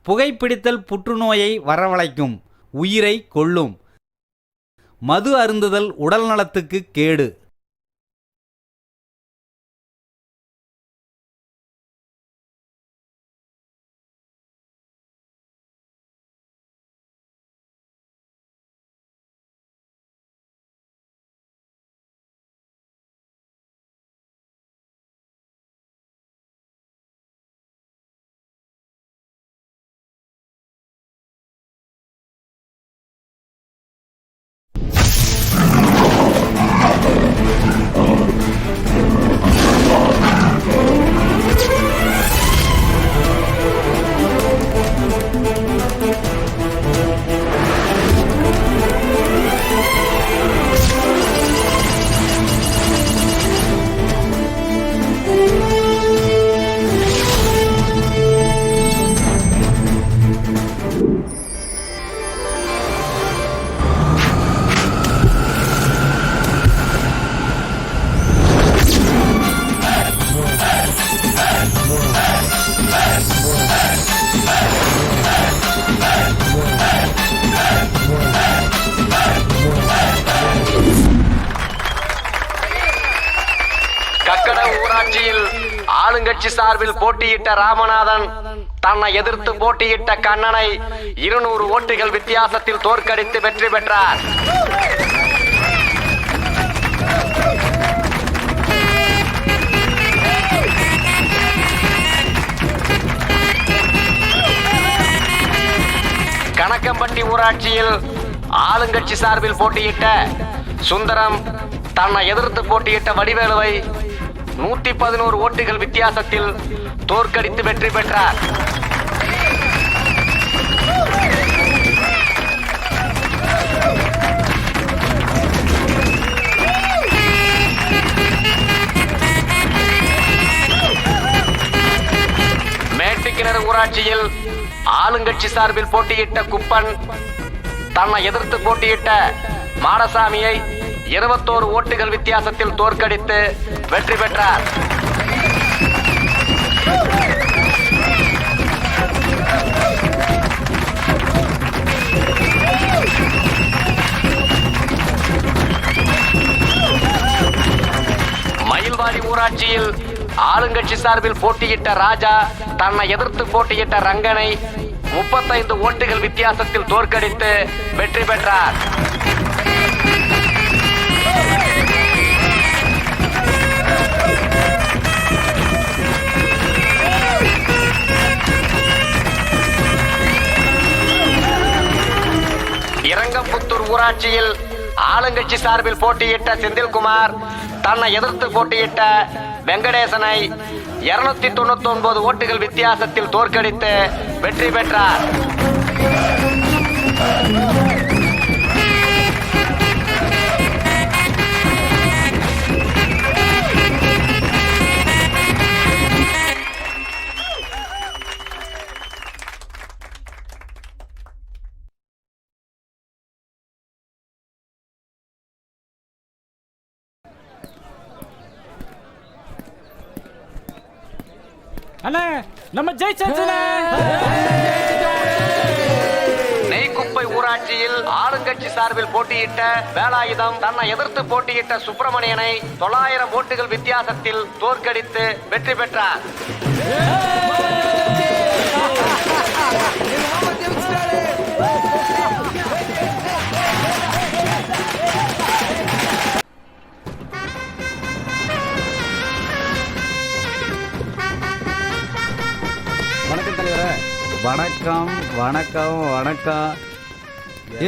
புகைப்பிடித்தல் புற்றுநோயை வரவழைக்கும், உயிரை கொல்லும். மது அருந்துதல் உடல் நலத்துக்கு கேடு. ஊராட்சியில் ஆளுங்கட்சி சார்பில் போட்டியிட்ட ராமநாதன் தன்னை எதிர்த்து போட்டியிட்ட கண்ணனை 200 ஓட்டுகள் வித்தியாசத்தில் தோற்கடித்து வெற்றி பெற்றார். கணக்கம்பட்டி ஊராட்சியில் ஆளுங்கட்சி சார்பில் போட்டியிட்ட சுந்தரம் தன்னை எதிர்த்து போட்டியிட்ட வடிவேலுவை 111 ஓட்டுகள் வித்தியாசத்தில் தோற்கடித்து வெற்றி பெற்றார். மேட்டுக்கிணறு ஊராட்சியில் ஆளுங்கட்சி சார்பில் போட்டியிட்ட குப்பன் தன்னை எதிர்த்து போட்டியிட்ட மாடசாமியை 21 ஓட்டுகள் வித்தியாசத்தில் தோற்கடித்து வெற்றி பெற்றார். மயில்வாடி ஊராட்சியில் ஆளுங்கட்சி சார்பில் போட்டியிட்ட ராஜா தன்னை எதிர்த்து போட்டியிட்ட ரங்கனை 35 ஓட்டுகள் வித்தியாசத்தில் தோற்கடித்து வெற்றி பெற்றார். இரங்கம்புத்தூர் ஊராட்சியில் ஆளுங்கட்சி சார்பில் போட்டியிட்ட செந்தில்குமார் தன்னை எதிர்த்து போட்டியிட்ட வெங்கடேசனை 299 ஓட்டுகள் வித்தியாசத்தில் தோற்கடித்து வெற்றி பெற்றார். அண்ணே நம்ம ஜெயிச்சாச்சுல. நெய்க்குப்பை ஊராட்சியில் ஆளுங்கட்சி சார்பில் போட்டியிட்ட வேலாயுதம் தன்னை எதிர்த்து போட்டியிட்ட சுப்பிரமணியனை 900 ஓட்டுகள் வித்தியாசத்தில் தோற்கடித்து வெற்றி பெற்றார். வணக்கம் தலைவரே. வணக்கம் வணக்கம் வணக்கம்.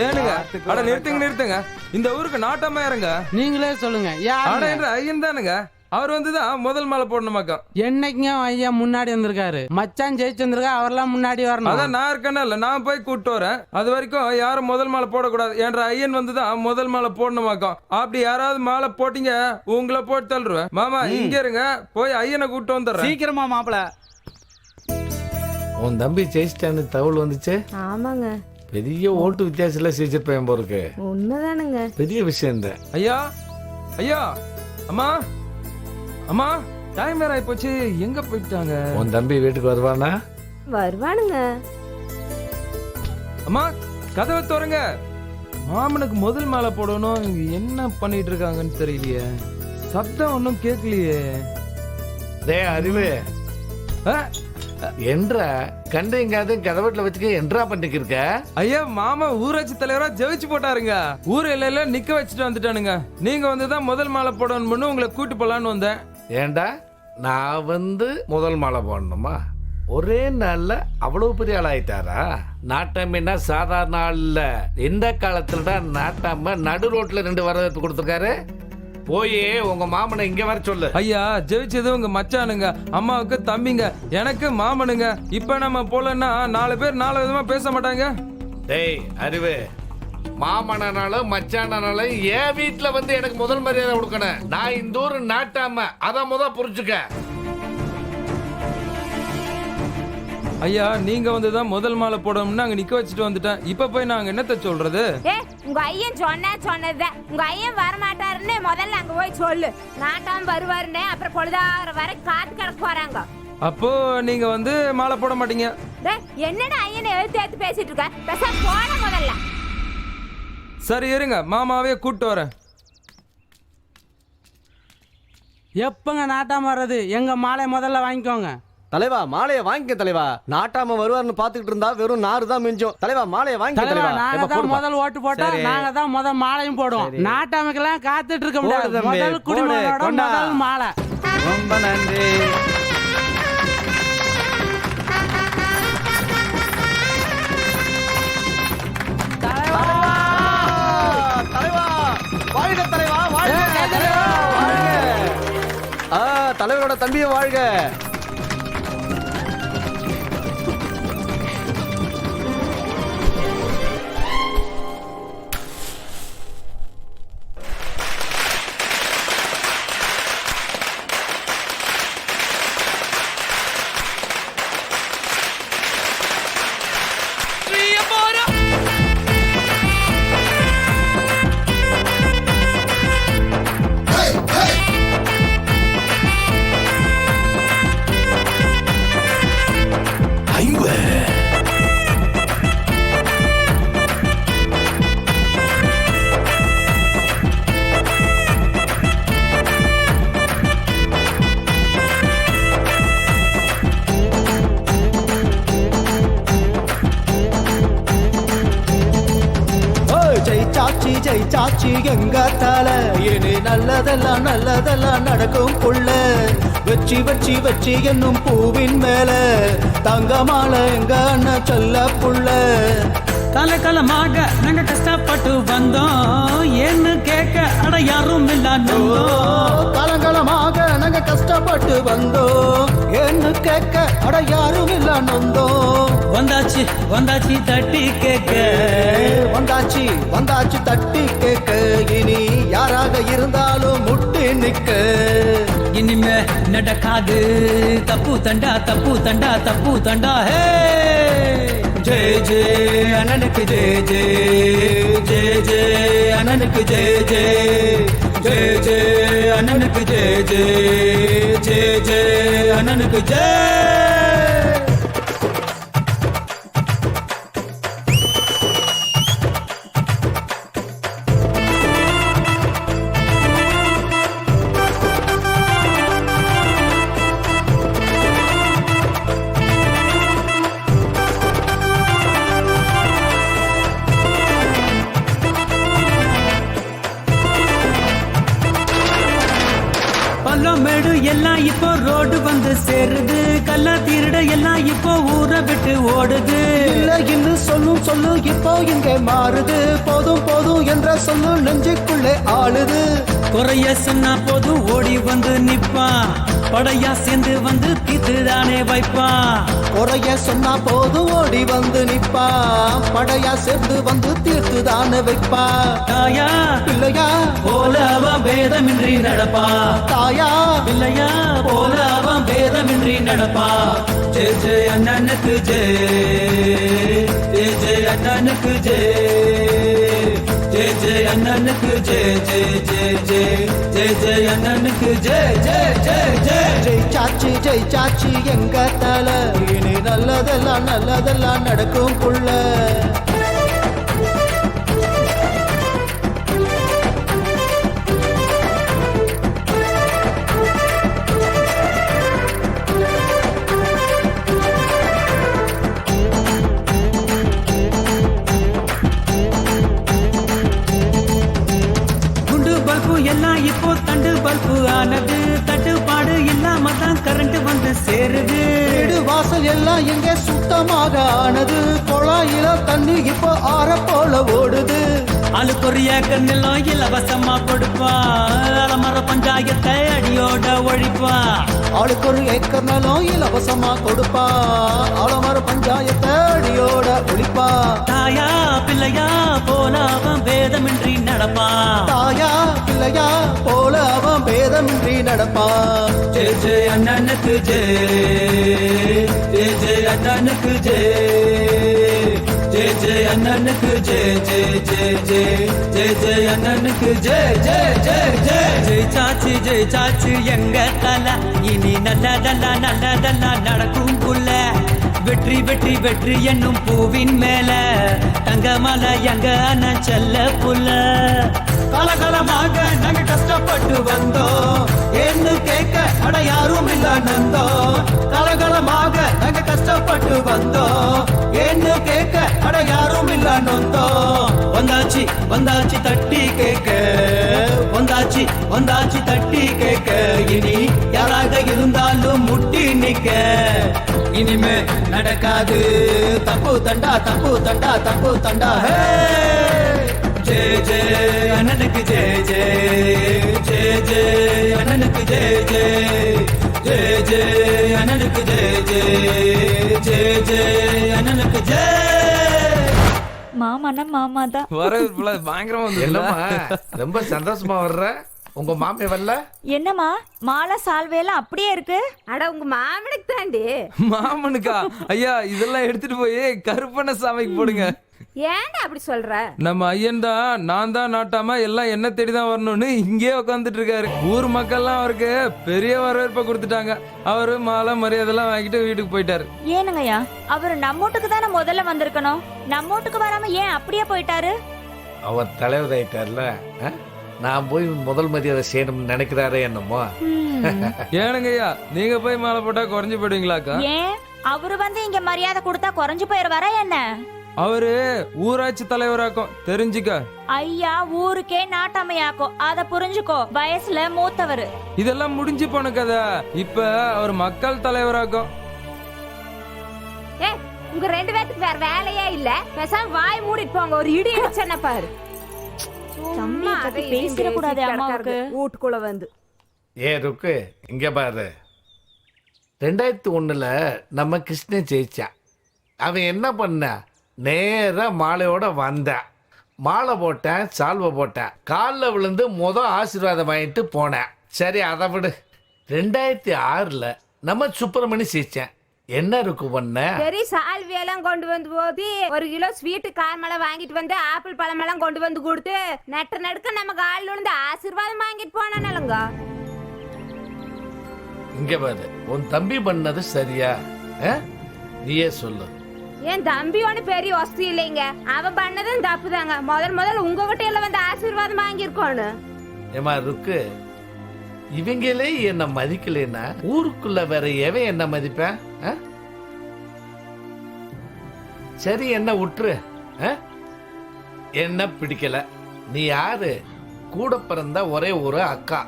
ஏனுங்க அட நிறுத்துங்க. இந்த ஊருக்கு நாட்டமா இருங்க. நீங்களே சொல்லுங்க. ஐயன் தானுங்க. அவர் வந்துதான் முதல் மாலை போடணுமாக்கா. என்னைக்குங்க ஐயா முன்னாடி வந்திருக்காரு. மச்சான் ஜெயிச்சு வந்திருக்கா, அவர்லாம் முன்னாடி வரணும். அதான் நான் இருக்கேன்ல, நான் போய் கூப்பிட்டு வரேன். அது வரைக்கும் யாரும் முதல் மாலை போடக்கூடாது என்ற ஐயன் வந்துதான் முதல் மாலை போடணுமாக்கா. அப்படி யாராவது மாலை போட்டீங்க உங்களை போட்டு தள்ளுருவேன். மாமா இங்க இருங்க, போய் ஐயனை கூப்பிட்டு வந்துடுறேன். சீக்கிரமா மாப்பிள. உன் தம்பி ஜெயிச்சிட்டான்னு தகவல் வந்துச்சு. ஆமாங்க, பெரிய ஓட்டு வித்தியாசத்துல ஜெயிச்சிருப்பேன் போருக்கு. உண்மைதானுங்க. பெரிய விஷயம் இந்த ஐயா ஐயா அம்மா அம்மா டைம் வேற ஆயிப்போச்சு. எங்க போயிட்டாங்க? உன் தம்பி வீட்டுக்கு வருவானா? வருவானுங்க. அம்மா கதவை திறங்க. மாமனுக்கு முதல் மாலை போடணும். இங்க என்ன பண்ணிட்டு இருக்காங்கன்னு தெரியலையே. சத்தம் ஒன்றும் கேட்கலையே. டேய் அறிவு ஆ, என்றா கண்டைங்காத கதவட்டில் வச்சுக்க என்றா பண்ணிட்டு இருக்க? ஐயா மாமா ஊராட்சி தலைவரா ஜெயிச்சு போட்டாருங்க. ஊர் எல்லையில நிக்க வச்சுட்டு வந்துட்டானுங்க. நீங்க வந்துதான் முதல் மாலை போடணும்னு உங்களை கூட்டு போலான்னு வந்தேன். ஏண்டா நான் முதல் மாலை போடணுமா? ஒரே நாள்ல அவ்வளவு பெரிய ஆளாயிட்டாரா? நாட்டாம சாதாரண ஆள் இல்ல. இந்த காலத்துல தான் நாட்டாம நடு ரோட்ல 2 வரவேற்பு கொடுத்துருக்காரு. போய் உங்க மாமனை இங்க வர சொல்லு. ஐயா ஜெயிச்சது உங்க மச்சானுங்க, அம்மாவுக்கு தம்பிங்க, எனக்கு மாமனுங்க. இப்ப நம்ம போலன்னா 4 பேர் 4 விதமா பேச மாட்டாங்க. டேய் அறிவு, மாமனானாலும் மச்சானாலும் என் வீட்டுல எனக்கு முதல் மரியாதை கொடுக்கணும். நான் இந்த ஊரு நாட்டாம, அத புரிஞ்சுக்க. ஐயா நீங்க வந்துதான் முதல் மாலை போடணும்னு அங்க நிக்க வச்சுட்டு வந்துட்டேன். இப்ப போய் நாங்க என்னத்த சொல்றது? உங்க ஐயன் சொன்னதுதான். உங்க ஐயன் வரமாட்டாருன்னு முதல்ல அங்க போய் சொல்லு. நாட்டாம வருவாருன்னு அப்புறம் பொழுதாகிற வரை காத்து கிடக்க போறாங்க. அப்போ நீங்க மாலை போட மாட்டீங்க. என்னடா ஐயனை எழுத்து பேசிட்டு இருக்க? பேசாம போட முதல்ல. சரி இருங்க, மாமாவே கூட்டு வரேன். எப்பங்க நாட்டாம வர்றது? எங்க மாலை முதல்ல வாங்கிக்கோங்க. தலைவா மாலையை வாங்கிக்க தலைவா. நாட்டாம வருவார்னு பாத்துக்கிட்டு இருந்தா வெறும் நாறு தான் மிஞ்சும். தலைவா மாலையை வாங்கிக்க தலைவா, தலைவா. நாங்க தான் முதல் ஓட்டு போட்டோம். நாங்க தான் முதல் மாலையும் போடுவோம். நாட்டாமைக்கெல்லாம் காத்துட்டு இருக்க முடியாது. போடு தம்பி, முதல் குடிமகனோட போடு, கொண்டா. முதல் மாலை. ரொம்ப நன்றி. தலைவா வாழ்க தலைவா, வாழ்க தலைவா, வாழ்க. தலைவரோட தம்பியை வாழ்க. ஜெயிச்சாச்சி எங்க தல. இனி நல்லதெல்லாம் நல்லதெல்லாம் நடக்கும் புள்ள. வச்சி வச்சி வச்சி என்னும் பூவின் மேல தங்கமால எங்க அண்ணன் சொல்ல புள்ள. காலகாலமாக நாங்க கஷ்டப்பட்டு வந்தோம், ஏன்னு கேட்க அட யாரும் இல்ல. காலகாலமாக நாங்க கஷ்டப்பட்டு வந்தோம், ஏன்னு கேட்க அட யாரும் இல்ல நொந்தோம். வந்தாச்சு வந்தாச்சு தட்டி கேட்க, வந்தாச்சு வந்தாச்சு தட்டி கேட்க. இனி யாராக இருந்தாலும் முட்டி நிக்க. இனிமே நடக்காது தப்பு தண்டா தப்பு தண்டா தப்பு தண்டா. ஹே ஜெய ஜெய அண்ணனுக்கு ஜெய ஜெய ஜெய ஜெய அண்ணனுக்கு ஜெய ஜெய ஜெய ஜெய அண்ணனுக்கு ஜெய ஜெய ஜெய ஜெய அண்ணனுக்கு ஜெய. மேடு எல்லாம் இப்போ ரோடு வந்து சேருது, கள்ள திருட எல்லாம் இப்போ ஊரை விட்டு ஓடுது. இல்ல இன்னும் சொல்லும் சொல்லு இப்போ இங்கே மாறுது. போதும் போதும் என்ற சொல்லு நெஞ்சுக்குள்ளே ஆளுது. குறைய சொன்னா போதும் ஓடி வந்து நிப்பா, படையா சேர்ந்து வந்து தீத்துதானே வைப்பா. குறைய சொன்னா போதும் ஓடி வந்து நிப்பா, படையா சேர்ந்து வந்து தீர்த்துதானே வைப்பா. தாயா இல்லையா போல அவன் பேதமின்றி நடப்பா. தாயா இல்லையா போல அவன் பேதமின்றி நடப்பா. ஜெய ஜெய அண்ணனுக்கு ஜெய ஜெய ஜெய அண்ணனுக்கு ஜெய ஜெய ஜெய அண்ணனுக்கு ஜெய ஜெய ஜெய ஜெய ஜெய ஜெய அண்ணனுக்கு ஜெய ஜெய ஜெய ஜெய. ஜெயிச்சாச்சி ஜெயிச்சாச்சி எங்க தல. இனி நல்லதெல்லாம் நல்லதெல்லாம் நடக்கும் புள்ள. வாசல் எல்லாம் எங்க சுத்தமாக ஆனது. குழாயில தண்ணி இப்போ ஆற போல ஓடுது. ஆளுக்கு ஒரு ஏக்கர் நிலம் இலவசமா கொடுப்பா. அலமர பஞ்சாயத்தை அடியோட ஒழிப்பா. ஆளுக்கு ஒரு ஏக்கர் நிலம் இலவசமா கொடுப்பா. ஆலமர பஞ்சாயத்தை அடியோட ஒழிப்பா. தாயா பிள்ளையா போல அவன் பேதமின்றி நடப்பா. தாயா பிள்ளையா போல அவன் பேதமின்றி நடப்பா. ஜெய ஜெய அண்ணனுக்கு ஜெய ஜெய ஜெய அண்ணனுக்கு ஜெய ஜெய ஜெய அண்ணனுக்கு ஜெய ஜெய ஜெய ஜெய ஜெய ஜெய அண்ணனுக்கு ஜெய ஜெய ஜெய ஜெய ஜெய சாச்சி எங்க தல இனி நல்லதெல்லாம் நடக்கும் புள்ள. வெற்றி வெற்றி வெற்றி என்னும் பூவின் மேல தங்கமலை எங்க அண்ணன் செல்ல புள்ள. கலகலமாக நாங்க கஷ்டப்பட்டு வந்தோம். என்ன கேட்க அட யாரும் இல்ல நந்தோம். கலகலமாக நாங்க கஷ்டப்பட்டு வந்தோம். என்ன கேட்க அட யாரும் இல்ல நந்தோம். வந்தாச்சி வந்தாச்சி தட்டி கேட்க. வந்தாச்சி வந்தாச்சி தட்டி கேட்க. இனி யாராக இருந்தாலும் முட்டி நிக்க. இனிமே நடக்காது தப்பு தண்டா தப்பு தண்டா தப்பு தண்டா. ஜெய ஜெய அண்ணனுக்கு ஜெய ஜெய ஜெய ஜெய அண்ணனுக்கு ஜெய ஜெய ஜெய ஜெய அண்ணனுக்கு ஜெய ஜெய ஜெய ஜெய அண்ணனுக்கு ஜெய. மாமானா மாமா தான். வரவேற்புல பயங்கரமா வந்து என்னம்மா ரொம்ப சந்தோஷமா வர்ற? உங்க மாமே வரல? என்னம்மா மாலை சால்வையெல்லாம் அப்படியே இருக்கு? அட உங்க மாமனுக்கு தாண்டி. மாமனுக்கா? ஐயா இதெல்லாம் எடுத்துட்டு போய் கருப்பண்ண சாமிக்கு போடுங்க. ஏன்டா அப்படி சொல்ற? நம்ம ஐயன் தான் நான் தான் நாட்டாம எல்லாம் என்ன தேடிதான் வரணும்னு இங்கேயே உட்காந்துட்டு இருக்காரு. ஊர் மக்கள்லாம் அவருக்கு பெரிய வரவேற்பை கொடுத்துட்டாங்க. அவரு மாலை மரியாதைலாம் வாங்கிட்டு வீட்டுக்கு போயிட்டாரு. ஏனுங்கய்யா அவர் நம்ம வீட்டுக்கு தானே முதல்ல வந்திருக்கணும். நம்ம வீட்டுக்கு வராம ஏன் அப்படியே போயிட்டாரு? அவர் தலைவர் ஆயிட்டார்ல, நான் போய் முதல் மரியாதை செய்யணும்னு நினைக்கிறாரே என்னமோ. ஏனுங்கய்யா நீங்க போய் மாலை போட்டா குறைஞ்சு போயிடுவீங்களாக்கா? ஏன் அவரு வந்து இங்க மரியாதை கொடுத்தா குறைஞ்சு போயிருவாரா என்ன? அவரு ஊராட்சி தலைவராக்கும் தெரிஞ்சுக்க. ஐயா ஊருக்கே நாட்டாமையாக்கும் அத புரிஞ்சுக்கோ. வயசுல மூத்தவர். இதெல்லாம் முடிஞ்சு போன கதை. இப்ப அவர் மக்கள் தலைவராக்கும். ஏ உங்க ரெண்டு பேத்துக்கு வேற வேலையே இல்ல. பேசாம வாய் மூடிட்டு போங்க. ஒரு இடி இடிச்சன பாரு. அம்மா அதை பேசிட கூடாது அம்மாவுக்கு வீட்டுக்குள்ள வந்து. ஏ ருக்கு இங்க பாரு. 2001 நம்ம கிருஷ்ணன் ஜெயிச்சான். அவன் என்ன பண்ண? நேரா மாலையோட வந்தான். மாலை போட்டேன், சால்வை போட்டேன், காலில் விழுந்து ஆசீர்வாதம் வாங்கிட்டு போனேன். சரி அதை விடு. 2006 நம்ம சுப்பிரமணி ஜெயிச்சேன். என்ன இருக்கு பண்ண? சரி சால்வியெல்லாம் கொண்டு வந்து போது 1 கிலோ ஸ்வீட் கார்மலை வாங்கிட்டு வந்து ஆப்பிள் பழமெல்லாம் கொண்டு வந்து கொடுத்து நடுக்க நம்ம காலில் விழுந்து ஆசீர்வாதம் வாங்கிட்டு போனானலங்க. இங்க பாரு, உன் தம்பி பண்ணது சரியா? நீயே சொல்லு. என் தம்பி ஒண்ணு பெரிய வசதி இல்லைங்க. அவன் பண்ணதும் தப்புதாங்க. முதல்ல உங்ககிட்ட எல்லாம் வந்து ஆசீர்வாதம் வாங்கியிருக்கோன்னு. ஏமா ருக்கு, இவங்களே என்ன மதிக்கலைன்னா ஊருக்குள்ள வேற எவன் என்ன மதிப்பேன்? சரி என்ன விட்டுரு. என்ன பிடிக்கல. நீ யாரு? கூட பிறந்த ஒரே ஒரு அக்கா.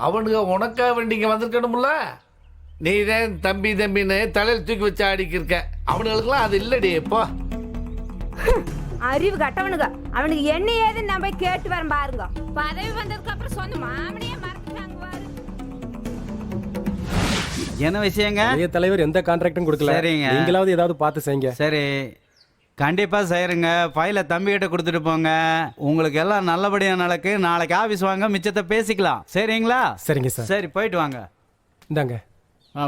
அவனுங்க உனக்கா வேண்டிங்க வந்திருக்கணும்ல. நீ தான் தம்பி தம்பின்னு தலையில் தூக்கி வச்சு ஆடிக்கிருக்க. அவனுங்களுக்குலாம் அது இல்லடி. இப்போ அறிவு கட்டவனுங்க. அவனுக்கு என்ன ஏதுன்னு நம்ம கேட்டு வர பாருங்க. பதவி வந்ததுக்கு அப்புறம் சொந்த மாமனையே மறந்துட்டாங்க பாரு. என்ன விஷயங்க? தலைவர் எந்த கான்ட்ராக்டும் கொடுக்கல. சரிங்க. நீங்களாவது ஏதாவது பார்த்து செய்யுங்க. சரி கண்டிப்பா செய்யறேங்க. ஃபைலை தம்பிகிட்ட கொடுத்துட்டு போங்க. உங்களுக்கு எல்லாம் நல்லபடியா நடக்கு. நாளைக்கு ஆபீஸ் வாங்க, மிச்சத்தை பேசிக்கலாம். சரிங்களா? சரிங்க சார். சரி போயிட்டு வாங்க. இந்தாங்க.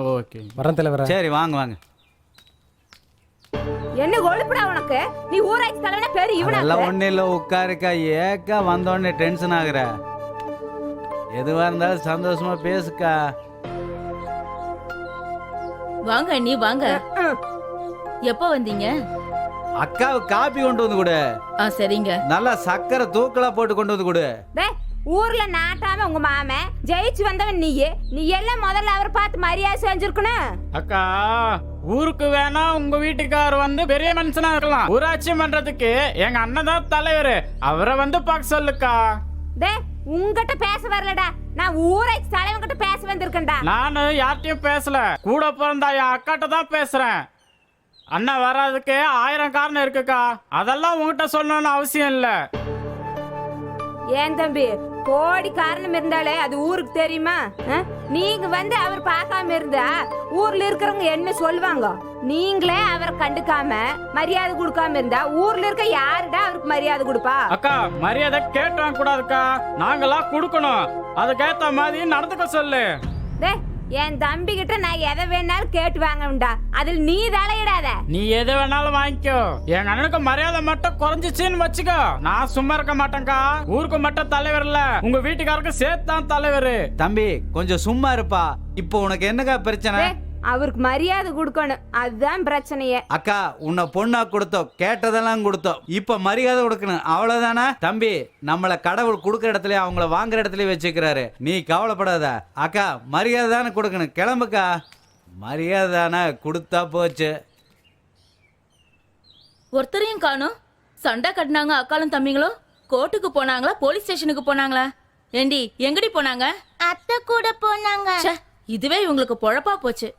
ஓகே வரேன் தலைவரா. சரி வாங்க வாங்க. என்ன கொழுப்புடா உனக்கு? நீ ஊராட்சி தலைவனா பேரு இவனா? எல்லாம் ஒண்ணு இல்ல, உட்காருக்கா. ஏக்கா வந்தோடனே டென்ஷன் ஆகுற? எதுவா இருந்தாலும் சந்தோஷமா பேசுக்கா. வாங்க நீ வாங்க. எப்ப வந்தீங்க? அக்காவுக்கு காபி கொண்டு வந்து கொடு. சரிங்க. நல்லா சக்கரை தூக்கலா போட்டு கொண்டு வந்து கொடு. ஊர்ல நாட்டாம உங்க மாமன் ஜெயிச்சு வந்தவன் நீ எல்லாம் முதல்ல அவரை பார்த்து மரியாதை செஞ்சிருக்கணும். அக்கா ஊருக்கு வேணா உங்க வீட்டுக்காரர் வந்து பெரிய மனுஷனா இருக்கலாம். ஊராட்சி மன்றத்துக்கு எங்க அண்ணன் தான் தலைவர். அவரை வந்து பார்க்க சொல்லுக்கா. உங்ககிட்ட பேச வரலடா. நான் ஊராட்சி தலைவன் கிட்ட பேச வந்திருக்கேன்டா. நானு யார்கிட்டயும் பேசல, கூட பிறந்தா என் அக்காட்ட தான் பேசுறேன். அண்ணா வராதுக்கு 1000 காரணம் இருக்குக்கா, அதெல்லாம் உங்ககிட்ட சொல்லணும்னு அவசியம் இல்ல. ஏன் தம்பி, கோடி காரணம் இருந்தாலே அது ஊருக்கு தெரியுமா? நீங்க வந்து அவர் பார்க்காம இருந்தா ஊர்ல இருக்கிறவங்க என்ன சொல்லுவாங்க? நீங்களே அவரை கண்டுக்காம மரியாதை கொடுக்காம இருந்தா ஊர்ல இருக்க யாருடா அவருக்கு மரியாதை கொடுப்பா? அக்கா, மரியாதை கேட்டு வாங்க கூடாதுக்கா, நாங்களாம் கொடுக்கணும். அதுக்கேத்த மாதிரி நடந்துக்க சொல்லு. என் தம்பி கிட்ட நான் எதை வேணாலும் கேட்டு வாங்கண்டா, அதில் நீ தலையிடாத. நீ எதை வேணாலும் வாங்கிக்கோ, எங்க அண்ணனுக்கு மரியாதை மட்டும் குறைஞ்சிச்சுன்னு வச்சுக்கோ, நான் சும்மா இருக்க மாட்டேன்க்கா. ஊருக்கு மட்டும் தலைவர் இல்ல, உங்க வீட்டுக்காரருக்கு சேர்த்து தான் தலைவர். தம்பி கொஞ்சம் சும்மா இருப்பா. இப்போ உனக்கு என்னக்கா பிரச்சனை? அவருக்கு மரியாதை கொடுக்கணும், அதுதான் பிரச்சனையே. அக்கா, உன்னை பொண்ணா கொடுத்தோம், கேட்டதெல்லாம் கொடுத்தோம், இப்ப மரியாதை கொடுக்கணும், அவ்வளவுதானே? தம்பி, நம்மள கடவுள் கொடுக்குற இடத்துல அவங்கள வாங்குற இடத்துல வச்சுக்கிறாரு, நீ கவலைப்படாத. அக்கா, மரியாதை தானே கொடுக்கணும், கிளம்புக்கா. மரியாதை தானே கொடுத்தா போச்சு. ஒருத்தரையும் காணும். சண்டை கட்டினாங்க அக்காலும் தம்பிங்களும். கோர்ட்டுக்கு போனாங்களா, போலீஸ் ஸ்டேஷனுக்கு போனாங்களா? ஏண்டி, எங்கடி போனாங்க? அத்தை கூட போனாங்க. இதுவே இவங்களுக்கு பொழப்பா போச்சு.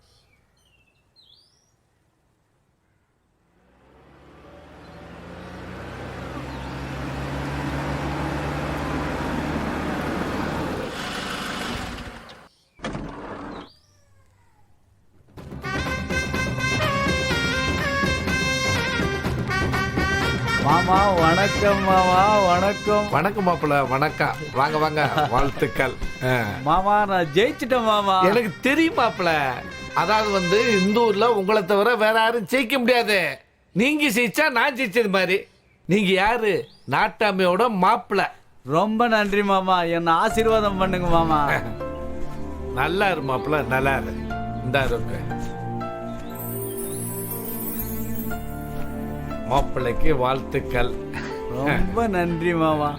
மாமா வணக்கம். மாமா வணக்கம். வணக்கம் மாப்பிள்ள, வணக்கம். வாங்க வாங்க, வாழ்த்துக்கள். மாமா, நான் ஜெயிச்சிட்டேன் மாமா. எனக்கு தெரியும் மாப்பிள்ள. அதாவது வந்து இந்த ஊர்ல உங்களை தவிர வேற யாரும் ஜெயிக்க முடியாது. நீங்க ஜெயிச்சா நான் ஜெயிச்சது மாதிரி. நீங்க யாரு? நாட்டாமையோட மாப்பிள்ள. ரொம்ப நன்றி மாமா, என்ன ஆசீர்வாதம் பண்ணுங்க மாமா. நல்லா இரு மாப்பிள்ள, நல்லா இரு. இந்த இருக்கு மாப்பிள்ளைக்கு வாழ்த்துக்கள். ரொம்ப நன்றி மாமா.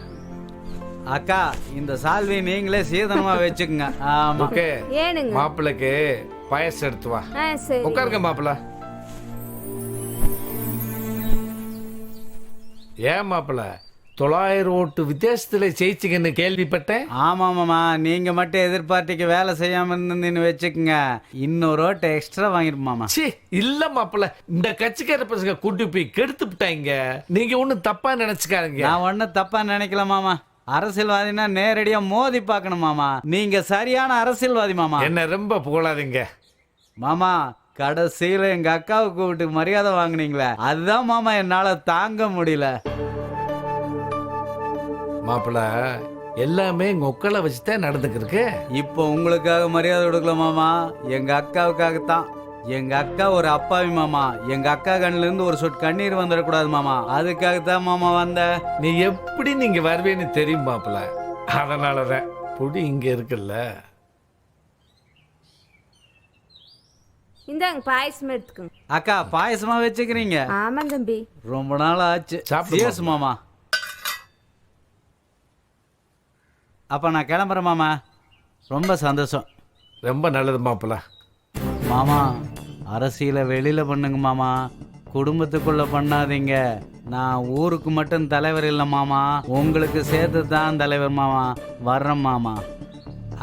அக்கா, இந்த சால்வை நீங்களே சீதனமா வச்சுக்கங்க. ஓகே, ஏனுங்க மாப்பிள்ளைக்கு பாயசம் எடுத்து வா. சரி, உட்காருங்க மாப்பிள்ள. ஏன் மாப்பிள்ள 900 ஓட்டு வித்தியாசத்துல ஜெயிச்சிங்கன்னு கேள்விப்பட்டேன். ஆமா மாமா, நீங்க மட்டும் எதிர்பார்ட்டிக்கு வேலை செய்யாம இருந்தீங்கன்னு வச்சுக்கோங்க, இன்னொரு ஓட்டு எக்ஸ்ட்ரா வாங்கிருப்போம் மாமா. சி இல்ல மாப்பிள்ள, இந்த கட்சிக்கார பசங்க கூட்டி போய் கெடுத்து விட்டாங்க. நீங்க ஒண்ணும் தப்பா நினைச்சுக்காருங்க. நான் ஒன்னும் தப்பா நினைக்கல மாமா. அரசியல்வாதினா நேரடியா மோதி பார்க்கணும் மாமா. நீங்க சரியான அரசியல்வாதி மாமா. என்ன ரொம்ப புகழாதீங்க மாமா. கடைசியில எங்க அக்காவுக்கு கூப்பிட்டு மரியாதை வாங்குனீங்களே, அதுதான் மாமா என்னால தாங்க முடியல. மாப்பிள்ள, எல்லாமே உங்க ஒக்களை வச்சுதான் நடந்துக்கிருக்கு. இப்போ உங்களுக்காக மரியாதை கொடுக்கல மாமா, எங்க அக்காவுக்காகத்தான். எங்க அக்கா ஒரு அப்பாவி மாமா. எங்க அக்கா கண்ணுல இருந்து ஒரு சொட்டு கண்ணீர் வந்துடக்கூடாது மாமா, அதுக்காகத்தான் மாமா வந்த. நீ எப்படி நீங்க வருவேன்னு தெரியும் மாப்பிள்ள, அதனாலதான் பொடி இங்க இருக்குல்ல. இந்தாங்க பாயசம் எடுத்துக்கோங்க. அக்கா, பாயசமா வச்சுக்கிறீங்க? ஆமா தம்பி, ரொம்ப நாள் ஆச்சு. சாப்பிடு மாமா. அப்ப நான் கிளம்புறேன் மாமா. ரொம்ப சந்தோஷம். ரொம்ப நல்லது மாப்பிள்ள. மாமா, அரசியலை வெளியில பண்ணுங்க மாமா, குடும்பத்துக்குள்ள பண்ணாதீங்க. நான் ஊருக்கு மட்டும் தலைவர் இல்லை மாமா, உங்களுக்கு சேர்த்து தான் தலைவர் மாமா. வர்றேன் மாமா.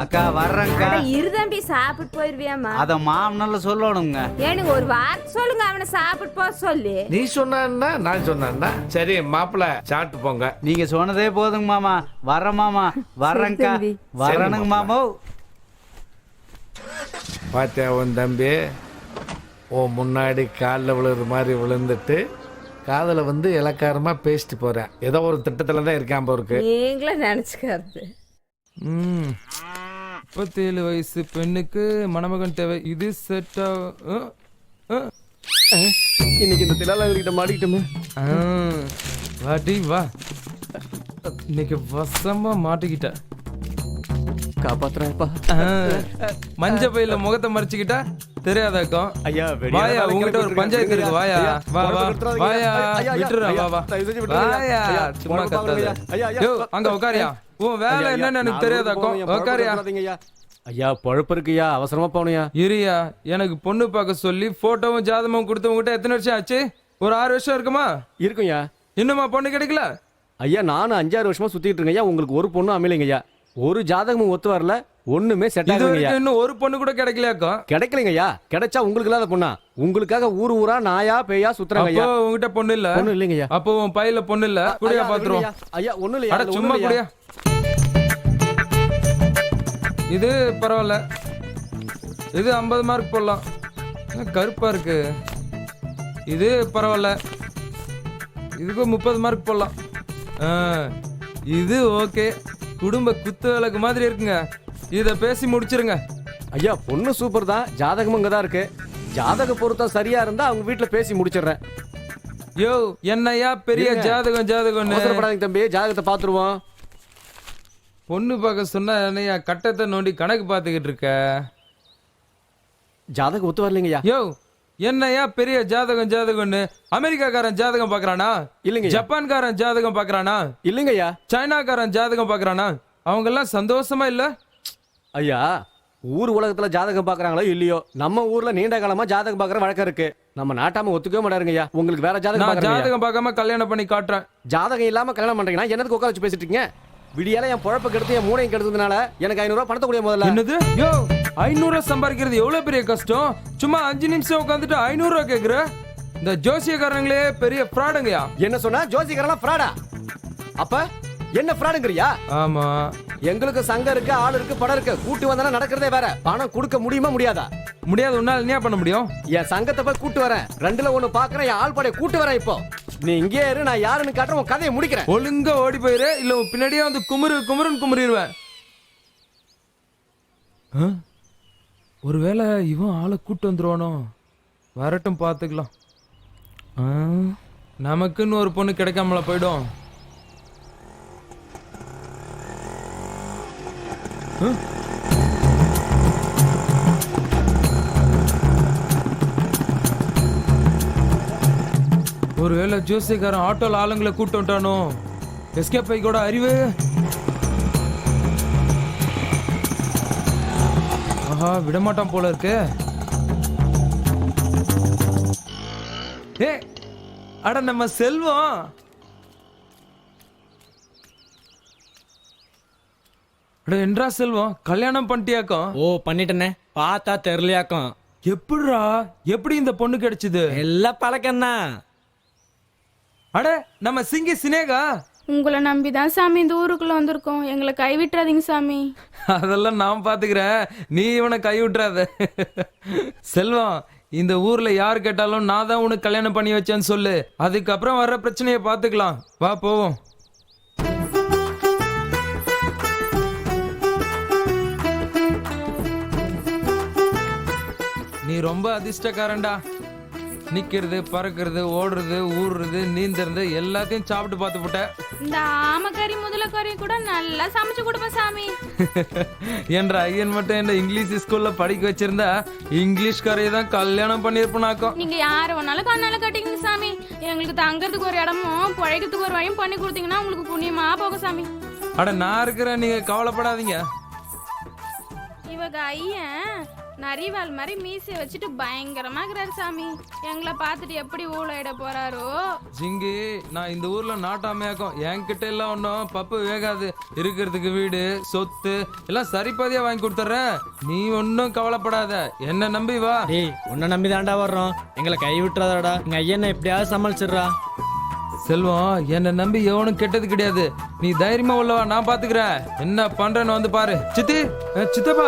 அக்கா வர்றேன்க்கா. இரு தம்பி, சாப்பிட்டு போயிருவியாமா? அத மாமனால சொல்லணுங்க. ஏனுங்க ஒரு வார்த்தை சொல்லுங்க, அவனை சாப்பிட்டு போக சொல்லி. நீ சொன்னா நான் சொன்னா சரி மாப்பிள்ள, சாப்பிட்டு போங்க. நீங்க சொன்னதே போதுங்க மாமா. வர்றேன் மாமா. வர்றேன்க்கா. வர்றேனுங்க மாமா. பாத்தியா உன் தம்பி, ஓ முன்னாடி காலில் விழுற மாதிரி விழுந்துட்டு காதல வந்து இலக்காரமா பேசிட்டு போறேன். ஏதோ ஒரு திட்டத்துல தான் இருக்கான் போருக்கு. நீங்களே நினைச்சுக்காரு. 37 வயசு பெண்ணுக்கு மணமகன் தேவை. இது செட் இன்னைக்கு இந்த திலாலகிட்ட மாட்டிக்கிட்டோமே. வாடி வா, இன்னைக்கு வசமா மாட்டிக்கிட்ட. காப்பாத்துறேன்ப்பா. மஞ்ச பையில முகத்தை மறைச்சுக்கிட்டா தெரியாதாக்கும். ஐயா, வாயா, உங்ககிட்ட ஒரு பஞ்சாயத்து இருக்கு. வாயா வா வா வாயா, விட்டுறா வா வா வாயா, சும்மா கத்தாத. யோ, அங்க உட்காரியா, உன் வேலை என்னன்னு எனக்கு தெரியாதாக்கும். உட்காரியா. ஐயா, பொழப்பு இருக்குயா, அவசரமா போகணுயா. இரியா, எனக்கு பொண்ணு பார்க்க சொல்லி போட்டோவும் ஜாதமும் கொடுத்தவங்கிட்ட எத்தனை வருஷம் ஆச்சு? ஒரு 6 வருஷம் இருக்குமா? இருக்கும்யா. இன்னுமா பொண்ணு கிடைக்கல? ஐயா, நானும் 5-6 வருஷமா சுத்திட்டு இருக்கேன். உங்களுக்கு ஒரு பொண்ணு அமையலைங்க ஐயா. ஒரு ஜாதகமும் ஒத்து வரல, ஒண்ணுமே செட் இது ஆகலைங்கய்யா. வரைக்கும் இன்னும் ஒரு பொண்ணு கூட கிடைக்கலையாக்கும். கிடைக்கலைங்கய்யா. கிடைச்சா உங்களுக்கு இல்லாத பொண்ணா? உங்களுக்காக ஊர் ஊரா நாயா பேயா சுத்துறாங்க அப்போ ஐயா. உங்ககிட்ட பொண்ணு இல்ல? பொண்ணு இல்லைங்கய்யா. அப்போ உன் பையில பொண்ணு இல்ல? குடியா பாத்துருவோம். ஐயா ஒண்ணு இல்லையா. அட சும்மா குடியா. இது பரவாயில்ல, இது 50 மார்க் போடலாம். கருப்பா இருக்கு. இது பரவாயில்ல, இதுக்கு 30 மார்க் போடலாம். இது ஓகே, குடும்ப குத்து விளக்கு மாதிரி இருக்குங்க. இத பேசி முடிச்சிருங்க. ஐயா பொண்ணு சூப்பர் தான், ஜாதகமும் இங்கதான் இருக்கு. ஜாதக பொருத்தம் சரியா இருந்தா அவங்க வீட்டுல பேசி முடிச்சிடுறேன். யோ என்னையா பெரிய ஜாதகம் ஜாதகம்னு அவசரப்படாதீங்க தம்பி, ஜாதகத்தை பாத்துருவோம். பொண்ணு பார்க்க சொன்னா என்னையா கட்டத்தை நோண்டி கணக்கு பார்த்துக்கிட்டு இருக்க? ஜாதகம் ஒத்து வரலைங்கய்யா. யோ என்னையா பெரிய ஜாதகம் ஜாதகம்னு அமெரிக்காக்காரன் ஜாதகம் பாக்குறானா? இல்லைங்க. ஜப்பான்காரன் ஜாதகம் பாக்குறானா? இல்லைங்கய்யா. சைனாக்காரன் ஜாதகம் பாக்குறானா? அவங்க எல்லாம் சந்தோஷமா இல்ல? ஐயா ஊர் உலகத்துல ஜாதகம் பாக்குறாங்களோ இல்லையோ, நம்ம ஊர்ல நீண்ட காலமா ஜாதகம் பாக்குற வழக்கம் இருக்கு. நம்ம நாட்டாம ஒத்துக்கவே மாட்டாருங்கய்யா. உங்களுக்கு வேற ஜாதகம் நான் பாக்குறீங்க. ஜாதகம் பார்க்காம கல்யாணம் பண்ணி காட்டுறேன். ஜாதகம் இல்லாம கல்யாணம் பண்றீங்கன்னா என்னதுக்கு உட்கார வச்சு பேசிட்டு இருக்கீங்க? விடியால என் பொழப்ப கெடுத்து என் மூளையும் கெடுத்ததுனால எனக்கு 500 ரூபாய் பணத்தை கூடிய முதல்ல. என்னது? யோ 500 சம்பாதிக்கிறது எவ்வளவு பெரிய கஷ்டம். சும்மா 5 நிமிஷம் உட்காந்துட்டு 500 ரூபாய் கேக்குற? இந்த ஜோசியக்காரங்களே பெரிய ஃப்ராடுங்கயா. என்ன சொன்னா? ஜோசியக்காரலாம் ஃப்ராடா? அப்ப என்ன ஃப்ராடுங்கறியா? ஆமா, எங்களுக்கு சங்கம் இருக்கு, ஆள் இருக்கு, படம் இருக்கு. கூட்டி வந்தா நடக்கிறதே வேற. பணம் கொடுக்க முடியுமா முடியாதா? முடியாது. உன்னால என்ன பண்ண முடியும்? என் சங்கத்தை போய் கூட்டு வரேன். 2ல 1 பாக்குறேன். என் ஆள் படைய கூட்டு வரேன். இப்போ நீ இங்கே இரு, நான் யாருன்னு காட்டுறேன். உன் கதையை முடிக்கிறேன். ஒழுங்கா ஓடி போயிரு, இல்ல உன் பின்னாடியே வந்து குமுறுன்னு குமுறிடுவேன். ஒருவேளை இவன் ஆளை கூட்டு வந்துருவானோ? வரட்டும், பாத்துக்கலாம். நமக்குன்னு ஒரு பொண்ணு கிடைக்காமல போயிடும். ஒருவேளை ஜோசியக்காரன் ஆட்டோல ஆளுங்களை கூட்டு வந்துட்டானோ? எஸ்கேப் ஆகி கூட அறிவு. ஆஹா, விடமாட்டான் போல இருக்கு. ஏ அட நம்ம செல்வம். அட என்றா செல்வம், கல்யாணம் பண்ணிட்டியாக்கும்? ஓ பண்ணிட்டேனே, பார்த்தா தெரியலையாக்கும். எப்படிரா, எப்படி இந்த பொண்ணு கிடைச்சது? எல்லாம் பழக்கம்தான். அட நம்ம சிங்கி சினேகா. உங்களை நம்பிதான் சாமி இந்த ஊருக்குள்ள வந்திருக்கோம். எங்களை கைவிட்டுறாதீங்க சாமி. அதெல்லாம் நான் பாத்துக்கிறேன், நீ இவனை கை விட்டுறாத. செல்வம், இந்த ஊர்ல யார் கேட்டாலும் நான் தான் உனக்கு கல்யாணம் பண்ணி வச்சேன்னு சொல்லு. அதுக்கப்புறம் வர்ற பிரச்சனையை பாத்துக்கலாம். வா போவோம். நீ ரொம்ப அதிர்ஷ்டக்காரன்டா. நிக்கிறது, பறக்கிறது, ஓடுறது, ஊடுறது, நீந்துறது எல்லாத்தையும் சாப்பிட்டு பார்த்து போட்ட. இந்த ஆமக்கறி முதலக்கறி கூட நல்லா சமைச்சு கொடுப்பேன் சாமி. என்ற ஐயன் மட்டும் என்ன இங்கிலீஷ் ஸ்கூல்ல படிக்க வச்சிருந்தா இங்கிலீஷ் கரையை தான் கல்யாணம் பண்ணிருப்பனாக்கும். நீங்க யார வேணாலும் கண்ணால கட்டிக்கங்க சாமி. எங்களுக்கு தங்கறதுக்கு ஒரு இடமும் பழைக்கிறதுக்கு ஒரு வழியும் பண்ணி கொடுத்தீங்கன்னா உங்களுக்கு புண்ணியமா போகும் சாமி. அட நான் இருக்கிறேன், நீங்க கவலைப்படாதீங்க. இவங்க ஐயன் நரிவால் மாதிரி மீசை வச்சுட்டு பயங்கரமா இருக்கிறாரு சாமி. எங்களை பார்த்துட்டு எப்படி ஊழையிட போறாரோ. ஜிங்கி, நான் இந்த ஊர்ல நாட்டாமையாக்கும். என்கிட்ட எல்லாம் ஒன்றும் பப்பு வேகாது. இருக்கிறதுக்கு வீடு, சொத்து எல்லாம் சரிபாதியா வாங்கி கொடுத்துறேன். நீ ஒன்னும் கவலைப்படாத, என்ன நம்பி வா. டேய் உன்னை நம்பி தாண்டா வர்றோம், எங்களை கை விட்டுறாதடா. எங்க ஐயனை எப்படியாவது சமாளிச்சிடுறா. செல்வம், என்ன நம்பி எவனும் கெட்டது கிடையாது. நீ தைரியமா உள்ளவா, நான் பாத்துக்கிறேன். என்ன பண்றேன்னு வந்து பாரு. சித்தி, சித்தப்பா,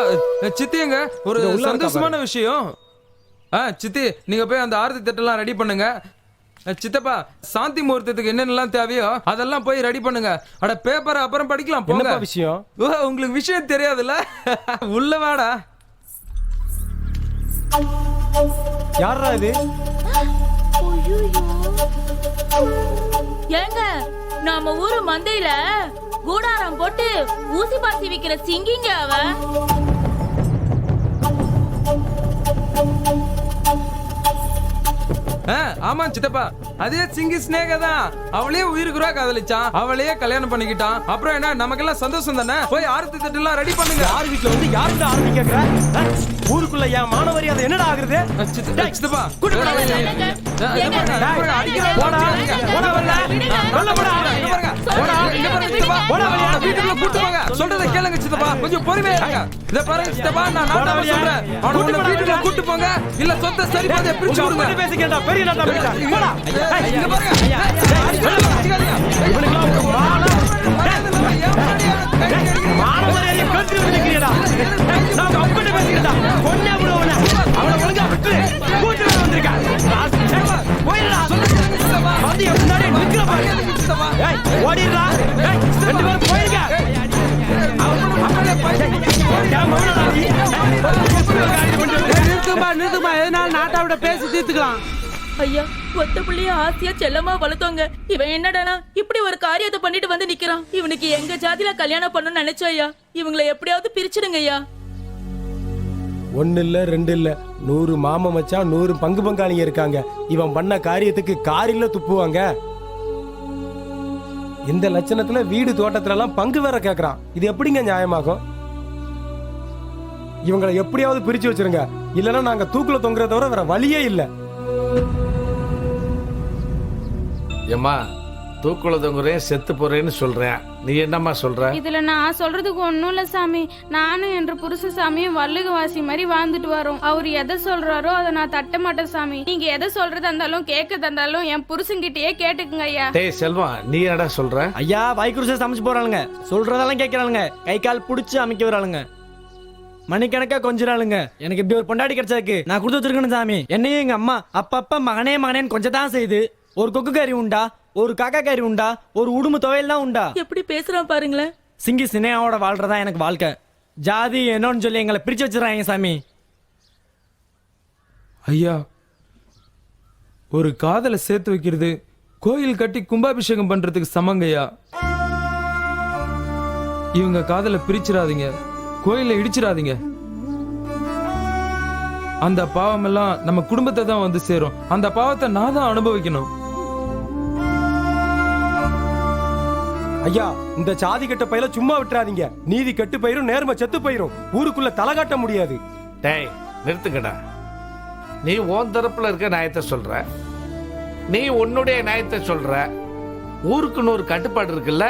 சித்திங்க ஒரு சந்தோஷமான விஷயம். சித்தி, நீங்க போய் அந்த ஆரத்தி தட்டெல்லாம் ரெடி பண்ணுங்க. சித்தப்பா, சாந்தி முகூர்த்தத்துக்கு என்னென்னலாம் தேவையோ அதெல்லாம் போய் ரெடி பண்ணுங்க. அட பேப்பரை அப்புறம் படிக்கலாம் போங்க. விஷயம்? உங்களுக்கு விஷயம் தெரியாதுல்ல? உள்ள வாடா. யாரா இது? ஏங்க, நாம ஊரு மந்தையில கூடாரம் போட்டு ஊசி பாசி விக்கிற சிங்கிங்க அவ. ஆமா சித்தப்பா, அதே சிங்கி ஸ்னேகா தான். அவளையே உயிருக்குறா காதலிச்சான், அவளையே கல்யாணம் பண்ணிக்கிட்டான். அப்புறம் என்ன, நமக்கெல்லாம் சந்தோஷம் தானே. போய் ஆரத்தி தட்டெல்லாம் ரெடி பண்ணுங்க. யார் வீட்டுல வந்து யாருக்கு ஆரத்தி கேக்குற? ஊருக்குள்ள என் மானவரி அது என்னடா ஆகுறது? சித்தப்பா, ஏங்க, அடிக்கிற போடா. விடுங்க. போடா வரல. போடா, இங்க பாருங்க சித்தப்பா. போடா வெளியே. வீட்டுக்குள்ள கூட்டு போங்க. சொல்றதை கேளுங்க சித்தப்பா. கொஞ்சம் பொறுமையா இருங்க. இத பாருங்க சித்தப்பா, நான் நாட்டாம சொல்றேன். அவனை உள்ள வீட்டுக்குள்ள கூட்டு போங்க. இல்ல சொத்தை சரி பாதியா பிரிச்சு கொடுங்க. பேசிக்கிட்டா பெரிய நாட்டா போயிட்டா. போடா. இங்க பாருங்க. மானவரையை கட்டி வச்சிருக்கீடா. நான் அப்படி பேசிக்கிட்டா. கொன்னே விடுவன. அவனை ஒழுங்கா விட்டு கூட்டி வந்திருக்கா. போயிடா. வந்து முன்னாடி நிக்கிற பாரு. ஏய் ஓடிடா. ஏய் ரெண்டு பேரும் போயிருங்க. நிறுத்துமா எதனால நாட்டாவிட பேசி தீர்த்துக்கலாம். ஐயா ஒத்த புள்ளிய ஆசையா செல்லமா வளர்த்தோங்க. இவன் என்னடானா இப்படி ஒரு காரியத்தை பண்ணிட்டு வந்து நிக்கிறான். இவனுக்கு எங்க ஜாதியில கல்யாணம் பண்ணணும்னு நினைச்சோம் ஐயா. இவங்களை எப்படியாவது பிரிச்சிடுங்க ஐயா. 1 இல்ல 2 இல்ல 100 மாம மச்சான் 100 பங்கு பங்காளிங்க இருக்காங்க. இவன் பண்ண காரியத்துக்கு காரில்ல துப்புவாங்க. இந்த லட்சணத்துல வீடு தோட்டத்துல எல்லாம் பங்கு வேற கேக்குறான். இது எப்படிங்க நியாயமாகும்? இவங்களை எப்படியாவது பிரிச்சு வச்சிருங்க. இல்லன்னா நாங்க தூக்குல தொங்குறத தவிர வேற வழியே இல்ல. ஏம்மா தூக்குல தொங்குறேன் செத்து போறேன்னு சொல்றேன், நீ என்னம்மா சொல்ற? இதுல நான் சொல்றதுக்கு ஒண்ணும் இல்ல சாமி. நானும் என்ற புருஷ சாமியும் வள்ளுகவாசி மாதிரி வாழ்ந்துட்டு வரோம். அவர் எதை சொல்றாரோ அதை நான் தட்ட மாட்டேன் சாமி. நீங்க எதை சொல்றதா இருந்தாலும் கேட்கறதா இருந்தாலும் என் புருஷன்கிட்டயே கேட்டுக்குங்க ஐயா. டேய் செல்வம், நீ என்னடா சொல்ற? ஐயா வைகுருச சமைச்சு போறாளுங்க. சொல்றதெல்லாம் கேட்கறாளுங்க. கை கால் புடிச்சு அமைக்க வராளுங்க. மணிக்கணக்கா கொஞ்சிறாளுங்க. எனக்கு இப்படி ஒரு பொண்டாடி கிடைச்சதுக்கு நான் கொடுத்து வச்சிருக்கணும் சாமி. என்னையும் எங்க அம்மா அப்பப்ப மகனே மகனேன்னு கொஞ்சம் தான் செய்யுது. ஒரு கொக்கு கறி உண்டா, ஒரு காக்கா கறி உண்டா, ஒரு உடும்பு துவையல் தான் உண்டா. எப்படி பேசுறான் பாருங்களேன். சிங்கி சினையாவோட வாழ்றதா எனக்கு வாழ்க்கை. ஜாதி என்னன்னு சொல்லி எங்களை பிரிச்சு வச்சிடறாங்க சாமி. ஐயா, ஒரு காதலை சேர்த்து வைக்கிறது கோயில் கட்டி கும்பாபிஷேகம் பண்றதுக்கு சமங்கய்யா. இவங்க காதலை பிரிச்சிடாதீங்க, கோயிலை இடிச்சிடாதீங்க. அந்த பாவம் எல்லாம் நம்ம குடும்பத்தை தான் வந்து சேரும். அந்த பாவத்தை நான் தான் அனுபவிக்கணும். ஐயா, இந்த சாதி கட்ட பையில சும்மா விட்டுறாதீங்க. நீதி கெட்டு போயிரும், நேர்மை செத்து போயிரும். ஊருக்குள்ள தலை காட்ட முடியாது. டேய் நிறுத்துங்கடா. நீ உன் தரப்புல இருக்க நியாயத்தை சொல்ற, நீ உன்னுடைய நியாயத்தை சொல்ற. ஊருக்குன்னு ஒரு கட்டுப்பாடு இருக்குல்ல.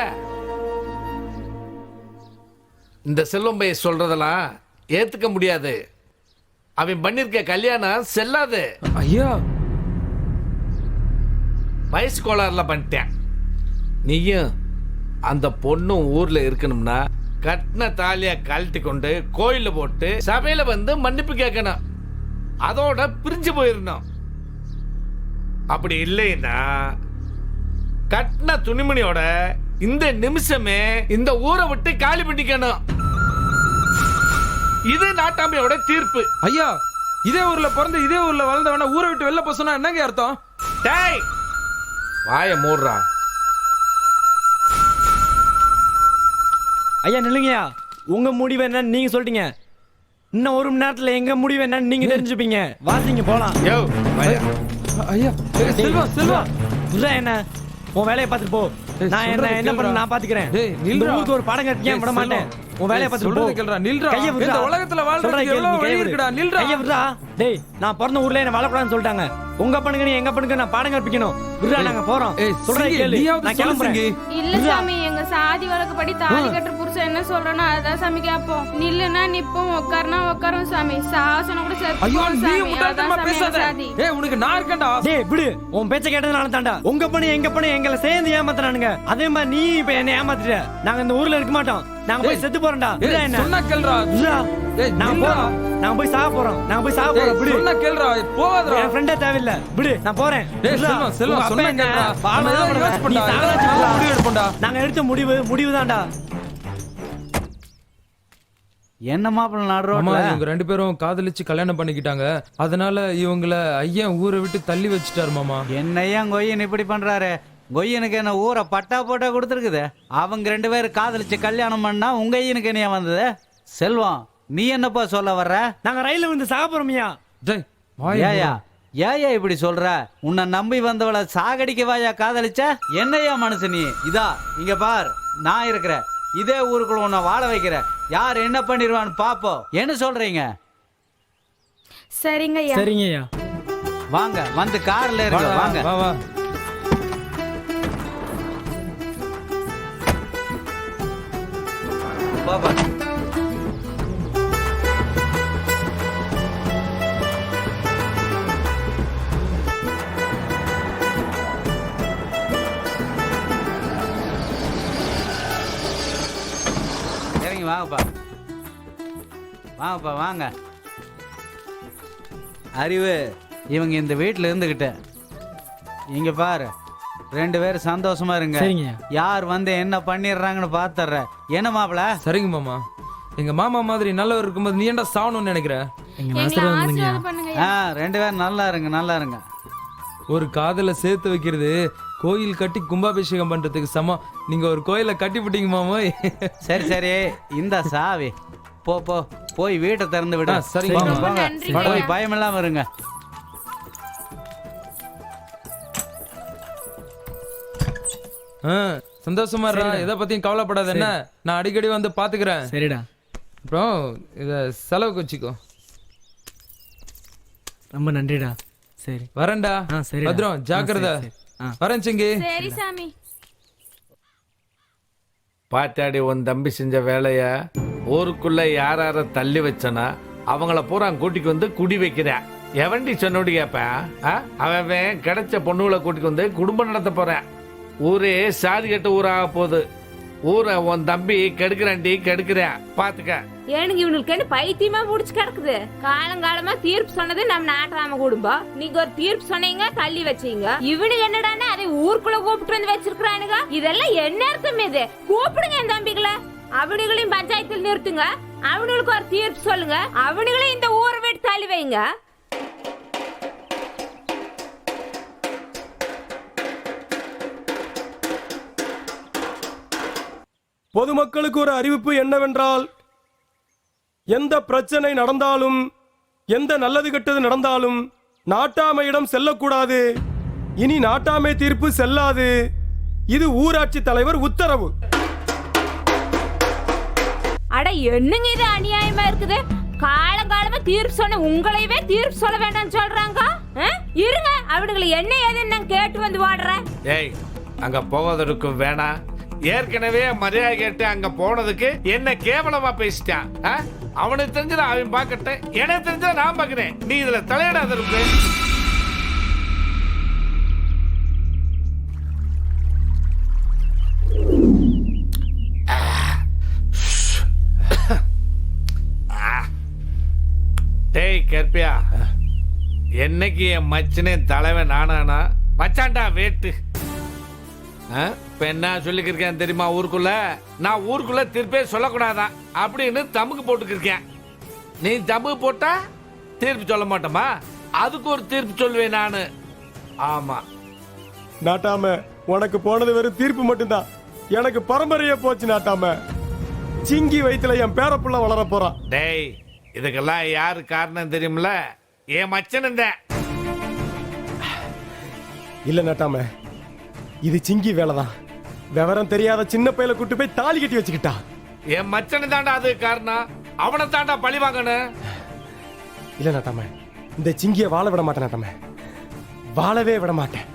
இந்த செல்வம் பைய சொல்றதெல்லாம் ஏத்துக்க முடியாது. அவன் பண்ணிருக்க கல்யாணம் செல்லாது. ஐயா, வயசு கோளாறுல பண்ணிட்டேன். நீயும் அந்த பொண்ணும் ஊர்ல இருக்கணும்னா கட்டின தாலிய கழட்டி கொண்டு கோயில போட்டு சபையில வந்து மன்னிப்பு கேட்கணும். அதோட பிரிஞ்சு போயிடணும். அப்படி இல்லைன்னா கட்டின துணிமணியோட இந்த நிமிஷமே இந்த ஊரை விட்டு காலி பண்ணிக்கணும். இது நாட்டாமையோட தீர்ப்பு. ஐயா, இதே ஊர்ல பிறந்து இதே ஊர்ல வளர்ந்தவன ஊரை விட்டு வெளில போக சொன்னா என்னங்க அர்த்தம்? டேய் வாய மூடுறா. ஐயா நில்லுங்கய்யா. உங்க முடிவு என்னன்னு நீங்க சொல்லிட்டீங்க. இன்னும் 1 மணி நேரத்துல எங்க முடிவு என்னன்னு நீங்க தெரிஞ்சுப்பீங்க. வாசிங்க போலாம். யோ வாயா. ஐயா, செல்வா செல்வா, புதுசா என்ன உன் வேலையை பார்த்துட்டு போ. நான் என்ன பண்ண நான் பாத்துக்கிறேன். இந்த ஊருக்கு ஒரு பாடம் கட்டிக்க விட மாட்டேன். உன் வேலையை பார்த்துட்டு போ. கேளுடா, நில்றா. கைய விடுடா. இந்த உலகத்துல வாழ்றதுக்கு எவ்வளவு வழி இருக்குடா. நில்றா. கைய விடுடா. டேய், நான் பிறந்த ஊர்ல என்ன வாழக்கூடாதுன்னு சொல்லிட்டாங்க. உங்க பண்ணுங்க நீ எங்க பண்ணுங்க நான் பாடம் கற்பிக்கணும். விடுடா, நாங்க போறோம். சொல்றேன் கேளு. நான் கிளம்புறேன். இல்ல சாமி, எங்க சாதி வழக்கப்படி தாலி கட்டுற புருஷன் என்ன சொல்றேன்னா அதான் சாமி கேட்போம். நில்லுனா நிப்போம், உட்காருனா உட்காரும் சாமி. சாசனம் கூட ஐயோ, சேர்த்து நீ சாமி. முட்டாள்தனமா அதான் பேசாத. சாமி சாதி. ஏய், உனக்கு நான் இருக்கேன்டா. டேய் விடு. உன் பேச்ச கேட்டதுனால தான்டா உங்க பண்ணி எங்க பண்ணி எங்களை சேர்ந்து ஏமாத்துறானுங்க. அதே மாதிரி நீ இப்ப என்ன ஏமாத்திட்ட. நாங்க இந்த ஊர்ல இருக்க மாட்டோம். நாங்க போய் செத்து போறோம்டா. விடுடா என்ன. சொன்னா கேளுடா. விடுடா. ஏய், நாங்க நில்றா. போறோம். நாங்க போய் சாக போறோம். நாங்க போய் சாக போறோம். விடு. சொன்னா கேளுடா. போவாதடா. என் ஃப்ரெண்டே தேவையில்ல. விடு, நான் போறேன். டேய், விடுடா. செல்வம், செல்வம், உங்க அப்பா சொன்னா என்ன கேளுடா. பாவம் நம்ம தான் ஏதோ யோசிச்சு நீ பண்ணா. சாகலாச்சு நாங்க விடுடா. முடிவு எடுப்போம்டா. நாங்க எடுத்த முடிவு தான்டா. என்ன மாப்பிள்ள மாமா, நாடுறோம். இவங்க 2 பேரும் காதலிச்சு கல்யாணம் பண்ணிக்கிட்டாங்க. அதனால இவங்கள ஐயன் ஊரை விட்டு தள்ளி வச்சுட்டாரு மாமா. என்னையா கொய்யன் இப்படி பண்றாரு? கொய்யனுக்கு என்ன ஊரை பட்டா போட்டா கொடுத்துருக்குது. அவங்க 2 பேரும் காதலிச்சு கல்யாணம் பண்ணா உங்க ஐயனுக்கு என்ன வந்தது? செல்வம், நீ என்னப்பா சொல்ல வர்ற? நாங்க ரயில்ல வந்து சாக போறோம்யா. டேய், வாயை ஏயா மூடு. ஏயா இப்படி சொல்ற? உன்னை நம்பி வந்தவளை சாகடிக்கவாயா காதலிச்ச? என்னையா மனசு நீ? இதா இங்க பார், நான் இருக்கிறேன். இதே ஊருக்குள்ள உன்னை வாழ வைக்கிறேன். யார் என்ன பண்ணிடுவான்னு பாப்போம். என்ன சொல்றீங்க? சரிங்க ஐயா. சரிங்கய்யா. வாங்க, வந்து கார்ல இருக்க. வாங்க. வா வா. பாப்பா. இறங்கி வாங்கப்பா, வாங்கப்பா வாங்க. அறிவு, இவங்க இந்த வீட்டில் இருந்துக்கிட்ட இங்க பாரு, 2 பேரும் சந்தோஷமா இருங்க. சரிங்க. யார் வந்து என்ன பண்ணிடுறாங்கன்னு பாத்துறேன். என்ன மாப்பிள? சரிங்க மாமா. எங்க மாமா மாதிரி நல்லவர் இருக்கும்போது நீ ஏன்டா சாவணும்னு நினைக்கிற? எங்களை எங்களை ஆசீர்வாதம் பண்ணுங்க. ஆசீர்வாதம் பண்ணுங்க. 2 பேரும் நல்லா இருங்க, நல்லா இருங்க. ஒரு காதல சேர்த்து வைக்கிறது கோயில் கட்டி கும்பாபிஷேகம் பண்றதுக்கு சமம். நீங்க ஒரு கோயிலை கட்டி விட்டீங்க மாமா. சரி சரி, இந்த சாவி போ போ, போய் வீட்டை திறந்து விட. சரிங்க. போங்க, ரொம்ப போங்க. நன்றிங்க. போய் பயம் இல்லாம இருங்க. சந்தோஷமா இருடா, எதை பத்தியும் கவலைப்படாத. என்ன, நான் அடிக்கடி வந்து பாத்துக்கிறேன். சரிடா. அப்புறம் இத செலவுக்கு வச்சுக்கோ. ரொம்ப நன்றிடா. சரி வரேன்டா. சரி பத்ரம், ஜாக்கிரதை. வரேன் சிங்கி. சரி சாமி. பாத்தாடி உன் தம்பி செஞ்ச வேலைய ஊருக்குள்ள யார தள்ளி வச்சனா அவங்கள பூரா கூட்டிக்கு வந்து குடி வைக்கிறேன். எவன்டி சொன்னோடி கேப்பேன்? அவன் கிடைச்ச பொண்ணுகளை கூட்டிக்கு வந்து குடும்பம் நடத்த போறேன். ஊரே சாதி கட்ட ஊராக போகுது. ஊரை உன் தம்பி கெடுக்கிறான்டி, கெடுக்கிறேன் பாத்துக்க. எனக்கு இவனுக்கு என்ன பைத்தியமா முடிச்சு கிடக்குது. காலங்காலமா தீர்ப்பு சொன்னது நம்ம நாட்டாம குடும்பம். நீங்க ஒரு தீர்ப்பு சொன்னீங்க, தள்ளி வச்சீங்க. இவனுக்கு என்னடான்னா அதை ஊருக்குள்ள கூப்பிட்டு வந்து வச்சிருக்கானுங்க. இதெல்லாம் என்ன அர்த்தம்? இது கூப்பிடுங்க என் தம்பிகளை, அவனுங்களையும் பஞ்சாயத்தில் நிறுத்துங்க. அவனுங்களுக்கு ஒரு தீர்ப்பு சொல்லுங்க. அவனுங்களையும் இந்த ஊரை விட்டு தள்ளி வைங்க. பொதுமக்களுக்கு ஒரு அறிவிப்பு என்னவென்றால், எந்த பிரச்சனை நடந்தாலும், எந்த நல்லது கெட்டது நடந்தாலும் நாட்டாமையிடம் செல்லக்கூடாது. இனி நாட்டாமை தீர்ப்பு செல்லாது. இது ஊராட்சி தலைவர் உத்தரவு. அட என்னங்க இது அநியாயமா இருக்குது. காலங்காலமா தீர்ப்பு சொன்ன உங்களையவே தீர்ப்பு சொல்ல வேண்டாம்னு சொல்றாங்க. இருங்க, அவனுங்களை என்ன ஏதுன்னு நான் கேட்டு வந்து வாடுறேன். ஏய், அங்க போவதற்கு வேணாம். ஏற்கனவே மரியாதை கேட்டு அங்க போனதுக்கு என்ன கேவலமா பேசிட்டான். அவனுக்கு தெரிஞ்சத அவன் பார்க்கட்டேன், எனக்கு தெரிஞ்சத நான் பார்க்கிறேன். நீ இதுல தலையிடாத இருக்கு. டேய் கற்பியா, என்னைக்கு என் மச்சனே தலைவன் நானானா மச்சான்டா வேட்டு. இப்ப என்ன சொல்லிக்கிருக்கேன் தெரியுமா? ஊருக்குள்ள நான் ஊருக்குள்ள தீர்ப்பே சொல்லக்கூடாதான் அப்படின்னு தமுக்கு போட்டுக்கிருக்கேன். நீ தமுக்கு போட்டா தீர்ப்பு சொல்ல மாட்டோமா? அதுக்கு ஒரு தீர்ப்பு சொல்லுவேன் நானு. ஆமா நாட்டாம, உனக்கு போனது வெறும் தீர்ப்பு மட்டும்தான். எனக்கு பரம்பரையே போச்சு நாட்டாம. சிங்கி வயித்துல என் பேரப்புள்ள வளர போறான். டேய், இதுக்கெல்லாம் யாரு காரணம் தெரியுமில்ல? என் மச்சன். இல்ல நாட்டாம, இது சிங்கி வேலைதான். விவரம் தெரியாத சின்ன பையல கூட்டு போய் தாலி கட்டி வச்சுக்கிட்டா. என் மச்சனை தாண்டா அது காரணம். அவனை தாண்டா பழி வாங்கணும். இல்ல நாட்டாம, இந்த சிங்கிய வாழ விட மாட்டேன் நாட்டாம, வாழவே விட மாட்டேன்.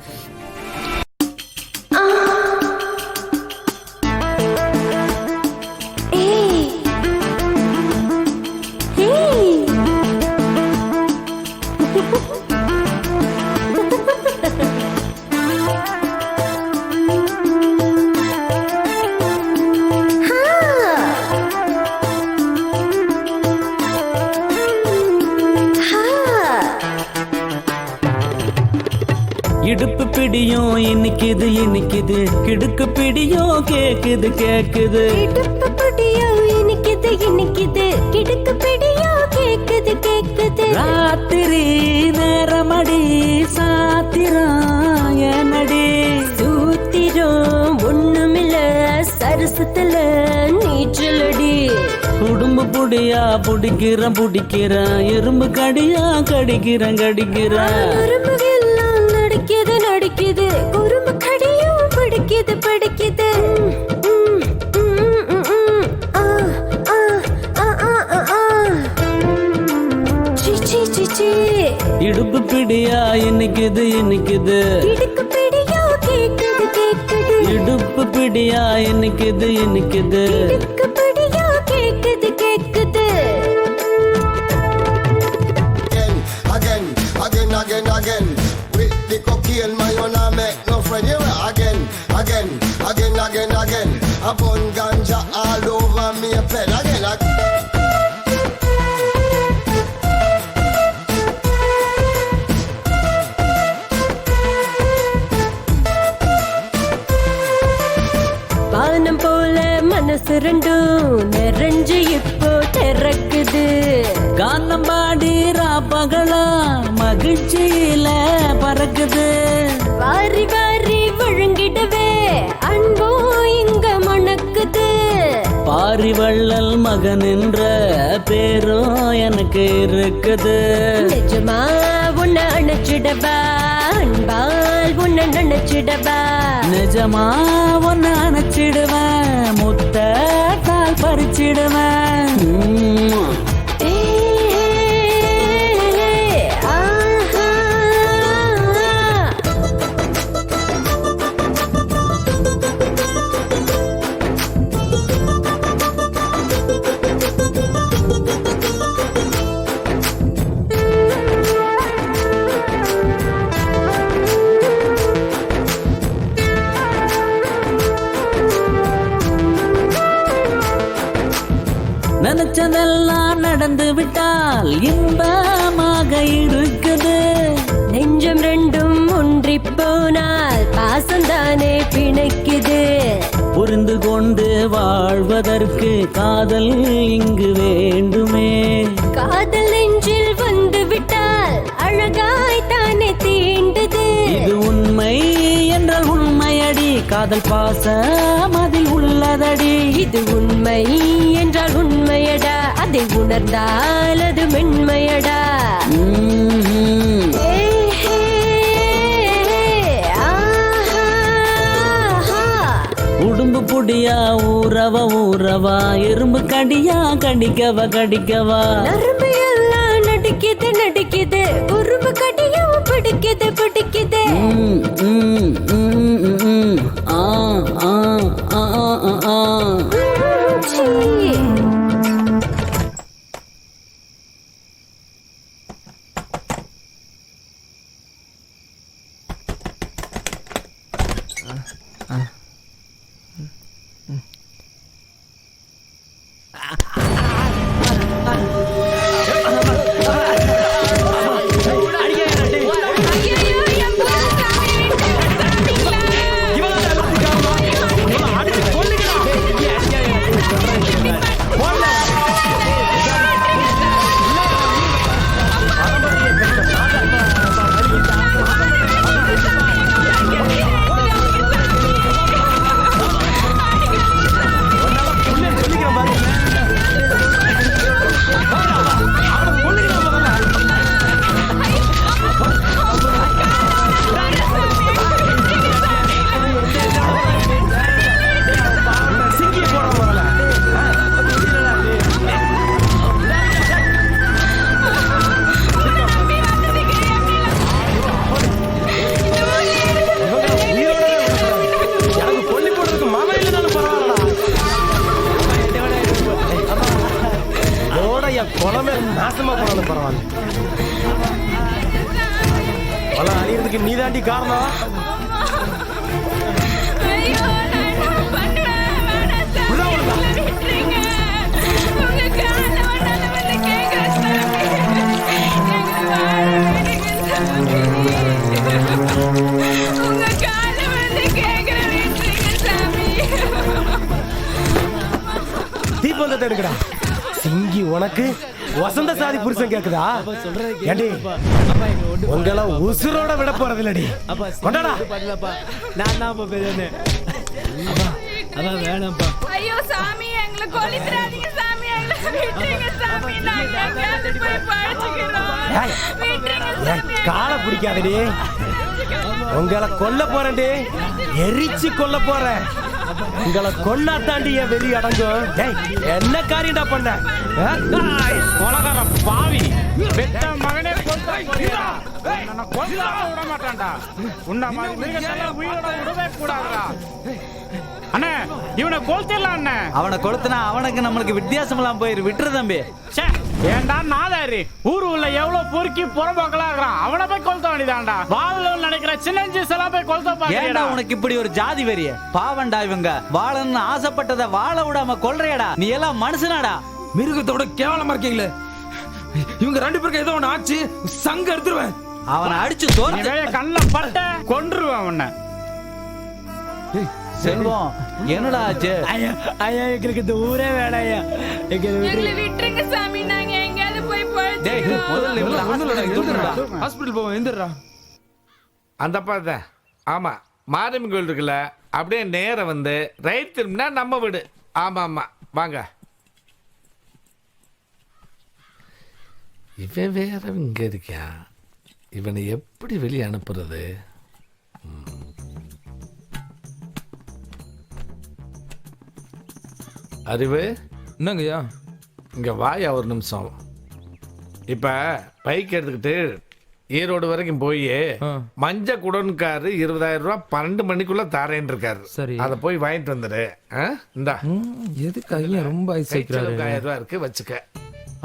இடுப்பு பிடியும் இன்னைக்குது இன்னைக்குது, கிடுக்கு பிடியும் கேக்குது கேக்குது. இடுப்பு பிடியும் இன்னைக்குது இன்னைக்குது, கிடுக்கு பிடியும் கேக்குது கேக்குது. ராத்திரி நேரமடி சாத்திரம் என்னடி, சூத்திரம் ஒண்ணுமில்ல சரசத்துல நீச்சலடி. குடும்ப புடியா புடிக்கிறேன் புடிக்கிறேன், எறும்பு கடியா கடிக்கிறேன் கடிக்கிறேன். எறும்புகெல்லாம் நடிக்குது நடிக்குது, குறும்பு கடியும் பிடிக்குது பிடிக்குது. இடுப்பு பிடியா இன்னைக்குது இன்னைக்குது, இடுக்கு பிடியா கேக்குது கேக்குது. இடுப்பு பிடியா இன்னைக்குது இன்னைக்குது, இடுக்கு பிடியா again. I burn ganja all over me bed again. வானம் போல மனசு ரெண்டும் நிறைஞ்சு இப்போ திறக்குது. கானம் பாடி ராப்பகலா மகிழ்ச்சியில பறக்குது. வாரி வாரி விழுங்கிடவே அன்போ இங்க மணக்குது. பாரி வள்ளல் மகன் என்ற பேரும் எனக்கு இருக்குது. நிஜமா உன்னை அணைச்சிடவா, அன்பால் உன்னை நினைச்சிடவா. நிஜமா ஒன்னு அணைச்சிடுவேன், முத்தால் பறிச்சிடுவேன். நினைச்சதெல்லாம் நடந்து விட்டால் இன்பமாக இருக்குது. நெஞ்சம் ரெண்டும் ஒன்றி போனால் பாசந்தானே பிணைக்குது. புரிந்து கொண்டு வாழ்வதற்கு காதல் இங்கு வேண்டுமே. காதல் நெஞ்சில் வந்து விட்டால் அழகாய் தானே தீண்டுது. இது உண்மை என்றால் உண்மையடி, காதல் பாசம் அதில் உள்ளதடி. இது உண்மை என்றால் உண்மையடா, அதை உணர்ந்தால் அது மென்மையடா. உடும்பு புடியா ஊறவா ஊறவா, எறும்பு கடியா கடிக்கவா கடிக்கவா. நரம்பு எல்லாம் நடிக்குது நடிக்குது, உரும்பு கடியும் பிடிக்குது பிடிக்குது. ஆ ஆ ஆ ஆ ஆ. குளமே நாசமா போனாலும் பரவாயில்ல. பல அழியறதுக்கு நீ தாண்டி காரணம். தீபந்தத்தை எடுக்கடா. சிங்கி உனக்கு வசந்த சாதி புருஷன் கேக்குதா? ஏண்டி உங்களை உசுரோட விட போறது இல்லடி. கொண்டாடா. நான் தான் பெரியனே. அதான் வேணாம்ப்பா. ஐயோ சாமி, எங்களை கொல்லித்ராதீங்க சாமி, எங்களை விட்டுருங்க சாமி, நாங்க எங்கேயாவது போய் பழச்சுக்கிறோம். விட்டுருங்க சாமி. காலை பிடிக்காதடி. உங்களை கொல்ல போறேன்டி, எரிச்சு கொல்ல போறேன். உங்களை கொன்னா தாண்டி என் வெளி அடங்கும். என்ன காரியம்டா பண்ண? கொலகார பாவி, பெத்த மகனே கொல்ல போறியா? நான் கொல்ல விட மாட்டான்டா. உன்ன மாதிரி மிருகத்தெல்லாம் உயிரோட விடவே கூடாதுடா. அண்ணே, இவனை கொளுத்திடலாம் அண்ணே. அவனை கொளுத்துனா அவனுக்கு நம்மளுக்கு வித்தியாசம் எல்லாம் போயிரு. விட்டுரு தம்பி. ஏண்டா நாதாரி ஊர் உள்ள எவ்வளவு பொறுக்கி புறம்போக்கலாகிறான் அவனை போய் கொளுத்த வேண்டியதான்டா வாழ நினைக்கிற சின்னஞ்சி எல்லாம் போய் கொளுத்த ஏன்டா பாக்கிறா உனக்கு இப்படி ஒரு ஜாதி வெறிய பாவண்டா இவங்க வாழணும்னு ஆசைப்பட்டதை வாழ விடாம கொல்றியடா நீ எல்லாம் மனுஷனாடா மிருகத்தோட கேவலமா இருக்கீங்களே இவங்க 2 பேருக்கு ஏதோ ஒண்ணு ஆச்சு சங்க எடுத்துருவேன் அவனை அடிச்சு தோற கண்ண பட்ட கொன்றுவேன் உன்னை செல்வம் என்னடா ஆச்சு ஐயா ஐயா எங்களுக்கு இந்த ஊரே வேணாயா எங்களை விட்டுருங்க சாமி நாங்க எங்கயாவது போய் டேய் முதல்ல இவனை ஹாஸ்பிடல் போவோம் எந்திரா அந்த பாத்த ஆமா மாரியம்மன் கோயில் இருக்குல்ல அப்படியே நேரம் வந்து ரைட் திரும்பினா நம்ம வீடு ஆமா ஆமா வாங்க இவன் வேற இங்க இருக்கான் இவனை எப்படி வெளியே அனுப்புறது அறிவு என்னங்கய்யா இங்க வாயா ஒரு நிமிஷம் இப்ப பைக் எடுத்துக்கிட்டு ஈரோடு வரைக்கும் போய் மஞ்ச குடன்காரு 20,000 ரூபாய் 12 மணிக்குள்ள தாரேன் இருக்காரு சரி அதை போய் வாங்கிட்டு வந்துரு இந்தா எதுக்கு ஐயா ரொம்ப ஐசாயிக்கிறாரு 1000 ரூபாய் இருக்கு வச்சுக்க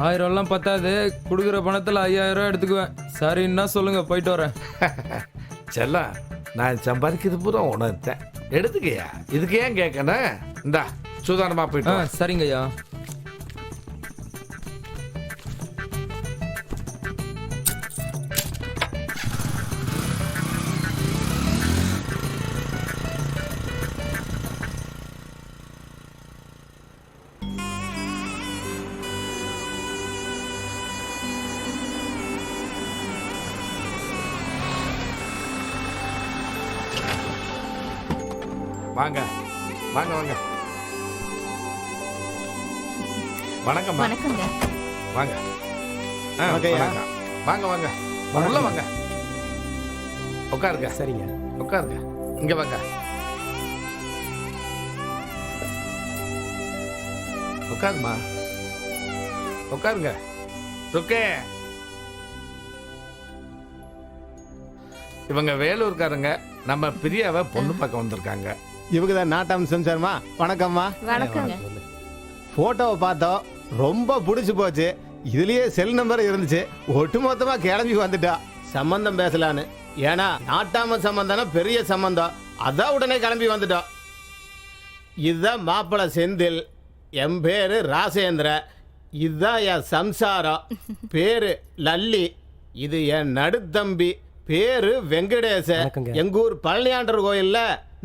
1000 எல்லாம் பத்தாது குடுக்குற பணத்துல 5000 ரூபாய் எடுத்துக்குவேன் சரின்னா சொல்லுங்க போயிட்டு வரேன் செல்லம் நான் சம்பாதிக்கிறது பூரா உணர்த்தேன் எடுத்துக்கையா இதுக்கு ஏன் கேட்கணும் இந்தா சுதாரணமா போயிட்டு வா. சரிங்க ஐயா வாங்க வாங்க வாங்க வணக்கம் வணக்கங்க வாங்க வணக்கம் வாங்க வாங்க உள்ள வாங்க உட்காருங்க சரிங்க உட்காருங்க இங்க வாங்க உட்காருமா உட்காருங்க ருக்கே இவங்க வேலூர்காரங்க நம்ம பிரியாவை பொண்ணு பார்க்க வந்திருக்காங்க இவங்க தான் நாட்டாம் சம்சாரமா வணக்கம்மா வணக்கங்க போட்டோவை பார்த்தோம் ரொம்ப பிடிச்சி போச்சு இதுலயே செல் நம்பர் இருந்துச்சு ஒட்டுமொத்தமா கிளம்பி வந்துட்டா சம்பந்தம் பேசலான்னு ஏன்னா நாட்டாம சம்பந்தம் பெரிய சம்பந்தம் அதான் உடனே கிளம்பி வந்துட்டோம் இதுதான் மாப்பிள்ளை செந்தில் என் பேரு ராசேந்திர இதுதான் என் சம்சாரம் பேரு லல்லி இது என் நடுத்தம்பி பேரு வெங்கடேச எங்க ஊர் பழனியாண்டர் கோயில்ல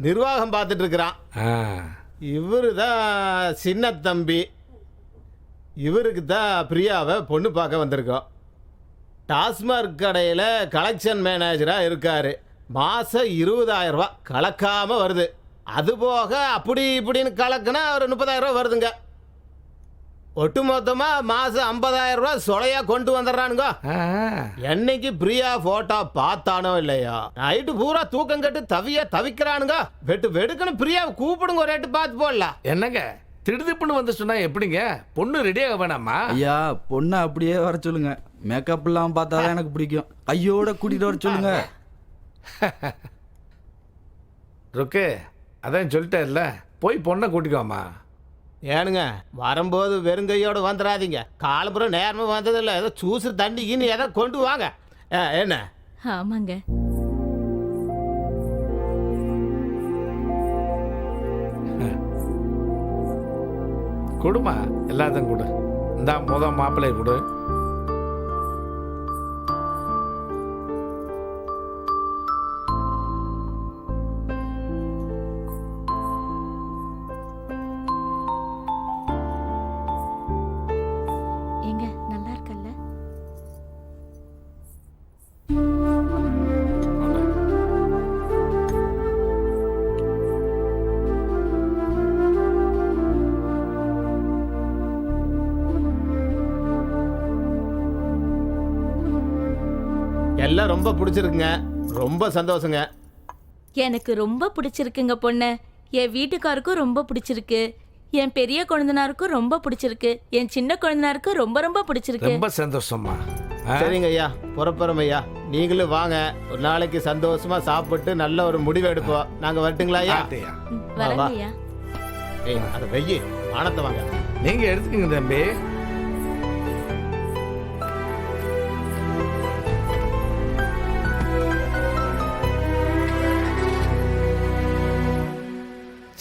நிர்வாகம் பார்த்துட்டு இருக்கிறான் இவரு தான் சின்ன தம்பி இவருக்கு தான் பிரியாவை பொண்ணு பார்க்க வந்திருக்கோம் டாஸ்மார்க் கடையில் கலெக்ஷன் மேனேஜராக இருக்காரு மாதம் 20,000 ரூபா கலக்காமல் வருது அதுபோக அப்படி இப்படின்னு கலக்குனா ஒரு 30,000 ரூபா வருதுங்க ஒட்டுமொத்தமாக மாதம் 50,000 ரூபா சொலையாக கொண்டு வந்துடுறானுங்க என்னைக்கு பிரியா ஃபோட்டோ பார்த்தானோ இல்லையா நைட்டு பூரா தூக்கம் கட்டு தவிக்கிறானுங்க வெடுக்கணும் பிரியாவை கூப்பிடுங்க ஒரு ரேட்டு பார்த்து போடலாம் என்னங்க திடுதிப்புன்னு வந்து சொன்னா எப்படிங்க பொண்ணு ரெடியாக வேணாமா ஐயா பொண்ணை அப்படியே வர சொல்லுங்க மேக்கப் எல்லாம் பார்த்தாதான் எனக்கு பிடிக்கும் கையோட கூட்டிட்டு வர சொல்லுங்க ருக்கு அதான் சொல்லிட்டேன்ல போய் பொண்ணை கூட்டிக்கோமா ஏனுங்க வரும்போது வெறுங்கையோடு வந்துடாதீங்க காலப்புறம் நேரமாக வந்ததில்லை ஏதோ சூசு தண்ணிக்குன்னு ஏதோ கொண்டு வாங்க என்ன ஆமாங்க கொடுமா எல்லாத்தையும் கொடு இந்த மாப்பிள்ளை கொடு ஏங்க நல்லா இருக்கல்ல எல்லாம் ரொம்ப பிடிச்சிருக்குங்க ரொம்ப சந்தோஷங்க எனக்கு ரொம்ப பிடிச்சிருக்குங்க பொண்ணு என் வீட்டுக்காருக்கும் ரொம்ப பிடிச்சிருக்கு என் பெரிய குழந்தனாருக்கும் ரொம்ப பிடிச்சிருக்கு என் சின்ன குழந்தனாருக்கும் ரொம்ப ரொம்ப பிடிச்சிருக்கு ரொம்ப சந்தோஷமா சரிங்க ஐயா புறப்புறம் ஐயா நீங்களும் வாங்க ஒரு நாளைக்கு சந்தோஷமா சாப்பிட்டு நல்ல ஒரு முடிவு எடுப்போம் நாங்க வரட்டுங்களா ஐயா வரேங்க ஐயா ஏய் அதை வெய்யி வானத்தை வாங்க நீங்க எடுத்துக்கங்க தம்பி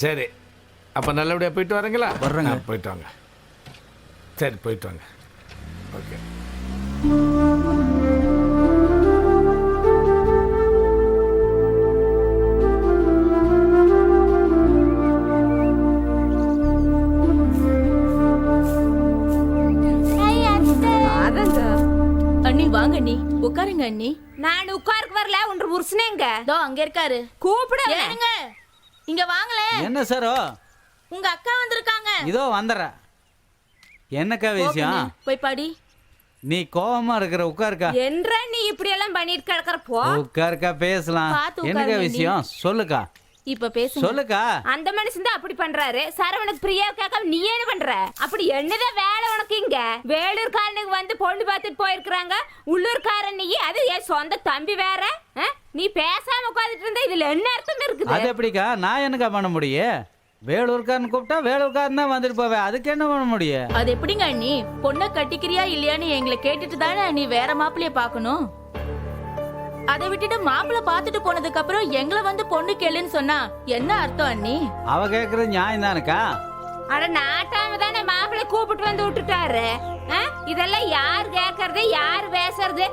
சரி, அப்போ நல்லபடியாக போயிட்டு வரீங்களா? வர்றேங்க. போயிட்டு வாங்க. சரி, போயிட்டு வாங்க. ஓகே. அண்ணி வாங்க அண்ணி, உட்காருங்க அண்ணி. நான் உட்காருக்கு வரல, உன்ற புருஷனேங்க தோ அங்க இருக்காரு. கூப்பிடு. ஏனுங்க இங்க வாங்களே. என்ன சாரோ? உங்க அக்கா வந்திருக்காங்க. இதோ வந்துடுறேன். என்னக்கா விஷயம்? போய் பாடி. நீ கோவமா இருக்கிற, உட்காருக்கா. என்றா நீ இப்படி எல்லாம் பண்ணிட்டு கிடக்குற? போ உட்காருக்கா, பேசலாம். பார்த்து என்னக்கா உட்காருங்க விஷயம்? சொல்லுக்கா. இப்ப பேசுங்க. சொல்லுக்கா. அந்த மனுஷன் தான் அப்படி பண்றாரு. சரவணுக்கு பிரியா கேட்காம நீ என்ன பண்ற? அப்படி என்னதான் வேலை உனக்கு இங்க? வேலூர்காரனுக்கு வந்து பொண்ணு பார்த்துட்டு போயிருக்கிறாங்க. உள்ளூர்காரன் நீ, அது என் சொந்த தம்பி வேற. நீ பேசாம உட்காந்துட்டு இருந்தா இதுல என்ன அர்த்தம் இருக்குது? அது எப்படிக்கா? நான் என்னக்கா பண்ண முடியும்? வேலூர்காரன் கூப்பிட்டா வேலூர்காரன் தான் வந்துட்டு போவேன். அதுக்கு என்ன பண்ண முடியும்? அது எப்படிங்க அண்ணி? பொண்ணை கட்டிக்கிறியா இல்லையான்னு எங்களை கேட்டுட்டு தானே நீ வேற மாப்பிள்ளைய பாக்கணும். அதை விட்டுட்டு மாப்பிள்ளை பாத்துட்டு போனதுக்கு அப்புறம் எங்களை வந்து பொண்ணு கேளுன்னு சொன்னா என்ன அர்த்தம் அண்ணி? அவ கேக்குறது நியாயம் தானக்கா. அட நாட்டாம தானே மாப்பிள்ளை கூப்பிட்டு வந்து விட்டுட்டாரு. இதெல்லாம் யார் கேக்குறது, யார் பேசுறது?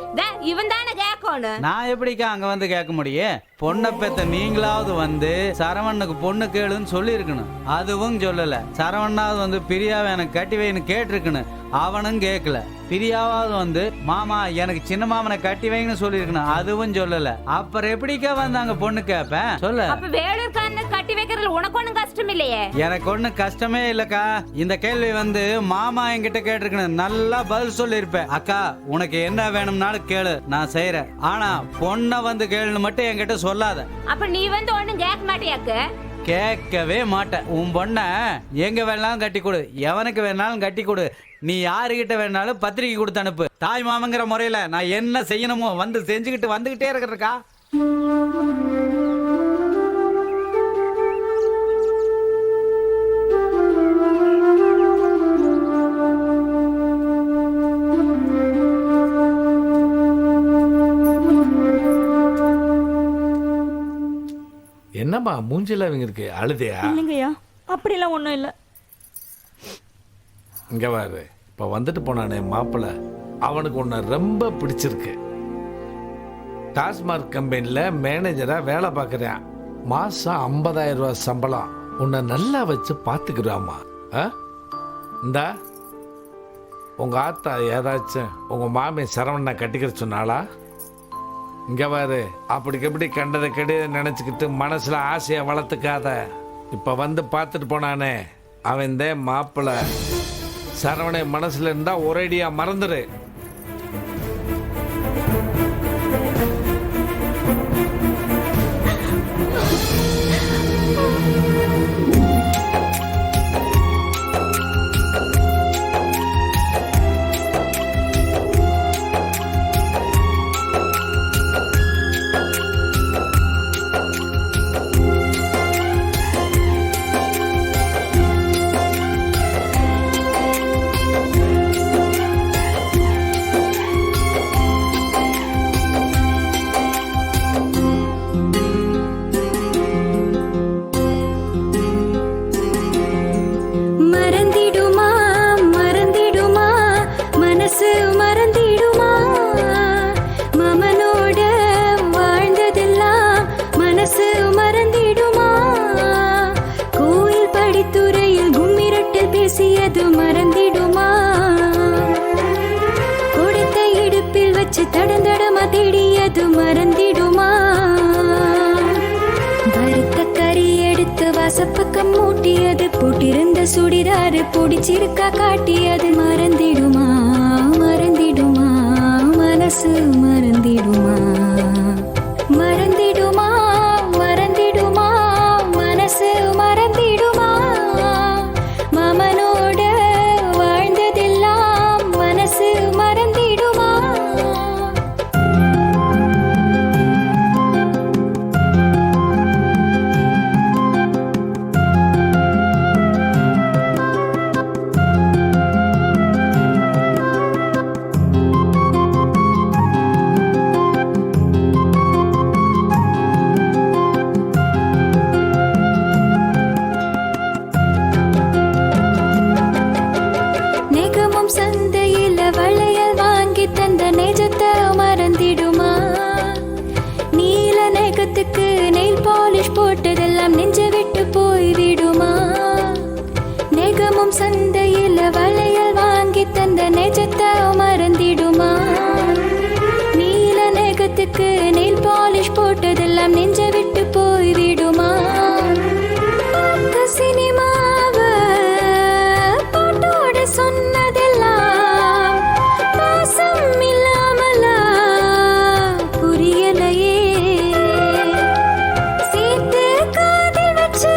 இவன் தானே கேட்கணும். நான் எப்படிக்கா அங்க வந்து கேட்க முடியும்? பொண்ணை பெத்த நீங்களாவது வந்து சரவணனுக்கு பொண்ணு கேளுன்னு சொல்லி இருக்கணும். அதுவும் சொல்லல. சரவணாவது வந்து பிரியாவை எனக்கு கட்டி வைன்னு கேட்டிருக்கணும். அவனும் கேட்கல. பிரியாவது வந்து மாமா எனக்கு சின்ன மாமனை கட்டி வைங்கன்னு சொல்லியிருக்கணும். அதுவும் சொல்லல. அப்புறம் எப்படிக்கா வந்து அங்க பொண்ணு கேட்பேன்? சொல்ல. அப்ப வேலூர்காரனை கட்டி வைக்கிறதுல உனக்கு ஒண்ணும் கஷ்டம் இல்லையே? எனக்கு ஒண்ணு கஷ்டமே இல்லக்கா. இந்த கேள்வி வந்து மாமா என்கிட்ட கேட்டிருக்கணும். நல்லா பதில் சொல்லியிருப்பேன். அக்கா உனக்கு என்ன வேணும்னாலும் கேளு, நான் செய்யறேன். ஆனா பொண்ணை வந்து கேளுன்னு மட்டும் என்கிட்ட சொல்லாத. அப்ப நீ வந்து ஒண்ணும் கேட்க மாட்டியாக்கு? கேட்கவே மாட்டேன். உன் பொண்ண எங்க வேணாலும் கட்டி கொடு, எவனுக்கு வேணாலும் கட்டி கொடு. நீ யாருகிட்ட வேணாலும் பத்திரிக்கை கொடுத்து அனுப்பு. தாய் மாமங்கிற முறையில நான் என்ன செய்யணுமோ வந்து செஞ்சுக்கிட்டு வந்துகிட்டே இருக்கிறக்கா. என்னம்மா மூஞ்சில அவங்க இருக்கு? அழுதையா? இல்லைங்கய்யா, அப்படிலாம் ஒன்றும் இல்லை. இங்க பாரு, இப்போ வந்துட்டு போனானே மாப்பிள்ளை, அவனுக்கு உன்னை ரொம்ப பிடிச்சிருக்கு. டாஸ்மார்க் கம்பெனியில் மேனேஜராக வேலை பார்க்குறேன். மாதம் 50,000 ரூபா சம்பளம். உன்னை நல்லா வச்சு பார்த்துக்கிறாமா. இந்தா உங்கள் ஆத்தா ஏதாச்சும் உங்கள் மாமி சரவணனை கட்டிக்கிற சொன்னாளா? இங்கே பாரு, அப்படிக்கு எப்படி கண்டதை கெடுத நினச்சிக்கிட்டு மனசில் ஆசையை வளர்த்துக்காத. இப்போ வந்து பார்த்துட்டு போனானே அவன் தான் மாப்பிள்ளை. சரவணை மனசில் இருந்தால் ஒரேடியாக மறந்துடு. தடந்தடமா தேடியது மறந்திடுமா? வறுத்த கறி எடுத்து வாசப்பக்கம் மூட்டியது, போட்டிருந்த சுடிதாரு பிடிச்சிருக்கா காட்டியது மறந்திடுமா? மறந்திடுமா? மனசு மறந்திடுமா? மறந்திடுமா? மறந்திடுமா? மனசு மறந்திடுமா? மாமனோட வாழ்ந்ததெல்லாம் மனசு மறந்திடுமா? நகத்துக்கு நெயில் பாலிஷ் போட்டதெல்லாம் நெஞ்ச விட்டு போய்விடுமா? நெகமும் சந்தையில வளையல் வாங்கி தந்த நெஜத்தை மறந்திடுமா? நீல நெகத்துக்கு நெயில் பாலிஷ் போட்டதெல்லாம் நெஞ்ச விட்டு போய்விடுமா? பார்த்த சினிமாவ பாட்டோட சொன்னதெல்லாம் பாசம் இல்லாமலா புரியலையே. சேர்த்து காதில் வச்சு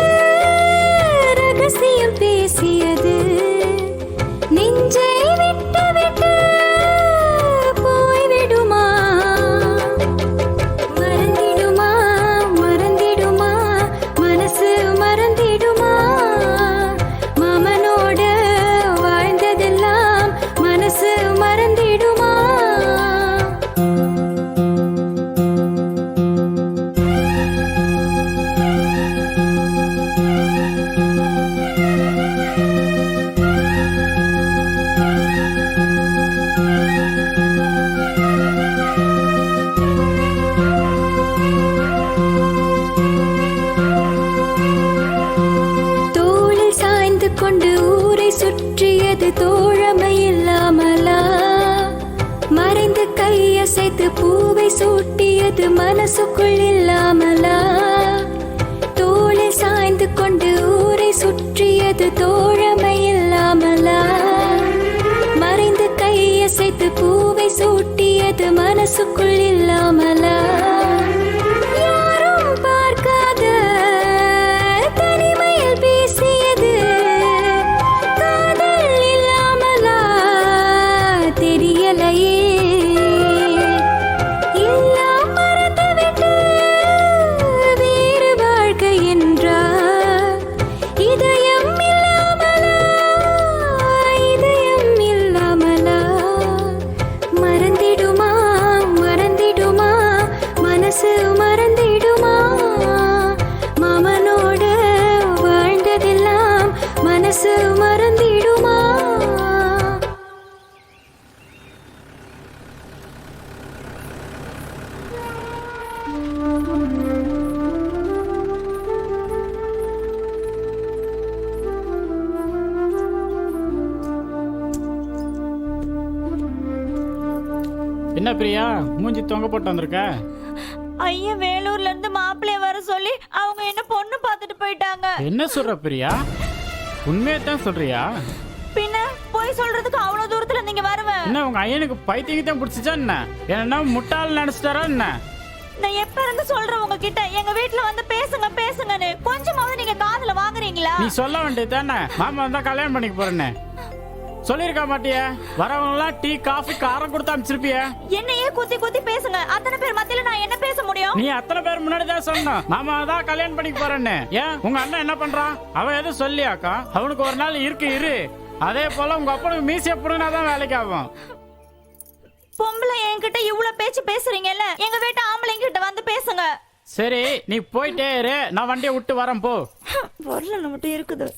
ரகசியம் பேசியது நெஞ்சை விட்டு விட்டு போய்விடுமா? மறந்திடுமா மறந்திடுமா மனசு மறந்திடுமா? மாமனோட வாழ்ந்ததெல்லாம் மனசு மறந்திடுமா? தோளில் சாய்ந்து கொண்டு ஊரை சுற்றியது தோழமை இல்லாமலா? மறைந்து கையசைத்து பூவை சூட்டியது மனசுக்குள் இல்லாமலா? தோளில் சாய்ந்து கொண்டு ஊரை சுற்றியது தோழமை இல்லாமலா? மறைந்து கையசைத்து பூவை சூட்டியது மனசுக்குள் இல்லாமலா? யாரும் பார்க்காத தனிமையில் பேசியது காதல் இல்லாமலா தெரியலையே. எல்லாம் மறந்துவிட்டு வேறு வாழ்க்கை என்றா இதயம் இல்லாமலா? இதயம் இல்லாமலா? மறந்திடுமா மறந்திடுமா மனசு மறந்திடுமா? மாமனோட வாழ்ந்ததெல்லாம் மனசு மறந்திடுமா? என்ன பிரியா மூஞ்சி தொங்க போட்டு வந்திருக்க? ஐயா வேலூர்ல இருந்து மாப்பிள்ளைய வர சொல்லி அவங்க என்ன பொண்ணு பார்த்துட்டு போயிட்டாங்க. என்ன சொல்ற பிரியா? உண்மையத்தான் சொல்றியா? பின்ன போய் சொல்றதுக்கு அவ்வளவு தூரத்துல நீங்க வருவேன்? என்ன உங்க ஐயனுக்கு பைத்தியத்தான் பிடிச்சிச்சா என்ன? என்ன முட்டாள் நினைச்சிட்டாரா என்ன? நான் எப்ப இருந்து சொல்றேன் உங்ககிட்ட எங்க வீட்டுல வந்து பேசுங்க பேசுங்கன்னு, கொஞ்சமாவது நீங்க காதுல வாங்குறீங்களா? நீ சொல்ல வேண்டியது தானே, மாமா வந்தா கல்யாணம் பண்ணிக்க போறேன்னு சொல்லிருக்க மாட்டிய? வரவங்க எல்லாம் டீ காஃபி காரம் கொடுத்து அனுப்பிச்சிருப்பிய. என்னையே குத்தி குத்தி பேசுங்க, அத்தனை பேர் மத்தியில நான் என்ன பேச முடியும்? நீ அத்தனை பேர் முன்னாடி தான் சொல்லணும் மாமா தான் கல்யாணம் பண்ணிக்க போறேன்னு. ஏன் உங்க அண்ணன் என்ன பண்றான்? அவன் எதுவும் சொல்லியாக்கா? அவனுக்கு ஒரு நாள் இரு. அதே போல உங்க அப்பனுக்கு மீசிய புடுங்கினாதான் வேலைக்கு ஆகும். பொம்பளை என்கிட்ட இவ்வளவு பேச்சு பேசுறீங்கல்ல, எங்க வீட்டு ஆம்பளைங்க கிட்ட வந்து பேசுங்க. சரி நீ போயிட்டே இரு, நான் வண்டியை விட்டு வரேன் போ. வரல மட்டும் இருக்குது.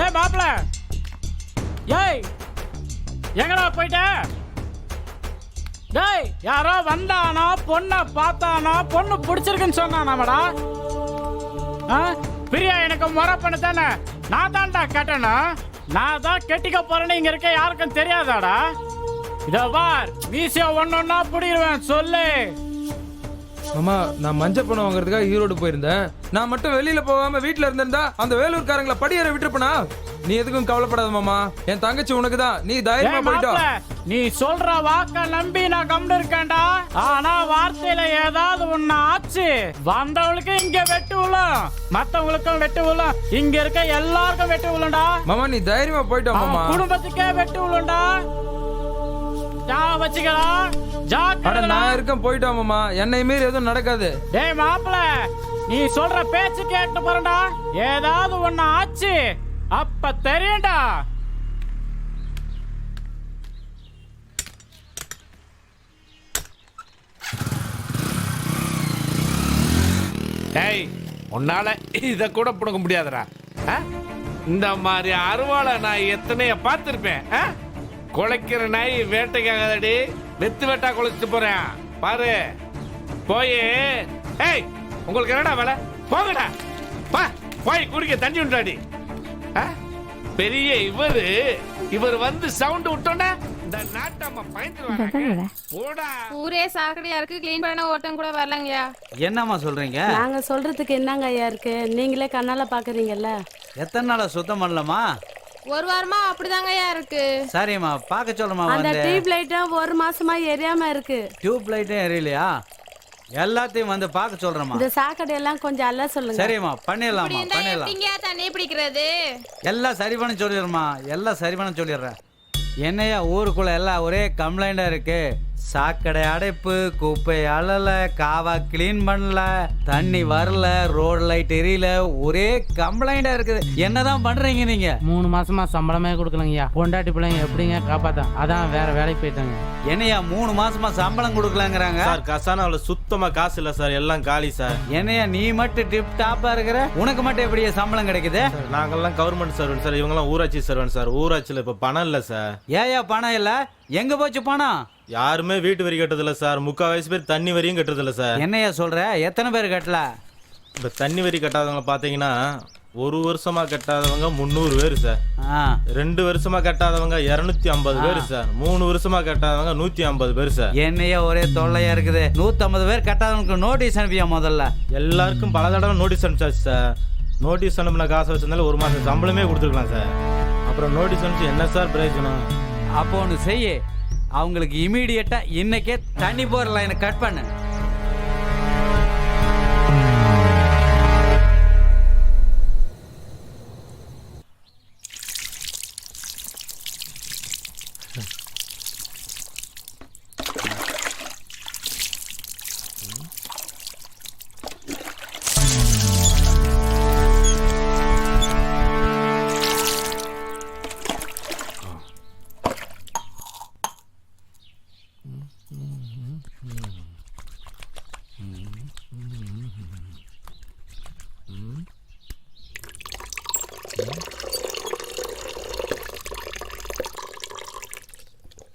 ஏய் மாப்பிள, ஏய் எங்கடா போயிட்ட? டேய் யாரோ வந்தானா பொண்ணை பார்த்தானா பொண்ணு பிடிச்சிருக்குன்னு சொன்னானாமடா? பிரியா எனக்கு முறை பண்ண தானே, நான் தான்டா கேட்டேனா? நான் தான் கெட்டிக்க போறேன்னு இங்க இருக்க யாருக்கும் தெரியாதாடா? இதோ பார் வீசிய ஒன்னொன்னா புடிடுவேன் சொல்லு. மாமா நான் மஞ்சள் பணம் வாங்குறதுக்காக ஈரோடு போயிருந்தேன். நான் மட்டும் வெளியில போகாம வீட்டுல இருந்திருந்தா அந்த வேலூர்காரங்களை படியேற விட்டுருப்பனா? நீ எதுக்கும் கவலைப்படாத மாமா, என் தங்கச்சி உனக்கு தான், நீ தைரியமா போயிட்டோ. நீ சொல்ற வாக்க நம்பி நான் கம்முன்னு இருக்கேன்டா. ஆனா வார்த்தையில ஏதாவது ஒண்ணு ஆச்சு, வந்தவளுக்கு இங்க வெட்டு விழும், மத்தவங்களுக்கும் வெட்டு விழும், இங்க இருக்க எல்லாருக்கும் வெட்டு விழும்டா. மாமா நீ தைரியமா போயிட்டோ மாமா, குடும்பத்துக்கே வெட்டு விழும்டா. நான் இருக்கேன் போயிட்டோ மாமா, என்னை மீறி எதுவும் நடக்காது. டேய் மாப்பிள, நீ சொல்ற பேச்சு கேட்டு போறடா, ஏதாவது ஒண்ணு ஆச்சு அப்ப தெரியும்டா. டேய் உன்னால இத கூட புடுங்க முடியாதுடா. இந்த மாதிரி அருவாளை நான் எத்தனைய பார்த்திருப்பேன். குலைக்கிற நாய் வேட்டைக்காகதடி, வெத்து வெட்டா குலைச்சிட்டு போறேன் பாரு. போய் ஏய் உங்களுக்கு என்னடா வேலை? போங்கடா, போய் குடிக்க தண்ணி உண்டாடி. பெரிய இவர் வந்து சவுண்ட் விட்டோன்னா இந்த நாட்டம்மா பயந்துருவாங்க. போடா. ஊரே சாக்கடையா இருக்கு, க்ளீன் பண்ண ஒருத்தன் கூட வரலங்கய்யா. என்னம்மா சொல்றீங்க? நாங்க சொல்றதுக்கு என்னங்க ஐயா இருக்கு, நீங்களே கண்ணால பாக்குறீங்கல்ல. எத்தனை நாளா சுத்தம் பண்ணலாமா? ஒரு வாரமா அப்படிதாங்கய்யா இருக்கு. சரிம்மா, பார்க்க சொல்றமா. அந்த வந்து டியூப் லைட்டும் ஒரு மாசமா எரியாம இருக்கு. டியூப் லைட்டும் எரியலையா? எல்லாத்தையும் வந்து பார்க்க சொல்றமா. இந்த சாக்கடை எல்லாம் கொஞ்சம் அல்ல சொல்லுங்க. சரிம்மா, பண்ணிடலாமா, பண்ணிடலாம். தண்ணி பிடிக்கிறது எல்லாம் சரி பண்ண சொல்லிடுறமா, எல்லாம் சரி பண்ண சொல்லிடுறேன். என்னையா ஊருக்குள்ள எல்லாம் ஒரே கம்ப்ளைண்டா இருக்கு. சாக்கடை அடைப்பு, குப்பை அழல, காவா கிளீன் பண்ணல, தண்ணி வரல, ரோடு லைட் எரியல, ஒரே கம்ப்ளைண்டா இருக்குது. என்னதான் பண்றீங்க நீங்க? 3 மாசமா சம்பளமே கொடுக்கலங்கய்யா. பொண்டாட்டி பிள்ளைங்க எப்படிங்க காப்பாத்த? அதான் வேற வேலைக்கு போயிட்டாங்க. என்னையா 3 மாசமா சம்பளம் கொடுக்கலங்கிறாங்க? சார் கசானாவுல சுத்தமா காசு இல்ல சார், எல்லாம் காலி சார். என்னையா நீ மட்டும் டிப் டாப்பா இருக்கிற, உனக்கு மட்டும் எப்படியா சம்பளம் கிடைக்குது? நாங்கெல்லாம் கவர்மெண்ட் சர்வன்ட் சார், இவங்க எல்லாம் ஊராட்சி சர்வன்ட் சார். ஊராட்சியில இப்ப பணம் இல்ல சார். ஏயா பணம் இல்ல? எங்க போச்சு பணம்? யாருமே வீட்டு வரி கட்டுறதில்ல சார். 3/4 பேர் தண்ணி வரியும் கட்டுறதில்ல சார். என்னையா சொல்ற? எத்தனை பேர் கட்டல? இப்ப தண்ணி வரி கட்டாதவங்க பாத்தீங்கன்னா 1 வருஷமா கட்டாதவங்க 300 பேர் சார். 2 வருஷமா கட்டாதவங்க 250 பேர் சார். 3 வருஷமா கட்டாதவங்க 150 பேர் சார். என்னையா ஒரே தொல்லையா இருக்குது. 150 பேர் கட்டாதவங்களுக்கு நோட்டீஸ் அனுப்பியா? முதல்ல எல்லாருக்கும் பல தடவை நோட்டீஸ் அனுப்பிச்சாச்சு சார். நோட்டீஸ் அனுப்பின காசை வச்சிருந்தாலும் 1 மாசம் சம்பளமே கொடுத்துருக்கலாம் சார். அப்புறம் நோட்டீஸ் அனுப்பிச்சு என்ன சார் பிரயோஜனம்? அப்போ ஒன்று செய்ய, அவங்களுக்கு இமீடியட்டா இன்னைக்கே தண்ணி போற லைனை கட் பண்ணு.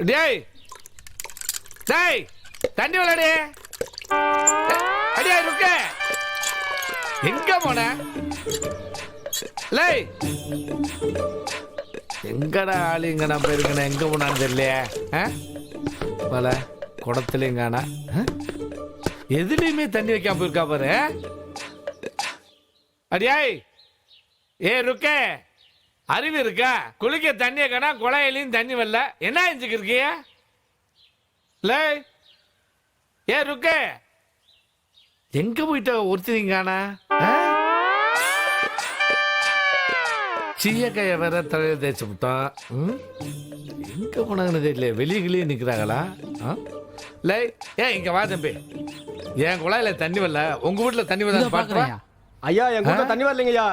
டேய் டேய் தண்ணி விளையாடு. அடியா இருக்க எங்க போன? லே எங்கடா ஆளு எங்க நான் போயிருக்கேன், எங்க போனான்னு தெரியலையே. பல குடத்துலையும் காணா, எதுலையுமே தண்ணி வைக்காம போயிருக்கா பாரு. அடியாய் ஏ ருக்க, அறிவு இருக்கா? குளிக்க தண்ணியை காணா, குழாயிலையும் தண்ணி வரல, என்ன செஞ்சுக்கு இருக்கிய? ஏ ருக்க, எங்க போயிட்ட ஒருத்தரிங்க காணா? சீயக்காய வேற தலையில தேய்ச்சி விட்டான். எங்க போனாங்கன்னு தெரியல, வெளியே நிக்கிறாங்களா? ஏன் இங்க வா தம்பி, என் குழாயில தண்ணி வரல, உங்க வீட்டுல தண்ணி வரல பாக்குறேன். ஐயா எங்க வீட்டுல தண்ணி வரலைங்கய்யா.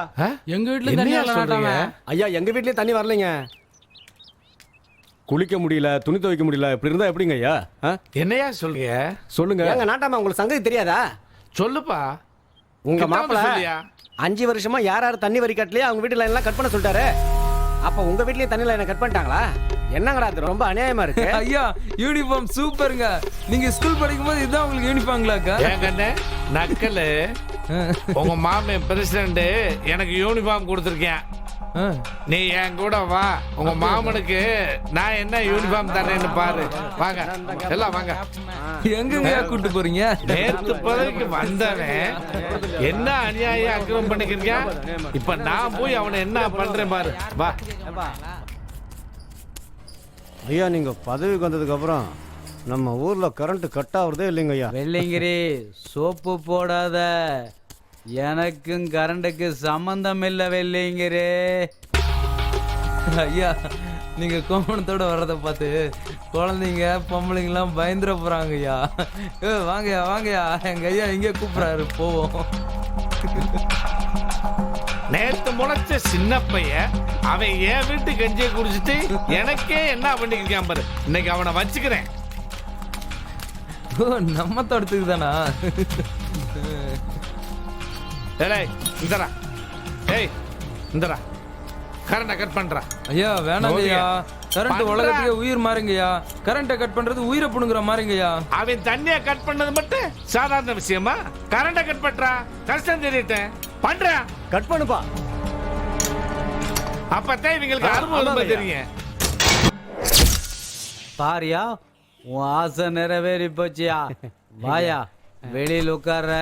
எங்க வீட்டுல தண்ணி வரல. ஐயா எங்க வீட்லயே தண்ணி வரலைங்க. குளிக்க முடியல, துணி துவைக்க முடியல, இப்படி இருந்தா எப்படிங்க ஐயா? என்னையா சொல்றீங்க? சொல்லுங்க. எங்க நாட்டாம உங்களுக்கு சங்கதி தெரியாதா? சொல்லுப்பா. உங்க மாப்பிள்ள 5 வருஷமா யார் தண்ணி வரி கட்டலையே அவங்க வீட்டு லைன் எல்லாம் கட் பண்ண சொல்லிட்டாரு. அப்ப உங்க வீட்லயே தண்ணி லைனை கட் பண்ணிட்டாங்களா? என்னங்கடா இது ரொம்ப அநியாயமா இருக்கு. ஐயா யூனிஃபார்ம் சூப்பருங்க. நீங்க ஸ்கூல் படிக்கும் போது இதுதான் உங்களுக்கு யூனிஃபார்ம்ங்களாக்கா? ஏங்கண்ணே நக்கலு, உங்க மாமே பிரசிடண்ட் எனக்கு யூனிஃபார்ம் கொடுத்துருக்கேன். நீ என் கூட வா, உங்க மாமனுக்கு நான் என்ன யூனிஃபார்ம் தரேன்னு பாரு. வாங்க எல்லாம் வாங்க. எங்க கூட்டு போறீங்க? நேத்து பதவிக்கு வந்தவன் என்ன அநியாயம் அக்கிரமம் பண்ணிக்கிறேன். இப்ப நான் போய் அவனை என்ன பண்றேன் பாரு. வா ஐயா, நீங்க பதவிக்கு வந்ததுக்கு அப்புறம் நம்ம ஊர்ல கரண்ட் கட் ஆகுறதே இல்லைங்க ஐயா. வெள்ளைங்கிரி சோப்பு போடாத, எனக்கும் கரண்ட்டுக்கு சம்பந்தம் இல்லை வெள்ளைங்கிரி. ஐயா நீங்க கோமணத்தோட வர்றத பார்த்து குழந்தைங்க பொம்பளைங்கெல்லாம் பயந்துட போறாங்க ஐயா. வாங்கயா வாங்கயா, எங்க ஐயா இங்கே கூப்பிடுறாரு, போவோம். நேத்து முளைச்ச சின்ன பையன் அவன் என் வீட்டு கஞ்சியை குடிச்சிட்டு எனக்கே என்ன பண்ணிருக்கான் பாரு. இன்னைக்கு அவனை வச்சுக்கிறேன். நம்ம தோட்டத்துக்கு தானா? இந்தரா ஏய் இந்தரா கரண்ட கட் பண்றான். ஐயா வேணாங்கய்யா, கரண்ட் பண்றா. உலகத்துக்கே உயிர் மாறுங்கய்யா. கரண்ட்டை கட் பண்றது உயிரை புடுங்குற மாதிரிங்கய்யா. அவன் தண்ணியை கட் பண்ணது மட்டும் சாதாரண விஷயமா? கரண்ட கட் பண்றா, கஷ்டம் தெரியிட்டேன் பண்றா. கட் பண்ணுப்பா. அப்பதான் இவங்களுக்கு அனுபவம் தெரியும். பாரியா உன் ஆசை நிறைவேறி போச்சியா. வாயா வெளியில் உட்கார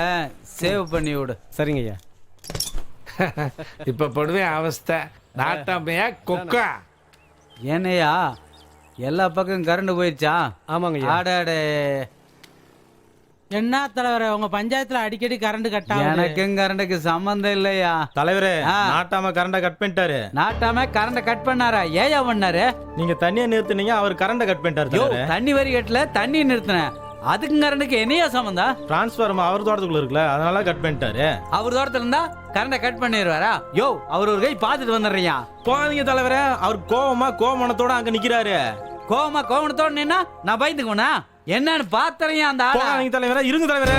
சேவ் பண்ணி விடு. சரிங்க ஐயா. இப்ப படுவேன் அவஸ்தை. நாட்டாமையா கொக்கா ஏனையா எல்லா பக்கம் கரண்ட் போயிடுச்சா? ஆமாங்க ஐயா. ஆடாடே என்ன தலைவரே, உங்க பஞ்சாயத்துல அடிக்கடி கரண்ட் கட் ஆகுது. எனக்கும் கரண்டுக்கு சம்பந்தம் இல்லையா தலைவரே, நாட்டாம கரண்ட கட் பண்ணிட்டாரு. நாட்டாம கரண்ட கட் பண்ணாரா? ஏயா பண்ணாரு? நீங்க தண்ணியை நிறுத்துனீங்க, அவர் கரண்ட கட் பண்ணிட்டாரு. யோ, தலைவரே, தண்ணி வரி கட்டல, தண்ணி நிறுத்தினேன். அதுக்கு கரண்டுக்கு என்னையா சம்பந்தம்? டிரான்ஸ்ஃபார்மர் அவர் தோட்டத்துக்குள்ள இருக்குல்ல, அதனால கட் பண்ணிட்டாரு. அவர் தோட்டத்துல இருந்தா கரண்ட கட் பண்ணிடுவாரா? யோ, அவர் ஒரு கை பாத்துட்டு வந்துடுறியா? போகாதீங்க தலைவரே, அவர் கோவணத்தோட அங்க நிக்கிறாரு. கோவணத்தோட நின்னா நான் பயந்துக்குவனா? என்னன்னு பாத்துறியா அந்த ஆளை? போகாதீங்க தலைவரே, இருங்க தலைவரே.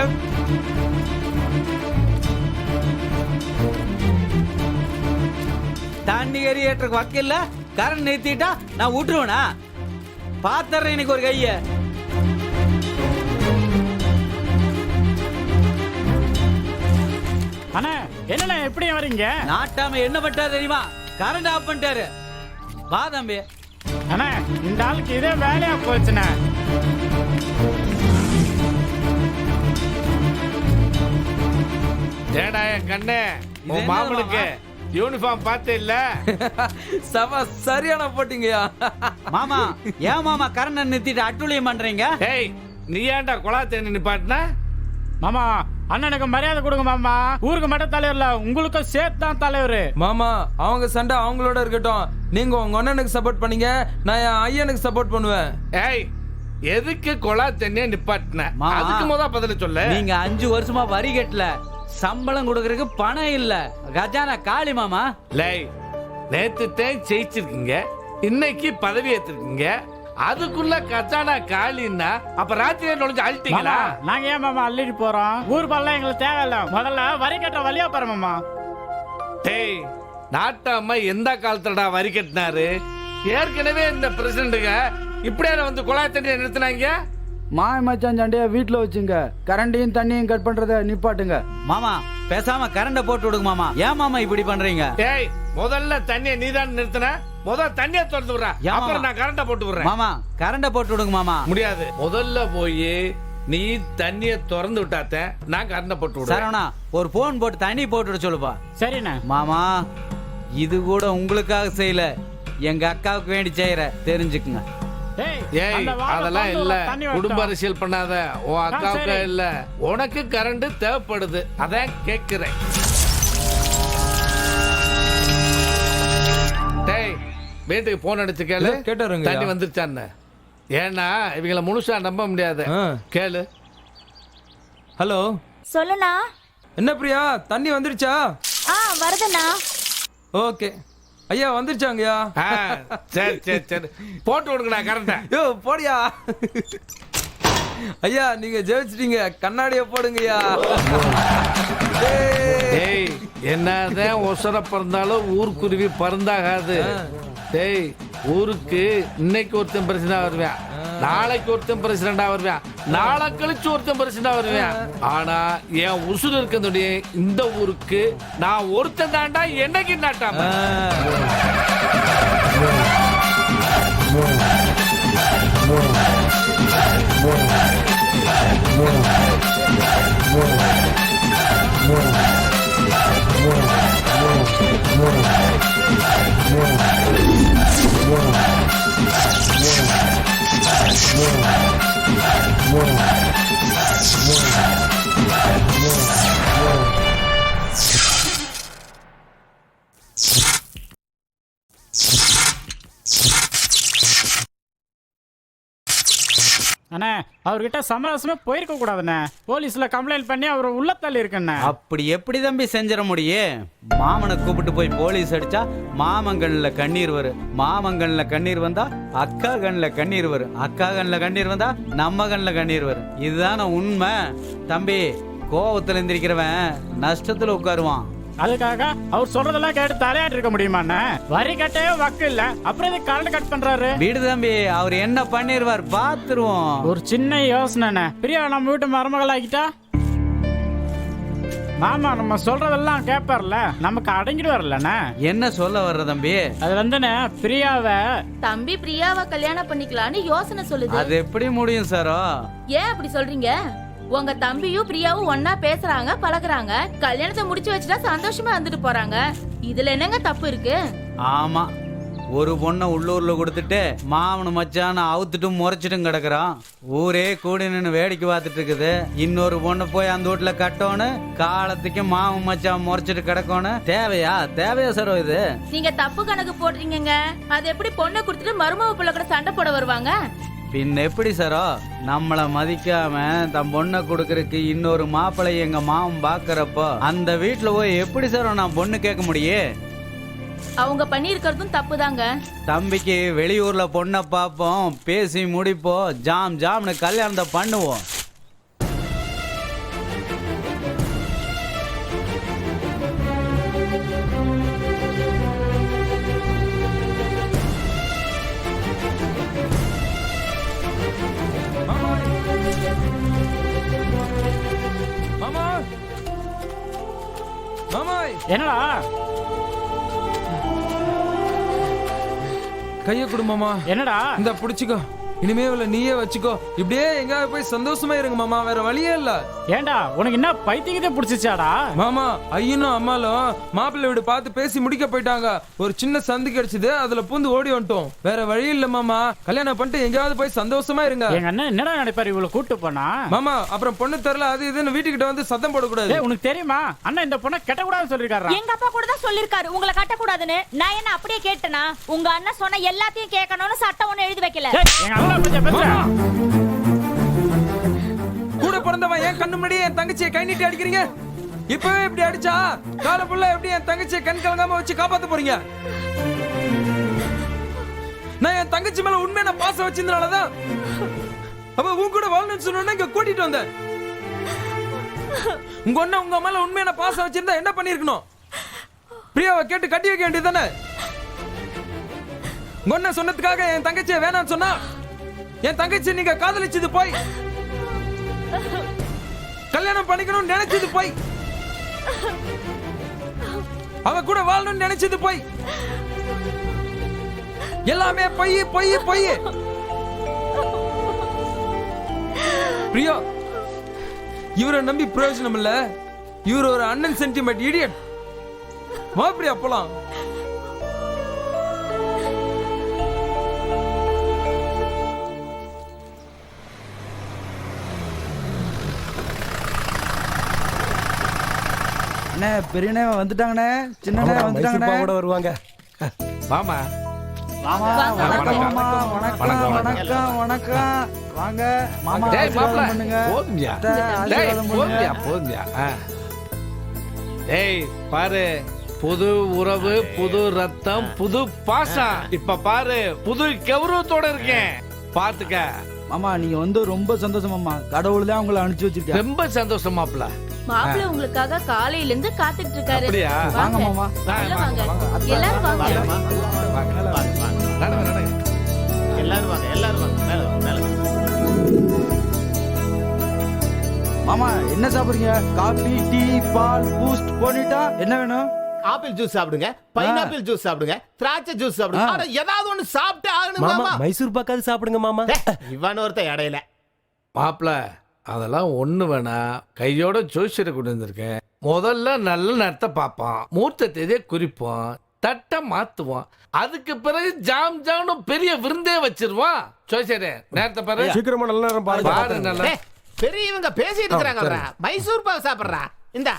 தண்ணி ஏற்றுக்கு வக்கில்ல, கரண்ட் நிறுத்திட்டா நான் விட்டுருவேனா? பாத்துறேன் இன்னைக்கு ஒரு கைய. அண்ணா என்னண்ணா எப்படி வரீங்க? நாட்டாம என்ன பண்றாரு தெரியுமா? கரண்ட் ஆஃப் பண்ணிட்டாரு. வா தம்பி. அண்ணா இந்த ஆளுக்கு இதே வேலையா போச்சுண்ணா. ஏடா என் கண்ணே, இது உன் மாமனுக்கு யூனிஃபார்ம் பார்த்தே இல்ல? சபா சரியான போட்டீங்கய்யா. மாமா, ஏன் மாமா கரண்ட் நிறுத்திட்டு அட்டுழியம் பண்றீங்க? ஏய், நீ ஏன்டா குழா தண்ணி நிப்பாட்டின? மாமா அண்ணனுக்கு மரியாதை கொடுங்க மாமா. ஊருக்கு மட்டும் தலைவர்ல, உங்களுக்கு சேர்த்து தான் தலைவர். மாமா அவங்க சண்டை அவங்களோட இருக்கட்டும். நீங்க உங்க அண்ணனுக்கு சப்போர்ட் பண்ணீங்க, நான் என் ஐயனுக்கு சப்போர்ட் பண்ணுவேன். ஏய், எதுக்கு குழா தண்ணியை நிப்பாட்டின? மாமா, அதுக்கு முத பதில சொல்லு. நீங்க 5 வருஷமா வரி கட்டல, சம்பளம் கொடுக்கறதுக்கு பணம் இல்ல, கஜானா காலி மாமா. லேய், நேத்து தான் ஜெயிச்சிருக்கீங்க, இன்னைக்கு பதவி ஏத்திருக்கீங்க, அதுக்குள்ள கச்சானா காலின்னா அப்ப ராத்திரி நுழைஞ்சு அழிட்டீங்களா? நாங்க ஏன் மாமா அள்ளிட்டு போறோம்? ஊர் பல்லாம் எங்களுக்கு தேவையில்ல, முதல்ல வரி கட்டுற வழியா பாரு மாமா. டேய், நாட்டாம எந்த காலத்துலடா வரி கட்டினாரு? ஏற்கனவே இந்த பிரசிடண்ட்டுங்க இப்படியே வந்து குழாய் தண்ணியை நிறுத்தினாங்க. மாய மச்சான் சண்டையா வீட்டுல வச்சுங்க, கரண்டையும் தண்ணியும் கட் பண்றத நிப்பாட்டுங்க. மாமா பேசாம கரண்ட போட்டு விடுங்க மாமா. ஏன் மாமா இப்படி பண்றீங்க? டேய், முதல்ல தண்ணியை நீதான் நிறுத்தின, முதல்ல தண்ணியை திறந்து விடுற, அப்புறம் நான் கரண்ட போட்டு விடுறேன். மாமா கரண்ட போட்டு விடுங்க மாமா. முடியாது, முதல்ல போய் நீ தண்ணியை திறந்து விட்டாத்த நான் கரண்ட போட்டு விடுறேன். சரவணா, ஒரு போன் போட்டு தண்ணி போட்டு விட சொல்லுப்பா. சரிண்ணா. மாமா, இது கூட உங்களுக்காக செய்யல, எங்க அக்காவுக்கு வேண்டி செய்யற, தெரிஞ்சுக்குங்க. ஏய், அதெல்லாம் இல்ல, குடும்ப அரசியல் பண்ணாத. உன் அக்காவுக்கு இல்ல, உனக்கு கரண்ட் தேவைப்படுது, அதான் கேக்குறேன். டேய், வீட்டுக்கு போன் அடிச்சு கேளு, கேட்டாருங்க. தண்ணி வந்துருச்சான்னு. ஏன்னா இவங்கள முழுசா நம்ப முடியாது. கேளு. ஹலோ, சொல்லுண்ணா. என்ன பிரியா, தண்ணி வந்துருச்சா? வருதுண்ணா. ஓகே ஐயா, வந்துருச்சாங்கய்யா. சரி சரி சரி, போட்டு விடுங்கடா கரண்ட. யோ போடியா. ஐயா நீங்க ஜெயிச்சிட்டீங்க, கண்ணாடிய போடுங்கய்யா. டேய், என்னதான் ஒசர பறந்தாலும் ஊர்க்குருவி பறந்தாகாது. டேய், ஊருக்கு இன்னைக்கு ஒருத்தன் பிரசிடண்டா வருவேன், நாளைக்கு ஒருத்தன் பிரசிடண்டா வருவேன், நாளை கழிச்சு ஒருத்தன் பிரசிடண்டா வருவேன். ஆனா என் உசுறு இருக்கிறதுடைய இந்த ஊருக்கு நான் ஒருத்தன் தாண்டா என்னைக்கு நாட்டாம. அண்ணா அவர்கிட்ட சமரசமே போயிருக்க கூடாதுண்ணே. போலீஸ்ல கம்ப்ளைண்ட் பண்ணி அவர் உள்ள தள்ளி இருக்குண்ணே. அப்படி எப்படி தம்பி செஞ்சிட முடியும்? மாமனை கூப்பிட்டு போய் போலீஸ் அடிச்சா மாமங்கண்ல கண்ணீர் வரும், மாமங்கண்ல கண்ணீர் வந்தா அக்கா கண்ல கண்ணீர் வரும், அக்கா கண்ல கண்ணீர் வந்தா நம்ம கண்ல கண்ணீர் வரும். இதுதானே உண்மை தம்பி. கோவத்துல எந்திரிக்கிறவன் நஷ்டத்துல உட்காருவான், அதுக்காக அவர் சொல்றதெல்லாம் கேட்டு தலையாட்டு இருக்க முடியுமாண்ணே? வரி கட்டவே வக்கு இல்ல, அப்புறம் இது கரண்ட் கட் பண்றாரு. வீடு தம்பி, அவர் என்ன பண்ணிருவார் பாத்துருவோம். ஒரு சின்ன யோசனை, பிரியா நம்ம வீட்டு மருமகளாக்கிட்டா மாமா நம்ம சொல்றதெல்லாம் கேட்பார்ல, நமக்கு அடங்கிடுவார்லண்ணே. என்ன சொல்ல வர்ற தம்பி? அது வந்துண்ணே பிரியாவை தம்பி பிரியாவை கல்யாணம் பண்ணிக்கலான்னு யோசனை சொல்லுது. அது எப்படி முடியும் சாரோ? ஏன் அப்படி சொல்றீங்க? உங்க தம்பியும் பிரியாவும் ஒன்னா பேசுறாங்க, பழகுறாங்க. கல்யாணத்தை முடிச்சு வச்சுட்டா சந்தோஷமா இருந்துட்டு போறாங்க. இதுல என்னங்க தப்பு இருக்கு? ஆமா, ஒரு பொண்ணை உள்ளூர்ல கொடுத்துட்டு மாமனு மச்சான்னு அவுத்துட்டும் முறைச்சிட்டும் கிடக்குறான். ஊரே கூடி நின்று வேடிக்கை பார்த்துட்டு இருக்குது. இன்னொரு பொண்ணை போய் அந்த வீட்டுல கட்டணும், காலத்துக்கு மாமன் மச்சான் முறைச்சிட்டு கிடக்கணும். தேவையா சரோ இது? நீங்க தப்பு கணக்கு போடுறீங்க. அது எப்படி பொண்ணை கொடுத்துட்டு மருமக பிள்ளை கூட சண்டை போட வருவாங்க? பின் எப்படி சரோ? நம்மள மதிக்காம தன் பொண்ணை கொடுக்கறதுக்கு இன்னொரு மாப்பிள்ளை எங்க மாமன் பாக்குறப்போ அந்த வீட்டுல போய் எப்படி சரோ நான் பொண்ணு கேட்க முடியும்? அவங்க பண்ணியிருக்கிறதும் தப்பு தாங்க. தம்பிக்கு வெளியூர்ல பொண்ணை பார்ப்போம், பேசி முடிப்போம், ஜாம் ஜாம்னு கல்யாணத்தை பண்ணுவோம். மாமா மாமாய், என்னடா கைய கொடு மாமா. என்னடா? இந்த புடிச்சுக்கோ, இனிமே இவளை நீயே வச்சுக்கோ. இப்படியே எங்காவது போய் சந்தோஷமா இருங்க மாமா, வேற வழியே இல்ல. ஏண்டா உனக்கு என்ன பைத்தியத்தை பிடிச்சிச்சாடா? மாமா, ஐயனும் அம்மாலும் மாப்பிள்ளை வீடு பார்த்து பேசி முடிக்க போயிட்டாங்க. ஒரு சின்ன சந்து கிடைச்சது, அதுல பூந்து ஓடி வந்துட்டோம். வேற வழி இல்ல மாமா, கல்யாணம் பண்ணிட்டு எங்கேயாவது போய் சந்தோஷமா இருங்க. எங்க அண்ணன் என்னடா நினைப்பாரு இவ்வளவு கூட்டு போனா? மாமா, அப்புறம் பொண்ணு தரல அது இதுன்னு வீட்டுக்கிட்ட வந்து சத்தம் போடக்கூடாது. உனக்கு தெரியுமா அண்ணன் இந்த பொண்ணை கட்டக்கூடாதுன்னு சொல்லிருக்காரு. எங்க அப்பா கூட தான் சொல்லிருக்காரு உங்களை கட்டக்கூடாதுன்னு. நான் என்ன அப்படியே கேட்டனா? உங்க அண்ணன் சொன்ன எல்லாத்தையும் கேட்கணும்னு சட்டம் ஒண்ணு எழுதி வைக்கல. கூட பிறந்தவன் என் கண்ணு முன்னாடி என் தங்கச்சியை கை நீட்டி அடிக்கிறீங்க. இப்பவே இப்படி அடிச்சா கால புள்ள எப்படி என் தங்கச்சியை கண் கலங்காம வச்சு காப்பாத்த போறீங்க? நான் என் தங்கச்சி மேல உண்மையான பாசம் வச்சிருந்தனாலதான் அப்ப உன் கூட வாழணும்னு சொன்னா இங்க கூட்டிட்டு வந்தேன். உங்க ஒண்ணு உங்க மேல உண்மையான பாசம் வச்சிருந்தா என்ன பண்ணிருக்கணும்? பிரியாவை கேட்டு கட்டி வைக்க வேண்டியதுதானே? உங்க ஒண்ணு சொன்னதுக்காக என் தங்கச்சியை வேணாம்னு சொன்னா என் தங்கச்சி நீங்க காதலிச்சது போய், கல்யாணம் பண்ணிக்கணும்னு நினைச்சது போய், அவ கூட வாழணும்னு நினைச்சது போய், எல்லாமே பொய் பொய் பொய். பிரியா, இவரை நம்பி பிரயோஜனம் இல்ல. இவர் ஒரு அண்ணன் சென்டிமெண்ட் இடியட். வா பிரியா போலாம். அண்ணே, பெரியண்ணே வந்துட்டாங்கண்ணே, சின்னண்ணே வந்துட்டாங்கண்ணே. கூட வருவாங்க. மாமா மாமா வணக்கம், மாமா வணக்கம் வணக்கம் வணக்கம். வாங்க மாமா, டேய் மாப்ள, ஆசீர்வாதம் பண்ணுங்க. போதும்யா. அத்தை, டேய் ஆசீர்வாதம் போதும்யா பண்ணுங்க. போதும்யா. டேய் பாரு, புது உறவு, புது ரத்தம், புது பாசம். இப்ப பாரு, புது கௌரவத்தோட இருக்கேன். பாத்துக்க மாமா, நீங்க வந்து ரொம்ப சந்தோஷம் மாமா. கடவுள் தான் உங்களை அனுப்பிச்சு வச்சிருக்கேன். ரொம்ப சந்தோஷம் மாப்ள. மாப்பிள்ளை உங்களுக்காக காலையில இருந்து காத்துக்கிட்டு இருக்காரு. அப்படியா? வாங்க மாமா. உள்ள வாங்க. எல்லாரும் வாங்க. எல்லாரும் வாங்க, எல்லாரும் வாங்க. மேல வாங்க, மேல வாங்க. மாமா, என்ன சாப்பிடுறீங்க? காபி, டீ, பால், பூஸ்ட், போனிட்டா, என்ன வேணும்? ஆப்பிள் ஜூஸ் சாப்பிடுங்க, பைனாப்பிள் ஜூஸ் சாப்பிடுங்க, திராட்சை ஜூஸ் சாப்பிடுங்க. ஆனா ஏதாவது ஒண்ணு சாப்பிட்டு ஆகணும் மாமா, மாமா. மைசூர் பாக்காது சாப்பிடுங்க மாமா. இவன் ஒருத்த இடையில. மாப்ள, அதெல்லாம் ஒண்ணு வேணா. கையோட ஜோசியரை கொண்டு வந்திருக்கேன். முதல்ல நல்ல நேரத்தை பார்ப்போம், மூர்த்த தேதியை குறிப்போம், தட்டை மாத்துவோம். அதுக்கு பிறகு ஜாம் ஜாம்னு பெரிய விருந்தே வச்சிருவோம். ஜோசியரே, நேரத்தை பாரு. சீக்கிரமா நல்ல நேரம் பாருங்க. பாரு நல்லா. பெரியவங்க பேசிட்டு இருக்காங்க. மைசூர் பாவு சாப்பிடுறா. இந்தா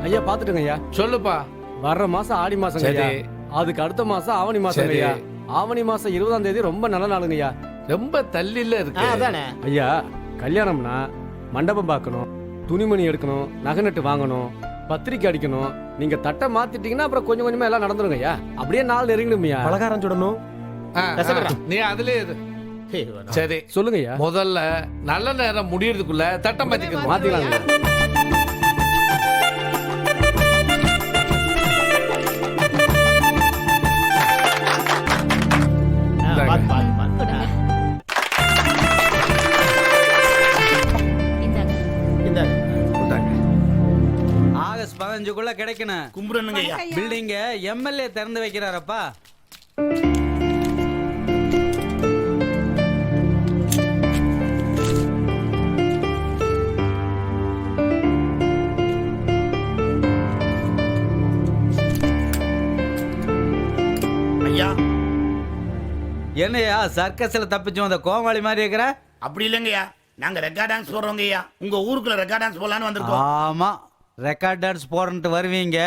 ஐயா பாத்துட்டுங்க ஐயா. சொல்லுப்பா. வர்ற மாசம் ஆடி மாசம் சரி. ஐயா. அதுக்கு அடுத்த மாசம் ஆவணி மாசம் சரி. ஐயா. ஆவணி மாசம் 20ஆம் தேதி ரொம்ப நல்ல நாளுங்க ஐயா. ரொம்ப தள்ளில இருக்கு. அதானே ஐயா, கல்யாணம்னா மண்டபம் பார்க்கணும், துணிமணி எடுக்கணும், நகை நட்டு வாங்கணும், பத்திரிக்கை அடிக்கணும். நீங்க தட்டை மாத்திட்டீங்கன்னா அப்புறம் கொஞ்சம் கொஞ்சமா எல்லாம் நடந்துருங்க ஐயா. அப்படியே நாள் நெருங்கணும்யா. பலகாரம் சுடணும். நீ அதுலயே இரு. சரி சொல்லுங்க ஐயா. முதல்ல நல்ல நேரம் முடியறதுக்குள்ள தட்டம் மாத்திக்கணும். மாத்திக்கலாம். ஆகஸ்ட் 15க்குள்ள கிடைக்கணும். கும்பிடணுங்க ஐயா. பில்டிங்க எம்எல்ஏ திறந்து வைக்கிறாரப்பா. ஐயா என்னையா சர்க்கஸ்ல தப்பிச்சு வந்த கோமாளி மாதிரி இருக்கிற? அப்படி இல்லைங்கய்யா, நாங்க ரெக்கார்ட் டான்ஸ் போடுறோங்க ஐயா. உங்க ஊருக்குள்ள ரெக்கார்ட் டான்ஸ் போடலான்னு வந்திருக்கோம். ஆமா, ரெக்கார்ட் டான்ஸ் போடுறன்ட்டு வருவீங்க,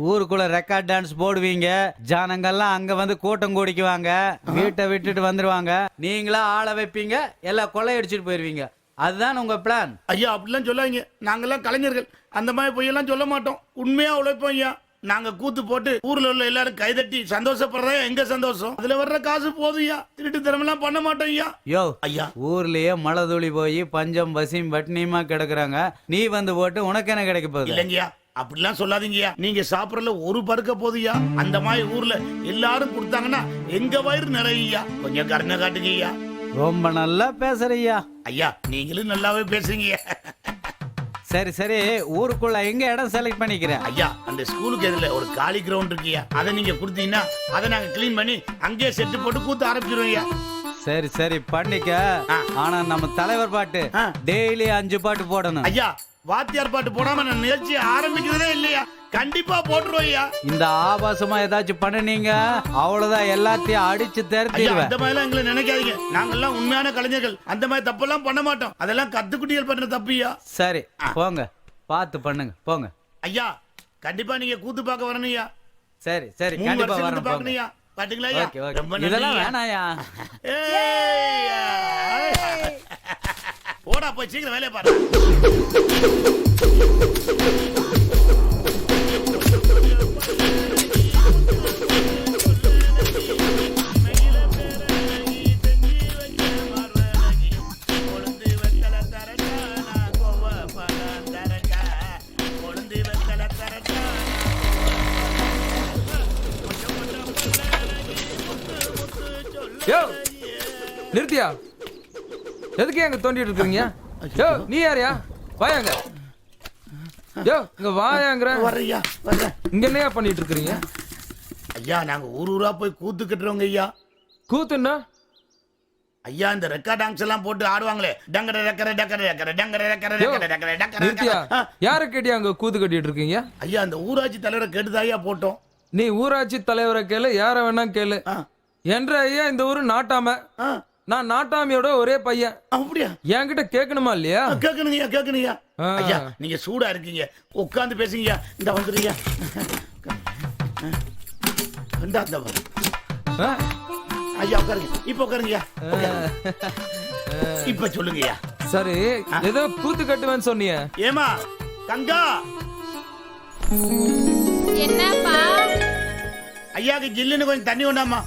ஊருக்குள்ள ரெக்கார்ட் டான்ஸ் போடுவீங்க, ஜனங்கள்லாம் அங்க வந்து கூட்டம் கூடிக்குவாங்க, வீட்டை விட்டுட்டு வந்துருவாங்க, நீங்களா ஆளை வைப்பீங்க, எல்லாம் கொள்ளையடிச்சிட்டு போயிருவீங்க. அதுதான் உங்க பிளான். ஐயா அப்படிலாம் சொல்லாதீங்க, நாங்கெல்லாம் கலைஞர்கள், அந்த மாதிரி பொய்யெல்லாம் சொல்ல மாட்டோம். உண்மையா உழைப்போம் ஐயா. நாங்க கூத்து போட்டு ஊர்ல உள்ள எல்லாரும் கைதட்டி சந்தோஷப்படுறதா எங்க சந்தோஷம். அதுல வர்ற காசு போதும் ஐயா. திருட்டு தரமெல்லாம் பண்ண மாட்டோம் ஐயா. யோ ஐயா, ஊர்லயே மழை துளி போய் பஞ்சம் பசியும் பட்டினியுமா கிடக்குறாங்க, நீ வந்து போட்டு உனக்கு என்ன கிடைக்க போகுது? இல்லைங்கய்யா, அப்படிலாம் சொல்லாதீங்கய்யா. நீங்க சாப்பிடறதுல ஒரு பருக்க போதுயா. அந்த மாதிரி ஊர்ல எல்லாரும் கொடுத்தாங்கன்னா எங்க வயிறு நிறையா. கொஞ்சம் கருணை காட்டுங்க ஐயா. ரொம்ப நல்லா பேசுறியா ஐயா. நீங்களும் நல்லாவே பேசுறீங்க. சரி சரி, ஊருக்குள்ள எங்க இடம் செலக்ட் பண்ணிக்கிறேன் ஐயா. அந்த ஸ்கூலுக்கு எதிரில் ஒரு காலி கிரவுண்ட் இருக்குயா, அதை நீங்க கொடுத்தீங்கன்னா அதை நாங்க கிளீன் பண்ணி அங்கேயே செட்டு போட்டு கூத்து ஆரம்பிச்சிருவோம் ஐயா. சரி சரி பண்ணிக்க. ஆனா நம்ம தலைவர் பாட்டு டெய்லி 5 பாட்டு போடணும் ஐயா. வாத்தியார் பாட்டு போடாம நான் நிகழ்ச்சி ஆரம்பிக்கிறதே இல்லையா. கண்டிப்பா போட்டுருவோம் ஐயா. இந்த ஆபாசமா ஏதாச்சும் பண்ணீங்க அவ்வளவுதான், எல்லாத்தையும் அடிச்சு தெரிஞ்சிருவேன். அந்த மாதிரி எல்லாம் எங்களை நினைக்காதீங்க, நாங்கெல்லாம் உண்மையான கலைஞர்கள். அந்த மாதிரி தப்பெல்லாம் பண்ண மாட்டோம். அதெல்லாம் கத்துக்குட்டிகள் பண்ற தப்புயா. சரி போங்க, பார்த்து பண்ணுங்க போங்க ஐயா. கண்டிப்பா நீங்க கூத்து பார்க்க வரணும் ஐயா. சரி சரி, கண்டிப்பா வரணும் போங்க. பாத்தீங்களா ஐயா? Okay, okay. ரொம்ப இதெல்லாம் நன்றி வேணாயா. போடா போய் சீக்கிரம் வேலையை பாரு. யோ நிறுத்தியா, எதுக்கு அங்க தோண்டிட்டு இருக்கீங்க? யோ நீ யாரையா? வாயாங்க. யோ இங்க வாயாங்கற. வரையா வர. இங்க என்னையா பண்ணிட்டு இருக்கீங்க? ஐயா நாங்க ஊரூரா போய் கூத்து கட்டுறோங்க ஐயா. கூத்துன்னா ஐயா இந்த ரெக்கார்ட் டான்ஸ் எல்லாம் போட்டு ஆடுவாங்களே, டங்கட டக்கர டக்கர டக்கர டங்கட டக்கர டக்கர டக்கர டக்கர. நிறுத்தியா, யாரை கேட்டியா அங்க கூத்து கட்டிட்டு இருக்கீங்க? ஐயா அந்த ஊராட்சி தலைவரை கேட்டுதான் ஐயா போட்டோம். நீ ஊராட்சி தலைவரை கேளு, யார வேணா கேளு. என்ற ஐயா இந்த ஊரு நாட்டாம, நான் நாட்டாமையோட ஒரே பையன். அப்படியா? என்கிட்ட கேட்கணுமா இல்லையா? கேட்கணுங்கய்யா கேட்கணுங்கய்யா. ஐயா நீங்க சூடா இருக்கீங்க, உட்கார்ந்து பேசுங்கய்யா. இந்த வந்துருங்க ஐயா. உட்காருங்க, இப்ப உட்காருங்கய்யா. இப்ப சொல்லுங்கய்யா. சரி, ஏதோ கூத்து கட்டுவேன்னு சொன்னீங்க. ஏமா கங்கா, என்னப்பா? ஐயாக்கு ஜில்லுன்னு கொஞ்சம் தண்ணி கொண்டாமா.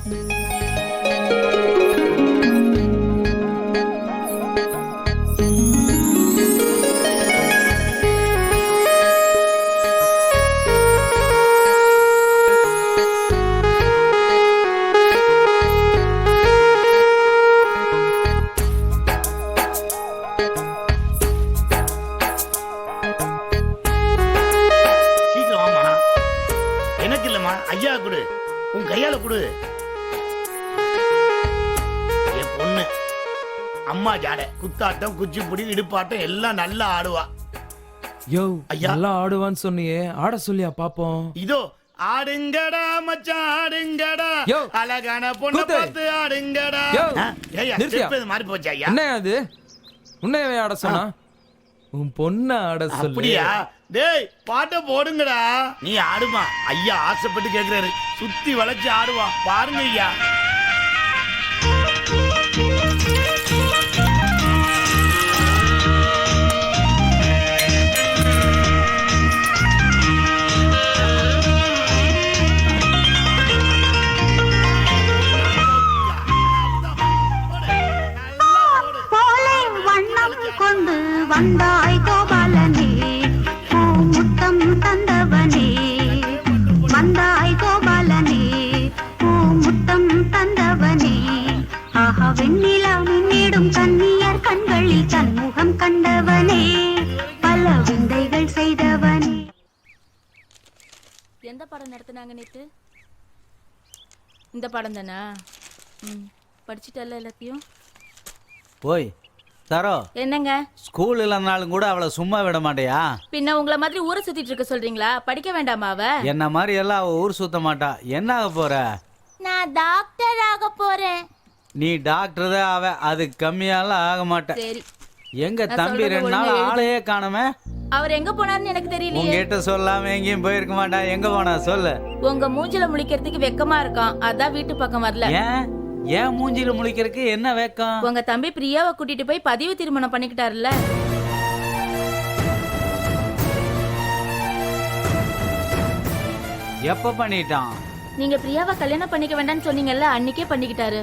ஐயா கொடு, உன் கையால கொடு. என் பொண்ணு அம்மா ஜாடை, குத்தாட்டம் குச்சிப்புடி இடுப்பாட்டம் எல்லாம் நல்லா ஆடுவா. யோ ஐயா நல்லா ஆடுவான்னு சொன்னியே, ஆட சொல்லியா பாப்போம். இதோ ஆடுங்கடா மச்சான் ஆடுங்கடா, அழகான பொண்ணு பார்த்து ஆடுங்கடா. ஏய்யா ஸ்டெப் மாறி போச்சு ஐயா. என்ன அது? உன்னையவே ஆட சொன்னா? உன் பொண்ண ஆட சொல்லு. அப்படியா? டேய் பாட்ட போடுங்கடா. நீ ஆடுமா, ஐயா ஆசைப்பட்டு கேக்குறாரு. சுத்தி வளைச்சு ஆடுவா, பாருங்க ஐயா. வந்தாய் கோபாலனே ஓ முத்தம் தந்தவனே வந்தாய் கோபாலனே ஓ முத்தம் தந்தவனே ஆஹா வெண்ணிலா மின்னிடும் கண்ணியர் கண்களில் தன்முகம் கண்டவனே பல விந்தைகள் செய்தவனே. எந்த படம் நடத்துனாங்க நேத்து? இந்த படம் தானா? படிச்சுட்டல்ல எல்லாத்தையும்? ஓய் தரோ, என்னங்க? ஸ்கூல் இல்லைனாலும் கூட அவளை சும்மா விட மாட்டியா? பின்ன உங்களை மாதிரி ஊரை சுத்திட்டு இருக்க சொல்றீங்களா? படிக்க வேண்டாமா அவ? என்ன மாதிரி எல்லாம் அவ ஊர் சுத்த மாட்டா. என்ன ஆக போற? நான் டாக்டர் ஆக போறேன். நீ டாக்டர் தான் ஆவ, அது கம்மியாலாம் ஆக மாட்டேன். சரி. எங்க நான் தம்பி சொல்றத 2 நாள் ஒழுங்கா ஆளையே காணுமே. அவர் எங்க போனாருன்னு எனக்கு தெரியலையே. உங்ககிட்ட சொல்லாம எங்கேயும் போயிருக்க மாட்டா. எங்க போனா சொல்லு. உங்க மூஞ்சில முழிக்கிறதுக்கு வெக்கமா இருக்கான், அதான் வீட்டு பக்கம் வரல. ஏன் மூஞ்சில முழிக்கிறதுக்கு என்ன வெக்கம்? உங்க தம்பி பிரியாவை கூட்டிட்டு போய் பதிவு திருமணம் பண்ணிக்கிட்டாருல்ல. எப்ப பண்ணிட்டான்? நீங்க பிரியாவை கல்யாணம் பண்ணிக்க வேண்டாம்னு சொன்னீங்கல்ல, அன்னைக்கே பண்ணிக்கிட்டாரு.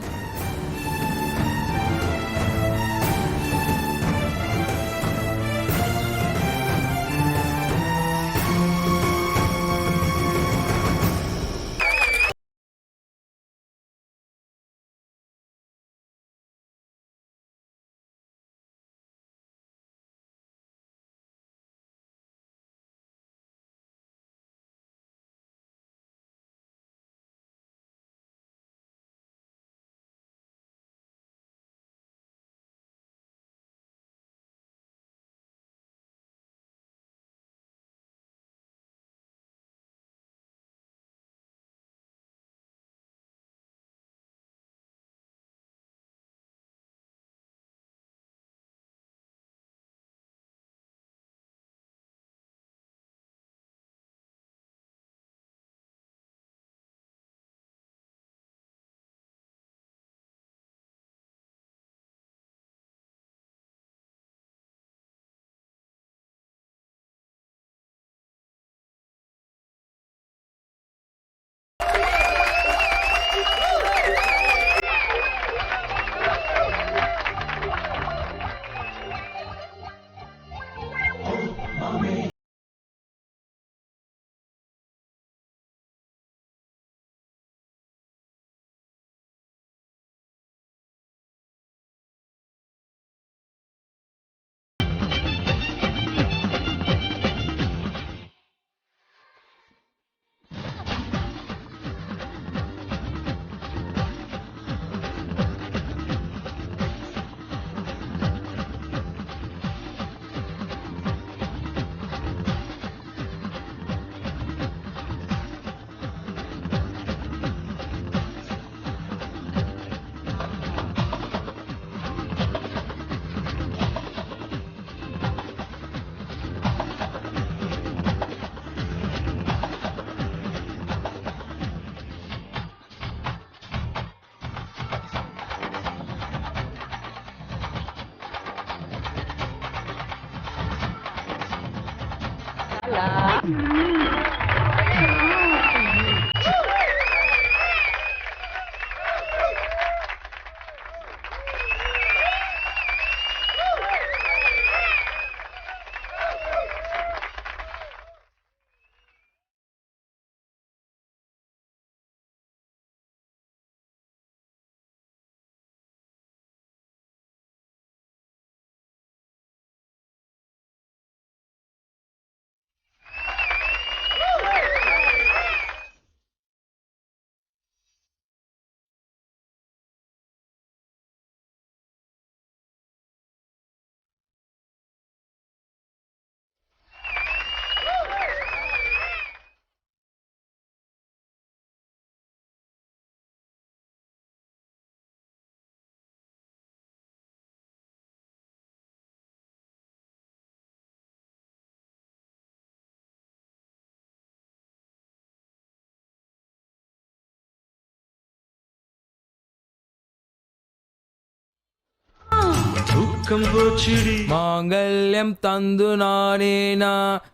मांगल्यम तंदुनानेना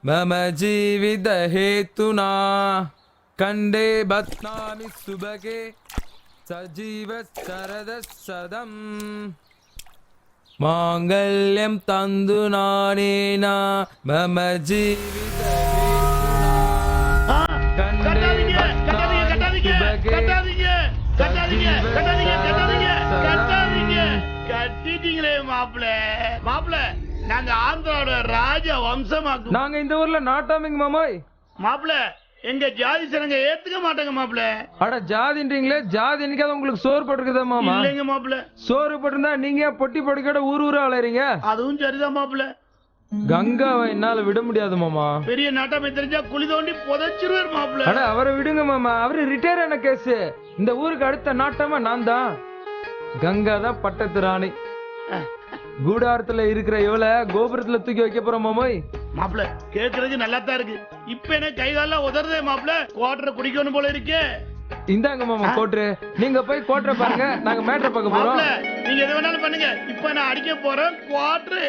मम जीवित हेतुना कंडे बत्नामि सुभगे सजीव शरद सदम மாங்கல்யம் தந்து நானேனா மம ஜீவித கட்டாதீங்க கட்டாதீங்க கட்டாதீங்க கட்டாதீங்க கட்டாதீங்க கட்டாதீங்க கட்டாதீங்க கட்டிட்டீங்களே மாப்பிள்ள நாங்க ஆந்திராவோட ராஜ வம்சமாக்கு. நாங்க இந்த ஊர்ல நாட்டாமிங்க மாமாய். மாப்பிள்ள எங்க ஜாதி சனங்க ஏத்துக்க மாட்டாங்க மாப்பிள்ள. அட ஜாதின்றீங்களே, ஜாதி என்னைக்காவது உங்களுக்கு சோறு போட்டுருக்குதா மாமா? இல்லைங்க மாப்பிள்ள. சோறு போட்டிருந்தா நீங்க ஏன் பொட்டி பொடிக்கோட ஊர் ஊரா அலையறீங்க? அதுவும் சரிதான் மாப்பிள்ள. கங்காவை என்னால விட முடியாது மாமா. பெரிய நாட்டாமை தெரிஞ்சா குழி தோண்டி புதைச்சிருவார் மாப்பிள்ள. அட அவரை விடுங்க மாமா, அவரு ரிட்டையர் ஆன கேஸ். இந்த ஊருக்கு அடுத்த நாட்டாம நான் தான். கங்கா தான் பட்டத்து ராணி. கூடாரத்துல இருக்கிற இவளை கோபுரத்துல தூக்கி வைக்க போறோம் மாமோய். மாப்பிள்ள கேக்குறதுக்கு நல்லா தான் இருக்கு. இப்ப என்ன கை கால உதறதே மாப்பிள்ள. குவாட்டரை குடிக்கணும் போல இருக்கே. இந்தாங்க மாமா கோட்ரு. நீங்க போய் கோட்ரை பாருங்க, நாங்க மேட்ரை பார்க்க போறோம். நீங்க எது வேணாலும் பண்ணுங்க. இப்ப நான் அடிக்க போறேன் குவாட்டரு.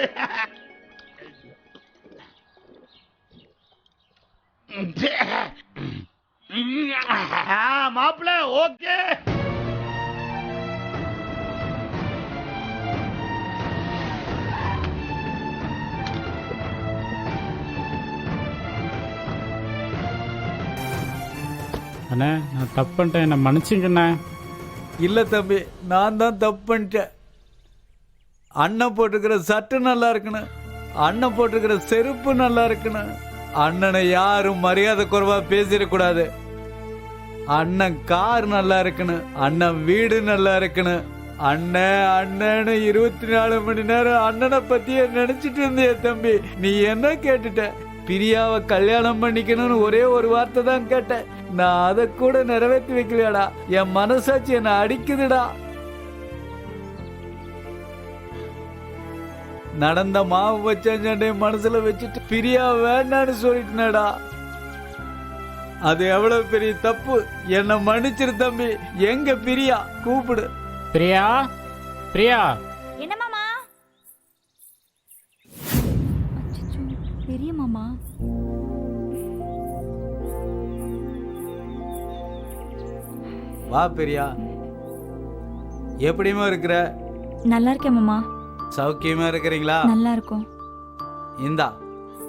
மாப்பிள்ள ஓகே. அண்ணே நான் தப்பு பண்ணிட்டேன், என்னை மன்னிச்சுங்கண்ணே. இல்லை தம்பி, நான் தான் தப்பு பண்ணிட்டேன். அண்ணன் போட்டிருக்கிற சட்டை நல்லா இருக்கணும், அண்ணன் போட்டிருக்கிற செருப்பு நல்லா இருக்கணும். அண்ணனை யாரும் மரியாதை குறைவா பேசிடக்கூடாது. அண்ணன் கார் நல்லா இருக்கணும், அண்ணன் வீடு நல்லா இருக்கணும். அண்ணன்னு 24 மணி நேரம் அண்ணனை பத்தியே நினைச்சிட்டு இருந்திய தம்பி. நீ என்ன கேட்டுட்ட? பிரியாவை கல்யாணம் பண்ணிக்கணும்னு ஒரே ஒரு வார்த்தை தான் கேட்டேன். நான் அதை கூட நிறைவேற்றி வைக்கலையாடா. என் மனசாட்சி என்ன அடிக்குதுடா. நடந்த மாவு வச்சண்டை மனசுல வச்சுட்டு பிரியா வேண்டான்னு சொல்லிட்டுனடா. அது எவ்வளவு பெரிய தப்பு. என்ன மன்னிச்சிரு தம்பி. எங்க பிரியா? கூப்பிடு. பிரியா, பிரியா. என்ன மாமா? பெரிய மாமா வா பிரியா. எப்படியுமா இருக்கிற? நல்லா இருக்கேன் மாமா. சௌக்கியமா இருக்கிறீங்களா? நல்லா இருக்கும். இந்தா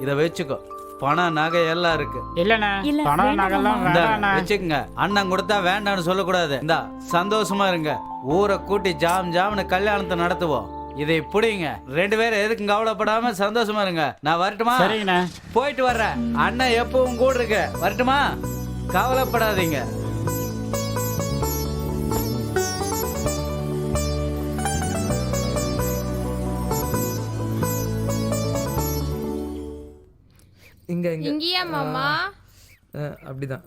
இத வச்சுக்கோ. பணம் நகை எல்லாம் இருக்கு. இல்லண்ணே, பணம் நகைலாம் வேண்டாண்ணே. வச்சுக்கங்க. அண்ணன் கொடுத்தா வேண்டாம்னு சொல்லக்கூடாது. இந்தா சந்தோஷமா இருங்க. ஊரை கூட்டி ஜாம்னு கல்யாணத்தை நடத்துவோம். இதை பிடிங்க. 2 பேரும் எதுக்கும் கவலைப்படாம சந்தோஷமா இருங்க. நான் வரட்டுமா? சரிங்கண்ணே. போயிட்டு வர்றேன். அண்ணன் எப்பவும் கூட இருக்கு. வரட்டுமா? கவலைப்படாதீங்க. இங்கேயா மாமா? அப்படிதான்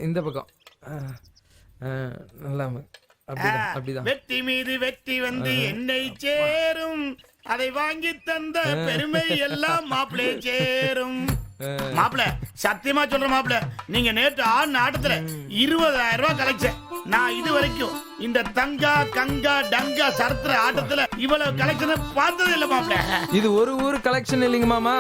இந்த பக்கம். நல்லா அப்படிதான். வெற்றி மீது வெற்றி வந்து என்னை சேரும். அதை வாங்கி தந்த பெருமை எல்லாம் மாப்பிளே சேரும். மாப்பிள்ள சத்தியமா சொல்ற மாப்பிள்ள, நீங்க நேற்று ஆடின ஆட்டத்துல 20,000 ரூபாய் கலெக்ஷன். நான் இது வரைக்கும் இந்த தங்கா கங்கா டங்கா சரத்திர ஆட்டத்துல இவ்வளவு கலெக்ஷன் பார்த்தது இல்ல மாப்பிள்ள. இது ஒரு ஊர் கலெக்ஷன் இல்லைங்க மாமா,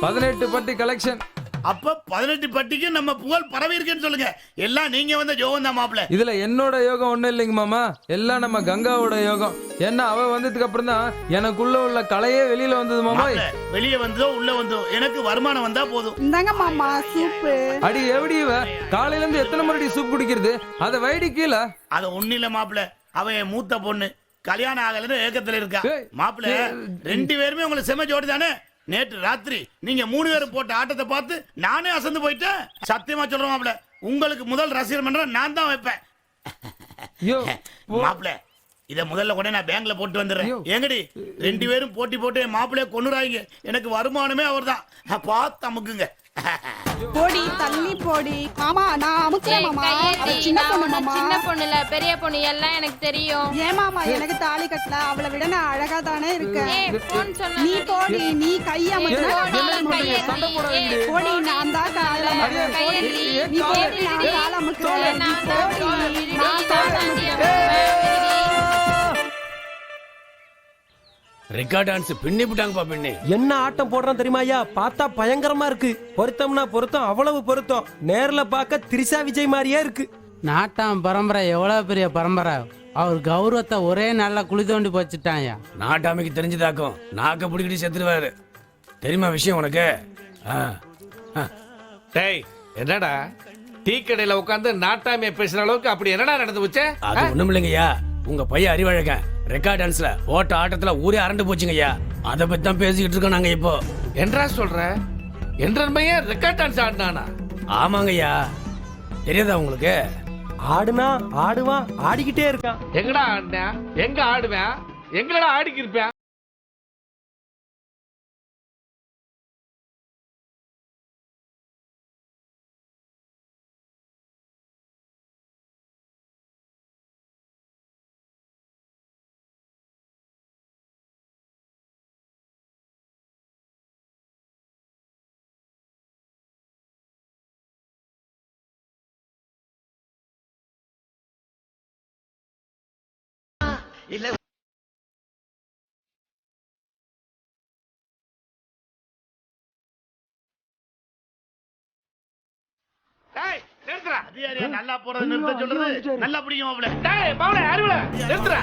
18 பட்டி கலெக்ஷன். அப்ப 18 பட்டிக்கு நம்ம புகழ் பரவி இருக்குன்னு சொல்லுங்க. எல்லாம் நீங்க வந்த யோகம் தான் மாப்பிள்ள. இதுல என்னோட யோகம் ஒண்ணும் இல்லைங்க மாமா, எல்லாம் நம்ம கங்காவோட யோகம். ஏன்னா அவ வந்ததுக்கு அப்புறம் தான் எனக்குள்ள உள்ள கலையே வெளியில வந்தது மாமா. வெளியே வந்ததோ உள்ள வந்தோ எனக்கு வருமானம் வந்தா போதும். இந்தாங்க மாமா சூப். அடி எப்படி இவ காலையில இருந்து எத்தனை முறை சூப் குடிக்கிறது? அத வைடி கீழ. அத ஒண்ணு இல்ல மாப்பிள்ள, அவன் என் மூத்த பொண்ணு கல்யாணம் ஆகலன்னு ஏக்கத்துல இருக்கா. மாப்பிள்ள 2 பேருமே உங்களுக்கு செம ஜோடி தானே. நேற்று ராத்திரி நீங்க 3 பேரும் போட்ட ஆட்டத்தை பார்த்து நானே அசந்து போயிட்டேன். சத்தியமா சொல்றேன் மாப்பிள்ள, உங்களுக்கு முதல் ரசிகர் மன்றம் நான் தான் வைப்பேன். மாப்பிள்ள இத முதல்ல கூட நான் பேங்க்ல போட்டு வந்துடுறேன். எங்கடி 2 பேரும் போட்டி போட்டு மாப்பிள்ளைய கொண்டுறாங்க. எனக்கு வருமானமே அவர் தான். பார்த்து அமுக்குங்க. போடி தள்ளி போடி. மாமா நான் அமுக்குறேன் மாமா. அவ சின்ன பொண்ணு மாமா. சின்ன பொண்ணு இல்ல பெரிய பொண்ணு, எல்லாம் எனக்கு தெரியும். ஏன் மாமா எனக்கு தாலி கட்டல? அவளை விட நான் அழகா தானே இருக்கேன். நீ போடி, நீ கைய போடி. நான் தான் கால நீ போடி. நான் கால அமுக்குறேன். நான் கால அமுக்குறேன். ரெக்கார்ட் டான்ஸ் பின்னி விட்டாங்கப்பா. பின்னி என்ன ஆட்டம் போடுறான் தெரியுமா ஐயா? பார்த்தா பயங்கரமா இருக்கு. பொருத்தம்னா பொருத்தம், அவ்வளவு பொருத்தம். நேர்ல பார்க்க திரிஷா விஜய் மாதிரியே இருக்கு. நாட்டாம் பரம்பரை எவ்வளவு பெரிய பரம்பரை. அவர் கௌரவத்தை ஒரே நாள்ல குழி தோண்டி வச்சுட்டாயா. நாட்டாமைக்கு தெரிஞ்சதாக்கும் நாக்க பிடிக்கிட்டு செத்துருவாரு. தெரியுமா விஷயம் உனக்கு? டேய் என்னடா டீ கடையில உட்காந்து நாட்டாமைய பேசுற அளவுக்கு அப்படி என்னடா நடந்து போச்சு? அது ஒண்ணும் இல்லைங்கய்யா, உங்க பையன் அறிவழகன் ரெக்கார்ட் டான்ஸ்ல ஓட்ட ஆட்டத்துல ஊரே அரண்டு போச்சுங்கய்யா. அதை பத்தி தான் பேசிக்கிட்டு இருக்கோம் நாங்க இப்போ. என்றா சொல்ற? என்ற பையன் ரெக்கார்ட் டான்ஸ் ஆடினானா? ஆமாங்கய்யா, தெரியாதா உங்களுக்கு? ஆடுனா ஆடுவான், ஆடிக்கிட்டே இருக்கான். எங்கடா ஆடினா? எங்க ஆடுவேன்? எங்கடா ஆடிக்கி இருப்பேன்? இல்ல டேய் நிறுத்துடா. நல்லா போறது நிறுத்த சொல்றது நல்லா பிடிக்கும் மாப்ள. டேய் பாவலே அறிவுல நிறுத்துடா.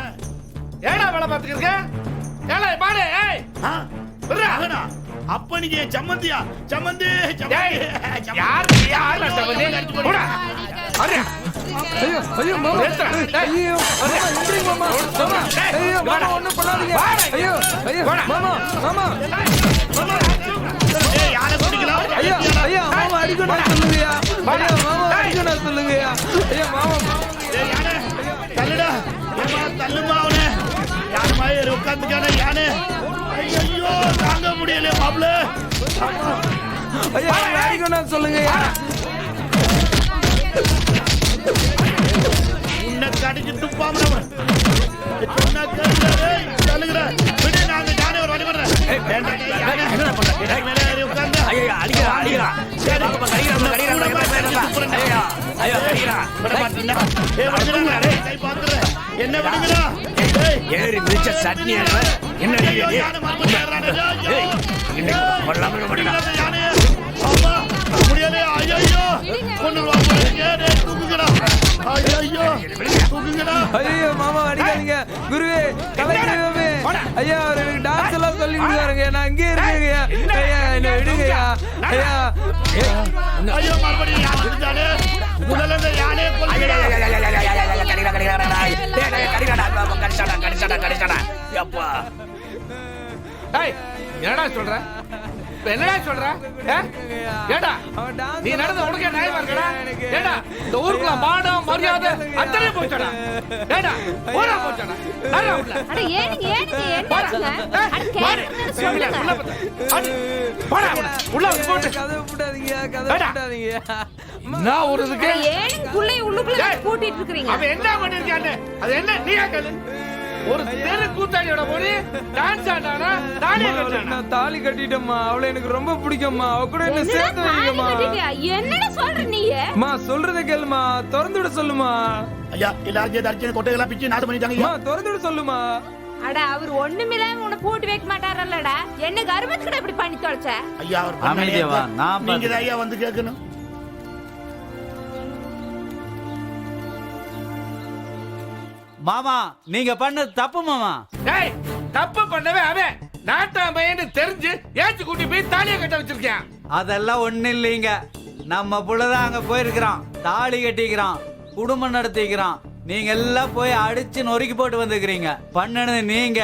ஏடா வேலை பார்த்துக்கிட்டு இருக்க? ஏலே பாடே ஏய். விடுறா. அப்ப நீங்க என் சம்மந்தியா? சம்மந்தி யார் யார் சம்மந்தி? போடா. அரே ஐயோ ஐயோ மாமா, ஐயோ எந்திரி மாமா, மாமா ஐயோ மாமா ஒண்ணும் பண்ணாதீங்க. ஐயோ ஐயோ மாமா மாமா ஏய் யாரை பிடிக்கலாம்? ஐயோ ஐயோ மாமா அடிக்கணும் சொல்லுங்கயா. ஐயோ மாமா அடிக்கணும் சொல்லுங்கயா. ஐயோ மாமா ஏய் யானே தள்ளுடா. ஏமா தள்ளுமா அவனே. யார் மாதிரி உட்கார்ந்துக்கானே யானே. ஐயோ தாங்க முடியல மாப்ள. ஐயோ அடிக்கணும் சொல்லுங்கயா. உன்னை கடிச்சு துப்பாம சொன்னா கேளுடா. தள்ளுடா. விடு நான் யானே ஒரு வழி பண்றேன். உட்கார்ந்து ஐயா அடிக்கிறா அடிக்கிறா. என்ன பண்ணுங்கடா? ஏறி மிதிச்ச சட்னி என்ன முடியல. ஐயோ கொண்டு தூக்குங்கடா. ஐயோ தூக்குங்கடா. ஐயோ மாமா அடிக்காதீங்க. குருவே கலைஞரே ஐயா அவருக்கு டான்ஸ் எல்லாம் சொல்லி கொடுத்தாருங்க. நான் அங்கே இருக்கேங்க. ஐயா என்ன விடுங்கயா. ஐயா ஐயோ மறுபடியும் யார் இருந்தாலே முதல்ல இந்த யானே கொல்லுங்கடா. டேய் என்னடா சொல்ற? என்னடா சொல்ற? ஏடா நீ நடந்து உனக்கே நியாயமா இருக்கடா? ஏடா இந்த ஊருக்குள்ள மானம் மரியாதை அத்தனை போச்சடா. ஏடா போடா போச்சடா. அட ஏனுங்க என்னாச்சுங்க? அட கேக்குறேன்னு சொல்லுங்க. போடா உள்ள போட்டு கதை போடாதீங்க, கதை போடாதீங்க. நான் ஒரு இதுக்கு ஏனுங்க புள்ளைய உள்ளுக்குள்ள கூட்டிட்டு இருக்கீங்க? அவன் என்ன பண்ணிருக்கானே அது என்ன நீயா கேளு. ஒரு தெரு கூத்தாடியோட போய் டான்ஸ் ஆடானா தாலி கட்டறானா? நான் தாலி கட்டிட்டேம்மா. அவளை எனக்கு ரொம்ப பிடிக்கும்மா. அவ கூட என்ன சேர்த்து வைங்கம்மா. என்னடா சொல்ற நீ? அம்மா சொல்றத கேளுமா. திறந்து விட சொல்லுமா. ஐயா எல்லாரும் தடிச்சு கொட்டையெல்லாம் பிச்சு நாடு பண்ணிட்டாங்க. அம்மா திறந்து விட சொல்லுமா. அட அவர் ஒண்ணுமில்லாம உன்னை கூட்டி வைக்க மாட்டாரல்லடா. என்ன கர்மத்துக்கு இப்படி பண்ணி தொலைச்ச? ஐயா அவர் அமைதியாவா நான் நீங்க ஐயா வந்து கேட்கணும். மாமா நீங்க பண்ணது தப்பு மாமா. டேய் தப்பு பண்ணவே அவன் நாட்டாமையன்னு தெரிஞ்சு ஏத்து கூட்டி போய் தாலியை கட்ட வச்சிருக்கேன். அதெல்லாம் ஒண்ணு இல்லைங்க. நம்ம புள்ளதான் அங்க போயிருக்கிறான், தாலி கட்டிக்கிறான், குடும்பம் நடத்திக்கிறான். நீங்க எல்லாம் போய் அடிச்சு நொறுக்கி போட்டு வந்துக்கிறீங்க. பண்ணனது நீங்க.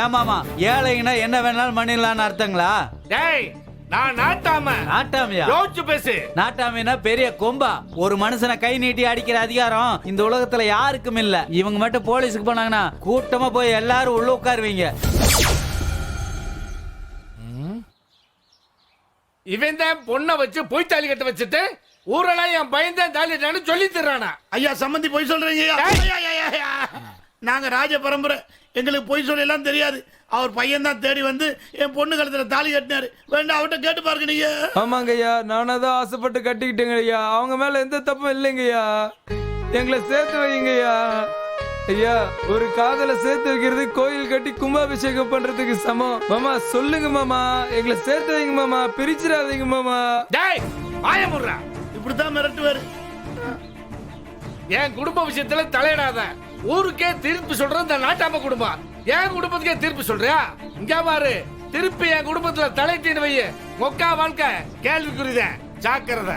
ஏமாமா ஏழைங்கன்னா என்ன வேணாலும் பண்ணிடலான்னு அர்த்தங்களா? டேய் நான் நாட்டாம. நாட்டாமையா? யோசிச்சு பேசு. நாட்டாமைனா பெரிய கொம்பா. ஒரு மனுஷனை கை நீட்டி அடிக்கிற அதிகாரம் இந்த உலகத்துல யாருக்கும் இல்ல. இவங்க மட்டும் போலீஸுக்கு போனாங்கன்னா கூட்டமா போய் எல்லாரும் உள்ள உட்காருவீங்க. இவன் தான் பொண்ணை வச்சு போய் தாலி கட்ட வச்சுட்டு ஊரெல்லாம் என் பையன் தான் தாலி கட்டணும்னு சொல்லி தர்றானா? ஐயா சம்பந்தி பொய் சொல்றீங்க. நாங்க ராஜ பரம்பரை, எங்களுக்கு பொய் சொல்ல எல்லாம் தெரியாது. அவர் பையன் தான் தேடி வந்து என் பொண்ணு கழுத்துல தாலி கட்டினாரு. வேண்டாம் அவட்ட கேட்டு பாருங்க நீங்க. ஆமாங்க ஐயா, நானதான் ஆசைப்பட்டு கட்டிக்கிட்டேங்க ஐயா. அவங்க மேல எந்த தப்பும் இல்லைங்கய்யா. எங்களை சேர்த்து வைங்கய்யா. ஐயா ஒரு காதலை சேர்த்து வைக்கிறது கோயில் கட்டி கும்பாபிஷேகம் பண்றதுக்கு சமம். மாமா சொல்லுங்க மாமா, எங்களை சேர்த்து வைங்க மாமா, பிரிச்சிடாதீங்க மாமா. டேய் ஆயமுறா, இப்படித்தான் மிரட்டுவாரு. என் குடும்ப விஷயத்துல தலையிடாத. ஊருக்கே தீர்ப்பு சொல்ற இந்த நாட்டாம குடும்பம் என் குடும்பத்துக்கே தீர்ப்பு சொல்றியா? இங்க பாரு, திருப்பி என் குடும்பத்துல தலைத்தீடு வைய மொக்கா வாழ்க்கை கேள்விக்குறிதான். ஜாக்கிரதை.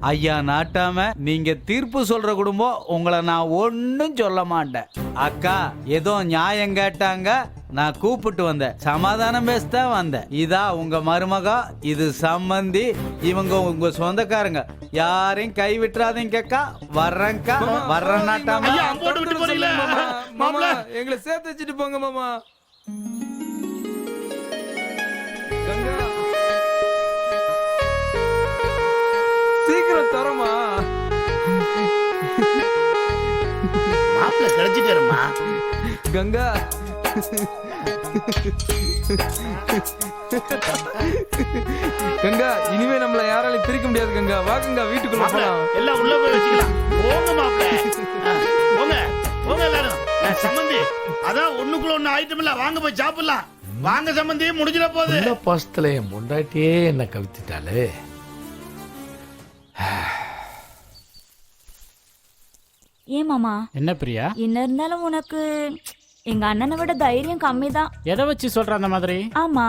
ஐயா நாட்டாம, நீங்க தீர்ப்பு சொல்ற குடும்பம், உங்களை நான் ஒன்னும் சொல்ல மாட்டேன். அக்கா ஏதோ நியாயம் கேட்டாங்க, நான் கூப்பிட்டு வந்தேன், சமாதானம் பேசத்தான் வந்தேன். இதா உங்க மருமகா, இது சம்பந்தி, இவங்க உங்க சொந்தக்காரங்க. யாரையும் கை விட்டுறாதீங்க அக்கா. வர்றேன்க்கா, வர்றேன் நாட்டாம. மாமா எங்களை சேர்த்து வச்சுட்டு போங்க மாமா. சீக்கிரம் தரமா. மாப்பிள்ள கிடைச்சிட்டாருமா. கங்கா கங்கா, இனிமே நம்மள யாராலையும் பிரிக்க முடியாது கங்கா. வா கங்கா, வீட்டுக்குள்ள போலாம். எல்லாம் உள்ள போய் வச்சுக்கலாம். போங்க மாப்பிள்ள, போங்க போங்க எல்லாரும். சம்பந்தி, அதான் ஒண்ணுக்குள்ள ஒண்ணு ஐட்டம் இல்ல, வாங்க போய் சாப்பிடலாம். வாங்க சம்பந்தி, முடிஞ்சிட போகுது. பாசத்துல என் முண்டாட்டியே என்ன கவித்திட்டாலே. ஏன் மாமா? என்ன பிரியா? என்ன இருந்தாலும் உனக்கு எங்க அண்ணனை விட தைரியம் கம்மி தான். எதை வச்சு சொல்ற அந்த மாதிரி? ஆமா,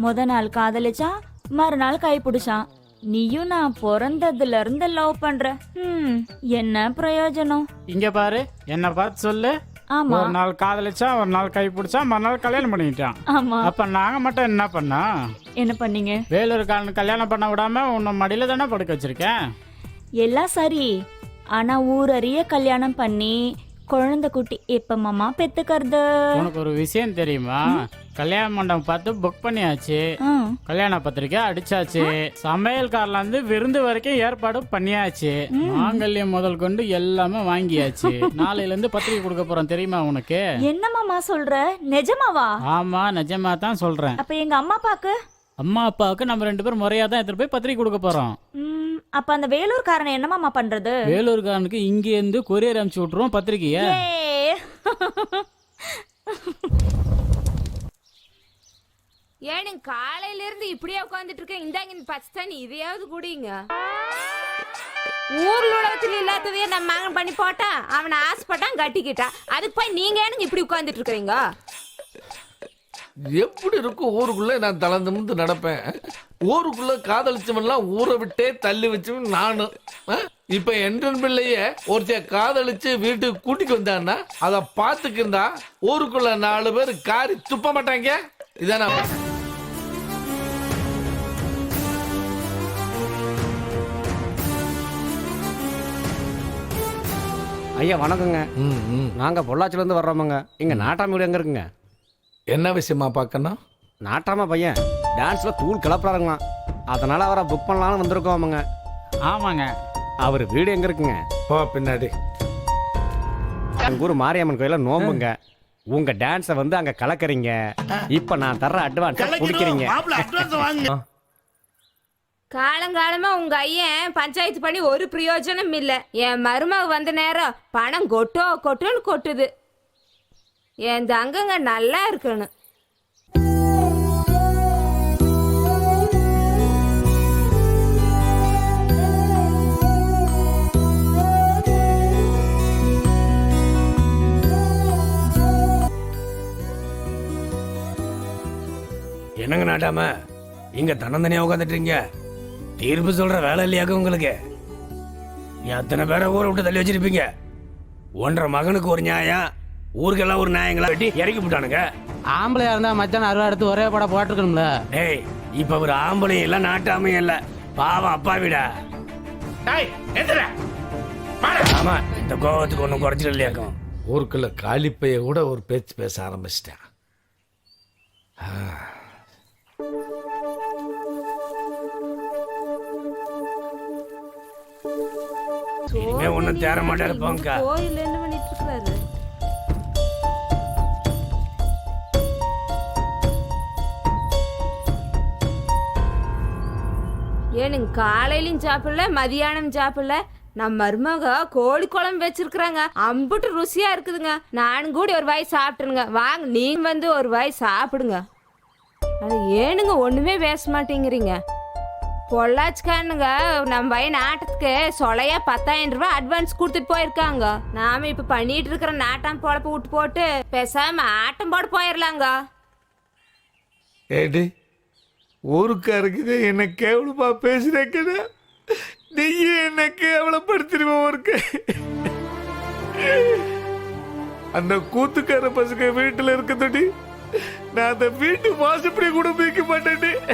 முத நாள் காதலிச்சா, மறுநாள் கை பிடிச்சான். நீயும் நான் பிறந்ததுல இருந்து லவ் பண்ற. என்ன பிரயோஜனம்? இங்க பாரு, என்ன பார்த்து சொல்லு. ஆமா. ஒரு நாள் காதலிச்சா, ஒரு நாள் கை பிடிச்சா, மறுநாள் கல்யாணம் பண்ணிட்டான். ஆமா. அப்ப நாங்க மட்டும் என்ன பண்ணோம்? என்ன பண்ணீங்க? வேலூர்காரன் கல்யாணம் பண்ண விடாம உன்னை மடியில தானே படுக்க வச்சிருக்கேன். எல்லாம் சரி, ஆனா ஊரறிய கல்யாணம் பண்ணி குழந்தை குட்டி எப்ப மாமா பெத்துக்கிறது? உனக்கு ஒரு விஷயம் தெரியுமா? கல்யாண மண்டபம் பார்த்து புக் பண்ணியாச்சு, கல்யாண பத்திரிக்கை அடிச்சாச்சு, சமையல்காரில இருந்து விருந்து வரைக்கும் ஏற்பாடு பண்ணியாச்சு, மாங்கல்யம் முதல் கொண்டு எல்லாமே வாங்கியாச்சு. நாளையில இருந்து பத்திரிக்கை கொடுக்க போறோம், தெரியுமா உனக்கு? என்ன மாமா சொல்ற? நிஜமாவா? ஆமா, நிஜமா தான் சொல்றேன். அப்ப எங்க அம்மா அப்பாக்கு? அம்மா அப்பாவுக்கு நம்ம 2 பேரும் முறையா தான் எடுத்துட்டு போய் பத்திரிக்கை கொடுக்க போறோம். அப்ப அந்த வேலூர்காரனை என்ன மாமா பண்றது? வேலூர்காரனுக்கு இங்க இருந்து கொரியர் அனுப்பிச்சு விட்டுருவோம் பத்திரிக்கைய. ஏனுங்க காலையில இருந்து இப்படியே உட்காந்துட்டு இருக்கேன். இந்தாங்க பச்சை தண்ணி, இதையாவது குடிங்க. ஊர்ல உலகத்துல இல்லாததையே நம்ம மகன் பண்ணி போட்டா, அவனை ஆசைப்பட்டான் கட்டிக்கிட்டான். அதுக்கு போய் நீங்க ஏனுங்க இப்படி உட்காந்துட்டு இருக்கிறீங்க? எப்படி இருக்கும் ஊருக்குள்ள நான் தலை நிமிர்ந்து நடப்பேன். ஊருக்குள்ள காதலிச்சவன்லாம் ஊரை விட்டே தள்ளி வச்சவன் நானு. இப்ப என் பிள்ளைய ஒருத்தைய காதலிச்சு வீட்டுக்கு கூட்டிட்டு வந்தான்னா அதை பார்த்துக்கிருந்தா ஊருக்குள்ள 4 பேர் காரி துப்ப மாட்டாங்க. இதான ஐயா வணக்கங்க. நாங்க பொள்ளாச்சில இருந்து வர்றோமுங்க. இங்க நாட்டாம வீடு எங்க இருக்குங்க? என்ன விஷயமா பார்க்கணும்? நாட்டாம பையன் டான்ஸ்ல தூள் கிளப்புறாருங்களாம், அதனால அவரை புக் பண்ணலாம்னு வந்திருக்கோமுங்க. ஆமாங்க. அவர் வீடு எங்க இருக்குங்க? போ பின்னாடி. எங்க ஊர் மாரியம்மன் கோயில நோம்புங்க. உங்க டான்ஸை வந்து அங்க கலக்குறீங்க. இப்ப நான் தர்ற அட்வான்ஸ் குடிக்கிறீங்க. காலங்காலமா உங்க ஐயன் பஞ்சாயத்து பண்ணி ஒரு பிரயோஜனம் இல்ல. என் மருமக வந்த நேரம் பணம் கொட்டோ கொட்டோன்னு கொட்டுது. என் தங்கங்க நல்லா இருக்கணும். என்னங்க நாட்டாம இங்க தன்னந்தனியா உட்காந்துட்டீங்க? தீர்ப்பு சொல்ற வேலை இல்லையாக்க உங்களுக்கு? எத்தனை பேரை ஊரை விட்டு தள்ளி வச்சிருப்பீங்க? 1.5 மகனுக்கு ஒரு நியாயம், ஊருக்கெல்லாம் ஒரு நியாயங்களா வெட்டி இறக்கி விட்டானுங்க. ஆம்பளையா இருந்தா மச்சான் 60 எடுத்து ஒரே படம் போட்டுருக்கணும்ல. டேய், இப்ப ஒரு ஆம்பளையும் இல்ல நாட்டாமையும் இல்ல, பாவம் அப்பா விடா. ஆமா, இந்த கோவத்துக்கு ஒன்றும் குறைச்சிட இல்லையாக்கும். ஊருக்குள்ள காலிப்பைய கூட ஒரு பேச்சு பேச ஆரம்பிச்சிட்டேன். இனிமே ஒன்னும் தேர மாட்டாரு போங்க. கோயில் என்ன பண்ணிட்டு இருக்காரு? ஏனுங்க காலையிலும் சாப்பிடல, மதியானம் சாப்பிடல. நம்ம மருமக கோழி குழம்பு வச்சிருக்கிறாங்க, அம்புட்டு ருசியா இருக்குதுங்க. நானும் கூட ஒரு வாய் சாப்பிட்டுருங்க. வாங்க நீங்க வந்து ஒரு வாய் சாப்பிடுங்க. அது ஏனுங்க ஒண்ணுமே பேச மாட்டேங்கிறீங்க? பொள்ளாச்சிக்காரனுங்க நம்ம பையன் ஆட்டத்துக்கு சொலையா 10,000 ரூபாய் அட்வான்ஸ் கொடுத்துட்டு போயிருக்காங்க. நாம இப்ப பண்ணிட்டு இருக்கிற நாட்டாம் பொழப்ப விட்டு போட்டு பேசாம ஆட்டம் போட போயிடலாங்க. ஏடி ஊருக்காரருக்கு என்ன கேவலமா பேசுறேக்கட, நீயே என்ன கேவலப்படுத்திடுவோம் ஊருக்கு. அந்த கூத்துக்கார பசங்க வீட்டுல இருக்கதடி, நான் அந்த வீட்டு வாசப்படி கூட மிதிக்க மாட்டேன்.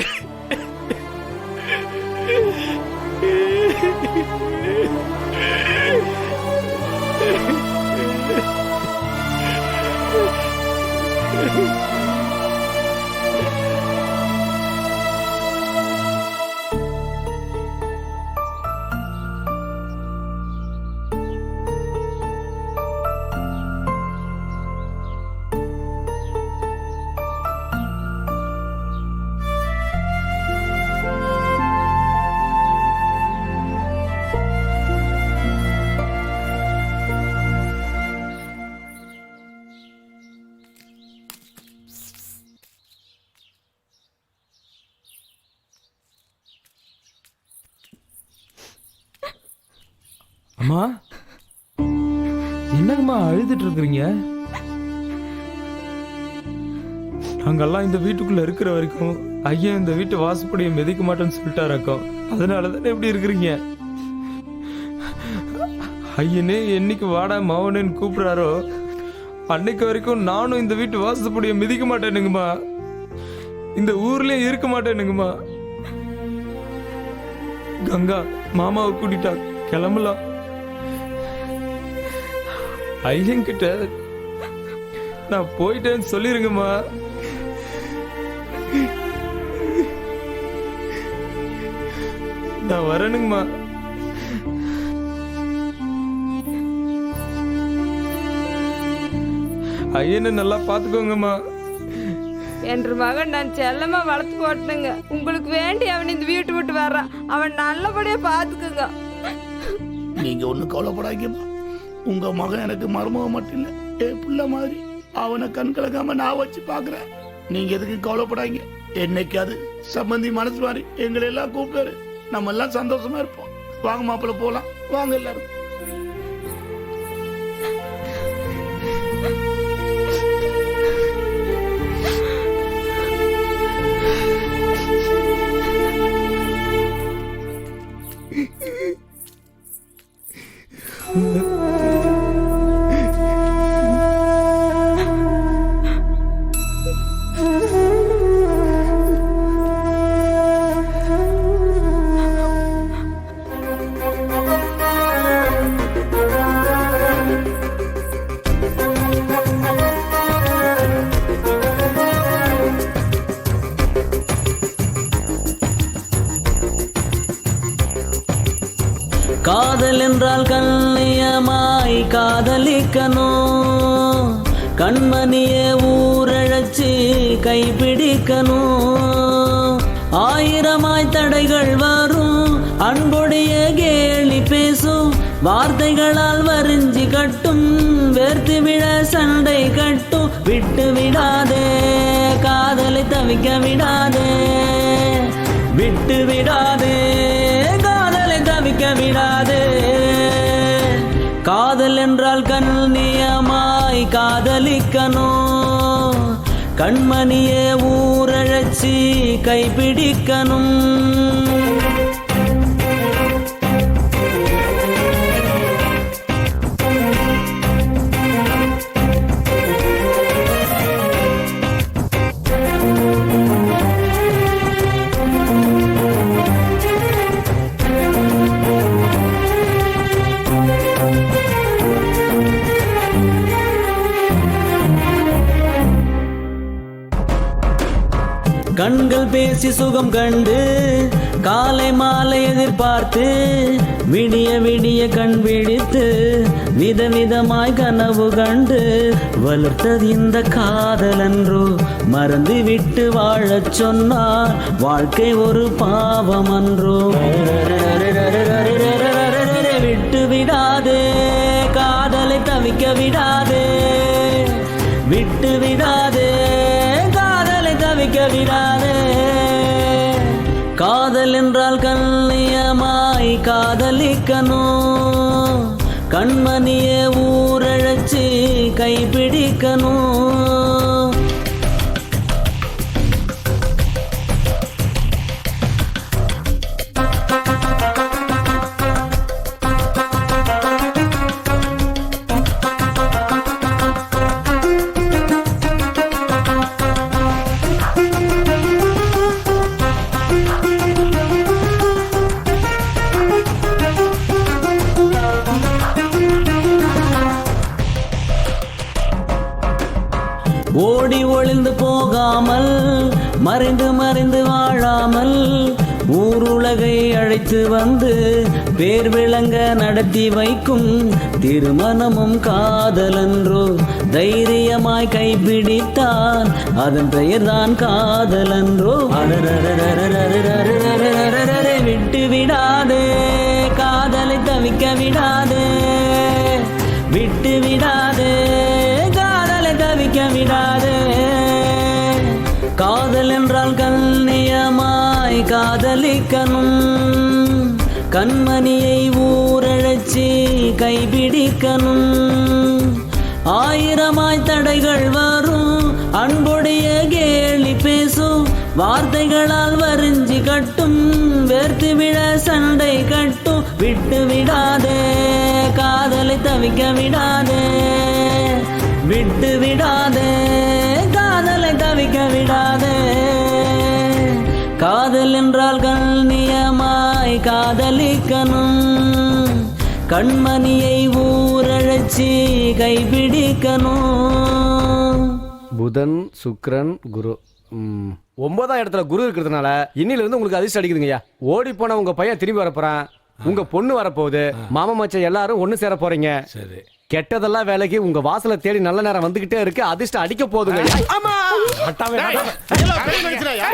அம்மா, என்னங்கம்மா அழுதுட்டு இருக்கிறீங்க? நாங்கெல்லாம் இந்த வீட்டுக்குள்ள இருக்கிற வரைக்கும் ஐயன் இந்த வீட்டு வாசப்படியை மிதிக்க மாட்டேன்னு சொல்லிட்டாராக்கோம். அதனால தானே எப்படி இருக்கிறீங்க? ஐயனே என்னைக்கு வாடா மவனேன்னு கூப்பிடுறாரோ அன்னைக்கு வரைக்கும் நானும் இந்த வீட்டு வாசப்படியை மிதிக்க மாட்டேனுங்கம்மா, இந்த ஊர்லயே இருக்க மாட்டேனுங்கம்மா. கங்கா மாமாவை கூட்டிட்டா, கிளம்பலாம். ஐயன்கிட்ட நான் போயிட்டேன்னு சொல்லிருங்கம்மா. நான் வரணுங்கம்மா. ஐயனை நல்லா பாத்துக்கோங்கம்மா. என்ற மகன் நான் செல்லமா வளர்த்து போட்டேங்க. உங்களுக்கு வேண்டி அவன் இந்த வீட்டு விட்டு வர்றான். அவன் நல்லபடியா பாத்துக்குங்க. நீங்க ஒண்ணு கவலைப்படாதீங்கம்மா. உங்க மகன் எனக்கு மருமக மட்டும் இல்ல, என் பிள்ளை மாதிரி. அவனை கண் கலக்காம நான் வச்சு பாக்குறேன். நீங்க எதுக்கு கவலைப்படாதீங்க. என்னைக்காவது சம்பந்தி மனசு மாதிரி எங்களை எல்லாம் கூப்பிட்டாரு, நம்ம எல்லாம் சந்தோஷமா இருப்போம். வாங்க மாப்பிள்ள போலாம், வாங்க எல்லாரும். காதல் என்றால் கண்ணியமாய் காதலிக்கணும், கண்மணியே ஊரழைச்சி கைப்பிடிக்கணும். ஆயிரமாய் தடைகள் வரும், அன்புடைய கேலி பேசும், வார்த்தைகளால் வரிஞ்சி கட்டும், வேர்த்து விட சண்டை கட்டும். விட்டு விடாதே காதலை தவிக்க விடாதே, விட்டு விடாதே காதலை தவிக்க விடாதே. காதல் என்றால் கண்ணியமாய் காதலிக்கணும், கண்மணியே ஊரழைச்சி கைப்பிடிக்கணும். கண்கள் பேசி சுகம் கண்டு, காலை மாலை எதிர்பார்த்து, விடிய விடிய கண் விழித்து, விதவிதமாய் கனவு கண்டு, வளர்த்தது இந்த காதலன்றோ, மறந்து விட்டு வாழச் சொன்னார் வாழ்க்கை ஒரு பாவம் அன்றோ. விட்டு விடாதே காதலை தவிக்க விடாதே, விட்டு விடாதே காதலை தவிக்க விடாதே. காதல் காதல் என்றால் கண்ணியமாய் காதலிக்கணும், கண்மணியே ஊரழைச்சி கைப்பிடிக்கணும். ஓடி ஒளிந்து போகாமல், மறைந்து மறைந்து வாழாமல், ஊருலகை அழைத்து வந்து பேர் விளங்க நடத்தி வைக்கும் திருமணமும் காதலன்றோ. தைரியமாய் கைப்பிடித்தான் அதன் பெயர்தான் காதலன்றோ. விட்டு விடாதே காதலை தவிக்க விடாதே, விட்டு விடாதே தவிக்க விடாதே. காதல் என்றால் கண்ணியமாய் காதலிக்கணும், கண்மணியை ஊரழைச்சி கைப்பிடிக்கணும். ஆயிரமாய் தடைகள் வரும், அன்புடைய கேலி பேசும், வார்த்தைகளால் வரிஞ்சி கட்டும், வேர்த்து விழ சண்டை கட்டும். விட்டு விடாதே காதலை தவிக்க விடாதே, விட்டு விடாதே காதலை தவிக்க விடாதே. காதல் என்றால் கண்ணியமாய் காதலிக்கணும், கண்மணியை ஊரழைச்சி கைப்பிடிக்கணும். புதன் சுக்கிரன் குரு 9ஆம் இடத்துல குரு இருக்கிறதுனால இன்னில இருந்து உங்களுக்கு அதிர்ஷ்டம் அடிக்குதுங்கய்யா. ஓடி போன உங்க பையன் திரும்பி வரப்போறான், உங்க பொண்ணு வரப்போகுது, மாமா மச்சான் எல்லாரும் ஒண்ணு சேர போறீங்க. சரி, கெட்டதெல்லாம் வேலைக்கு உங்க வாசலை தேடி நல்ல நேரம் வந்துகிட்டே இருக்கு. அதிர்ஷ்டம் அடிக்க போதுங்க.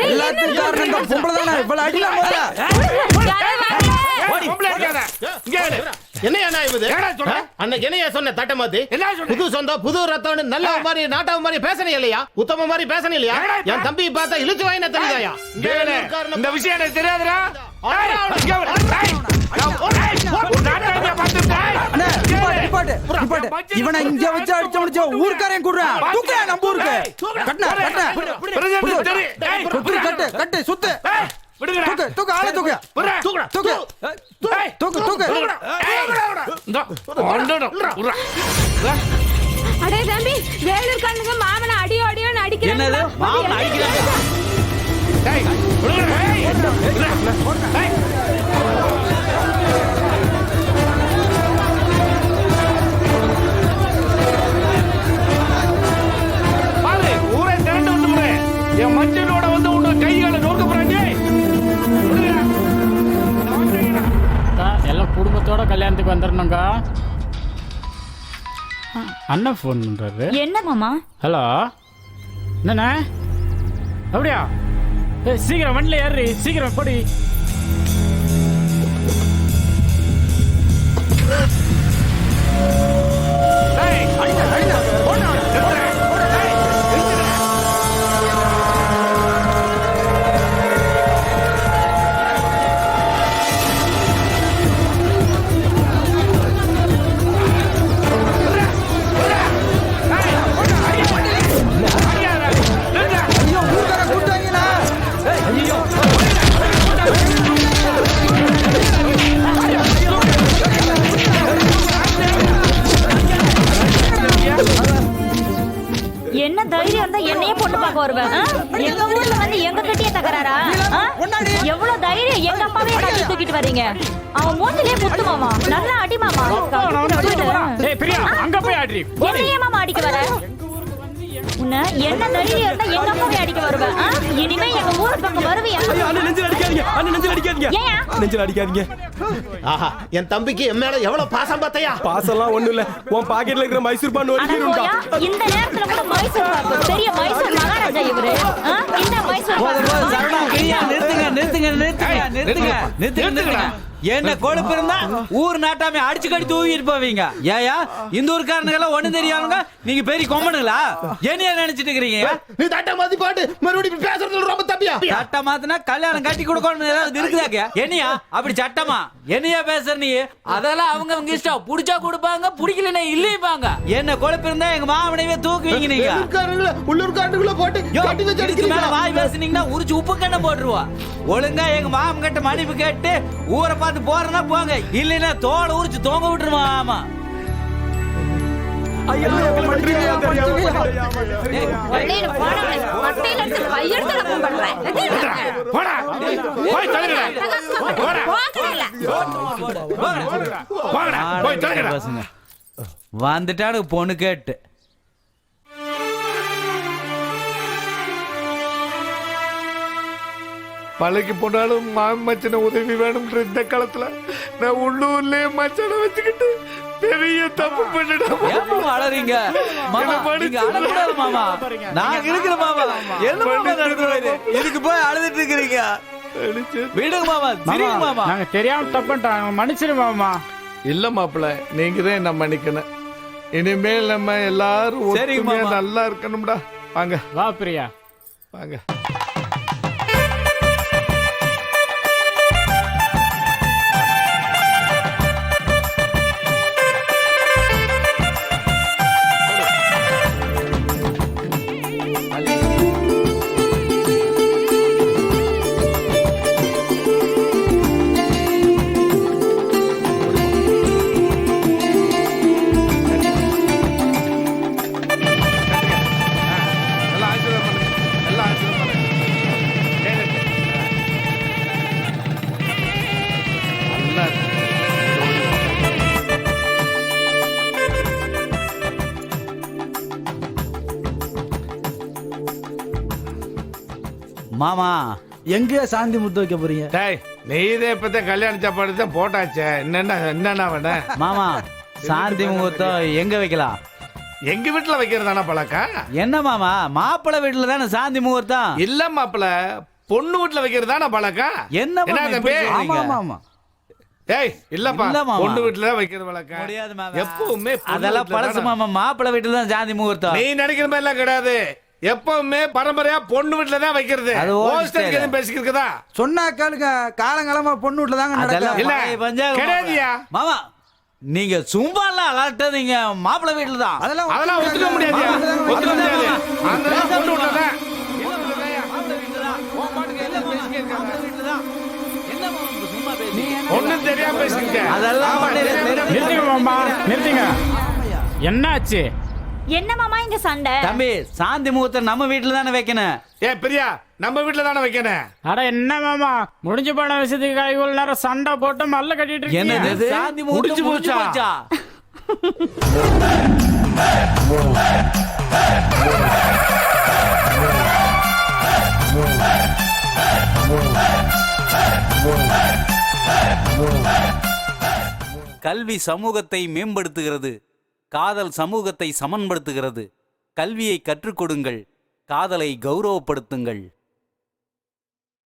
எல்லாத்துக்கும் காரணம் இந்த பொம்பளை தானே. இவ்வளவு அடிக்கலாம் போல. என்னையா நான் இது? அன்னைக்கு என்னையா சொன்ன தட்ட மாத்தி? புது சொந்தம் புது ரத்தம்னு நல்ல மாதிரி நாட்டாவ மாதிரி பேசணும் இல்லையா? உத்தம மாதிரி பேசணும் இல்லையா? என் தம்பி பார்த்தா இழுச்சு வாயின தெரியாயா? இந்த விஷயம் எனக்கு தெரியாதுடா. இவனை இங்க வச்சு அடிச்ச முடிச்ச ஊர்க்காரன் கூடுறா. தூக்கு நம்ம ஊருக்கு. கட்டு கட்டு சுத்து. தூக்கு தூக்கு ஆள தூக்கு. தூக்கு தூக்கு தூக்கு தூக்கு. அடே தம்பி, வேலூர் கண்ணுங்க மாமனை அடியோ அடியோன்னு அடிக்கிறாங்க. என்னது மாமன் அடிக்கிறாங்க? ஊரை திரண்டு வந்து என் மஞ்சளோட வந்து உன்னை கைகளை நோக்க போறாங்க. எல்லாம் குடும்பத்தோட கல்யாணத்துக்கு வந்துடணுங்க. அண்ணன் ஃபோன் பண்றாரு. என்ன மாமா? ஹலோ, என்னண்ணே அப்படியா? சீக்கிரம் வண்டில ஏறி, சீக்கிரம் போடி. என்ன தைரியம் இருந்தா என்னையே பொண்ணு பார்க்க வருவேன்? எங்க ஊர்ல வந்து எங்க கட்டியே தகராறா? எவ்வளவு தைரியம் எங்க அப்பாவே கட்டி தூக்கிட்டு வர்றீங்க? அவன் மூஞ்சிலே குத்து மாமா. நல்லா அடி மாமா. அங்க போய் ஆடி. என்னையே மாமா அடிக்க வர? உன்னை என்ன தைரியம் இருந்தா எங்க அப்பாவே அடிக்க வருவேன்? இனிமே எங்க ஊர் பக்கம் வருவியா? நெஞ்சில் அடிக்காதீங்க, நெஞ்சில் அடிக்காதீங்க, நெஞ்சில் அடிக்காதீங்க. ஆஹா, என் தம்பிக்கு என் மேல எவ்வளவு பாசம் பார்த்தையா? பாசம்லாம் ஒண்ணும் இல்ல. உன் பாக்கெட்ல இருக்கிற மைசூர் பான் ஒடிக்கிருண்டா. இந்த நேரத்துல கூட மைசூர் பாக்கு. பெரிய மைசூர் மகாராஜா இவரு. இந்த மைசூர் பாக்கு. நிறுத்துங்க நிறுத்துங்க நிறுத்துங்க நிறுத்துங்க நிறுத்துங்க. என்ன கொழுப்பு இருந்தா ஊர் நாட்டாமே அடிச்சு கடி தூக்கிட்டு போவீங்க. ஏயா இந்த ஊர்க்காரனுங்கெல்லாம் ஒண்ணு தெரியாதுங்க, நீங்க பெரிய கொம்பனுங்களா? என்னைய நினைச்சிட்டு இருக்கிறீங்க? நீ தட்டை மாத்தி பாட்டு மறுபடியும் பேசுறது ரொம்ப தப்பியா? சட்டை மாத்தினா கல்யாணம் கட்டி கொடுக்கணும் ஏதாவது இருக்குதாக்க? என்னையா அப்படி சட்டமா? என்னையா பேசுற நீ? அதெல்லாம் அவங்க இஷ்டம், புடிச்சா கொடுப்பாங்க, பிடிக்கலன்னா இல்லைப்பாங்க. என்ன கொழுப்பு இருந்தா எங்க மாமனையே தூக்குவீங்க நீங்க. உள்ளூர்காரனுக்குள்ள போட்டு கட்டி வச்சு அடிக்கிறீங்க. வாய் பேசுனீங்கன்னா உரிச்சு உப்பு கண்ண போட்டுருவா. ஒழுங்கா எங்க மாமன் கிட்ட மன்னிப்பு கேட்டு ஊரை பார்த்து போறதா போங்க, இல்லைன்னா தோலை உரிச்சு தொங்க விட்டுருமா. ஆமா வந்துட்டானு பொண்ணு கேட்டு. மலைக்கு போனாலும் மச்சனை உதவி வேணும்ன்ற இந்த காலத்துல நான் உள்ளூர்லயே மச்சனை வச்சுக்கிட்டு பெரிய தப்பு பண்ணிட்டேன். அழறீங்க மாமா, நீங்க அழக்கூடாது மாமா. நான் இருக்கிற மாமா, என்ன மாமா நடக்குது? இதுக்கு போய் அழுதுட்டு இருக்கிறீங்க. விடுங்க மாமா, சிரிங்க மாமா. நாங்க தெரியாம தப்புட்டாங்க, மன்னிச்சிரு மாமா. இல்ல மாப்பிள்ள, நீங்க தான் என்ன மன்னிக்கணும். இனிமேல் நம்ம எல்லாரும் ஒற்றுமையா நல்லா இருக்கணும்டா. வாங்க வா பிரியா, வாங்க. மாமா எங்க சாந்தி முத்து வைக்க போறீங்க? நீ இதே இப்பதான் கல்யாண சாப்பாடு தான் போட்டாச்சே, என்னன்னா வேணும்? மாமா சாந்தி முகூர்த்தம் எங்க வைக்கலாம்? எங்க வீட்டுல வைக்கிறதானா பழக்கம்? என்ன மாமா, மாப்பிள்ளை வீட்டுல தானே சாந்தி முகூர்த்தம்? இல்ல மாப்பிள்ள, பொண்ணு வீட்டுல வைக்கிறதானா பழக்கம்? என்ன தம்பி? ஆமா ஏய் இல்லப்பா, இல்ல மாமா. பொண்ணு வீட்டுல தான் வைக்கிறது வழக்கம். முடியாது மாமா, எப்பவுமே அதெல்லாம் பழசு மாமா. மாப்பிள்ளை வீட்டுல தான் சாந்தி முகூர்த்தம். நீ நினைக்கிற மாதிரி எல்லாம் கிடையாது. எப்பவுமே பரம்பரையா பொண்ணு வீட்டுல தான் வைக்கிறது. அது ஹோஸ்டல் பேசிக்கிறதா சொன்னா கேளுங்க, காலங்காலமா பொண்ணு வீட்டுல தாங்க அதெல்லாம் நடக்கும். பழைய பஞ்சாங்கம் கிடையாதுயா மாமா. நீங்க சும்மா எல்லாம் அலட்டதீங்க, மாப்பிள்ளை வீட்டுல தான். அதெல்லாம் ஒத்துக்க முடியாது, ஒத்துக்க முடியாது. அதெல்லாம் பொண்ணு வீட்டுல தான். ஒண்ணும் தெரியாம பேசிக்கிட்ட. அதெல்லாம் நிறுத்துங்க மாமா, நிறுத்துங்க. என்னாச்சு? என்ன மாமா இங்க சண்டை? தம்பி, சாந்தி முகூர்த்தம் நம்ம வீட்டுல தானே வைக்கணும். பிரியா, நம்ம வீட்டுல தானே வைக்கணும். அட என்ன மாமா, முடிஞ்சு போன விஷயத்துக்கு இவ்வளவு நேரம் சண்டை போட்டு மல்ல கட்டிட்டு இருக்கீங்க. என்னது சாந்தி முகூர்த்தம் முடிஞ்சு போச்சா? கல்வி சமூகத்தை மேம்படுத்துகிறது, காதல் சமூகத்தை சமன்படுத்துகிறது. கல்வியை கற்றுக் கொடுங்கள், காதலை கௌரவப்படுத்துங்கள்.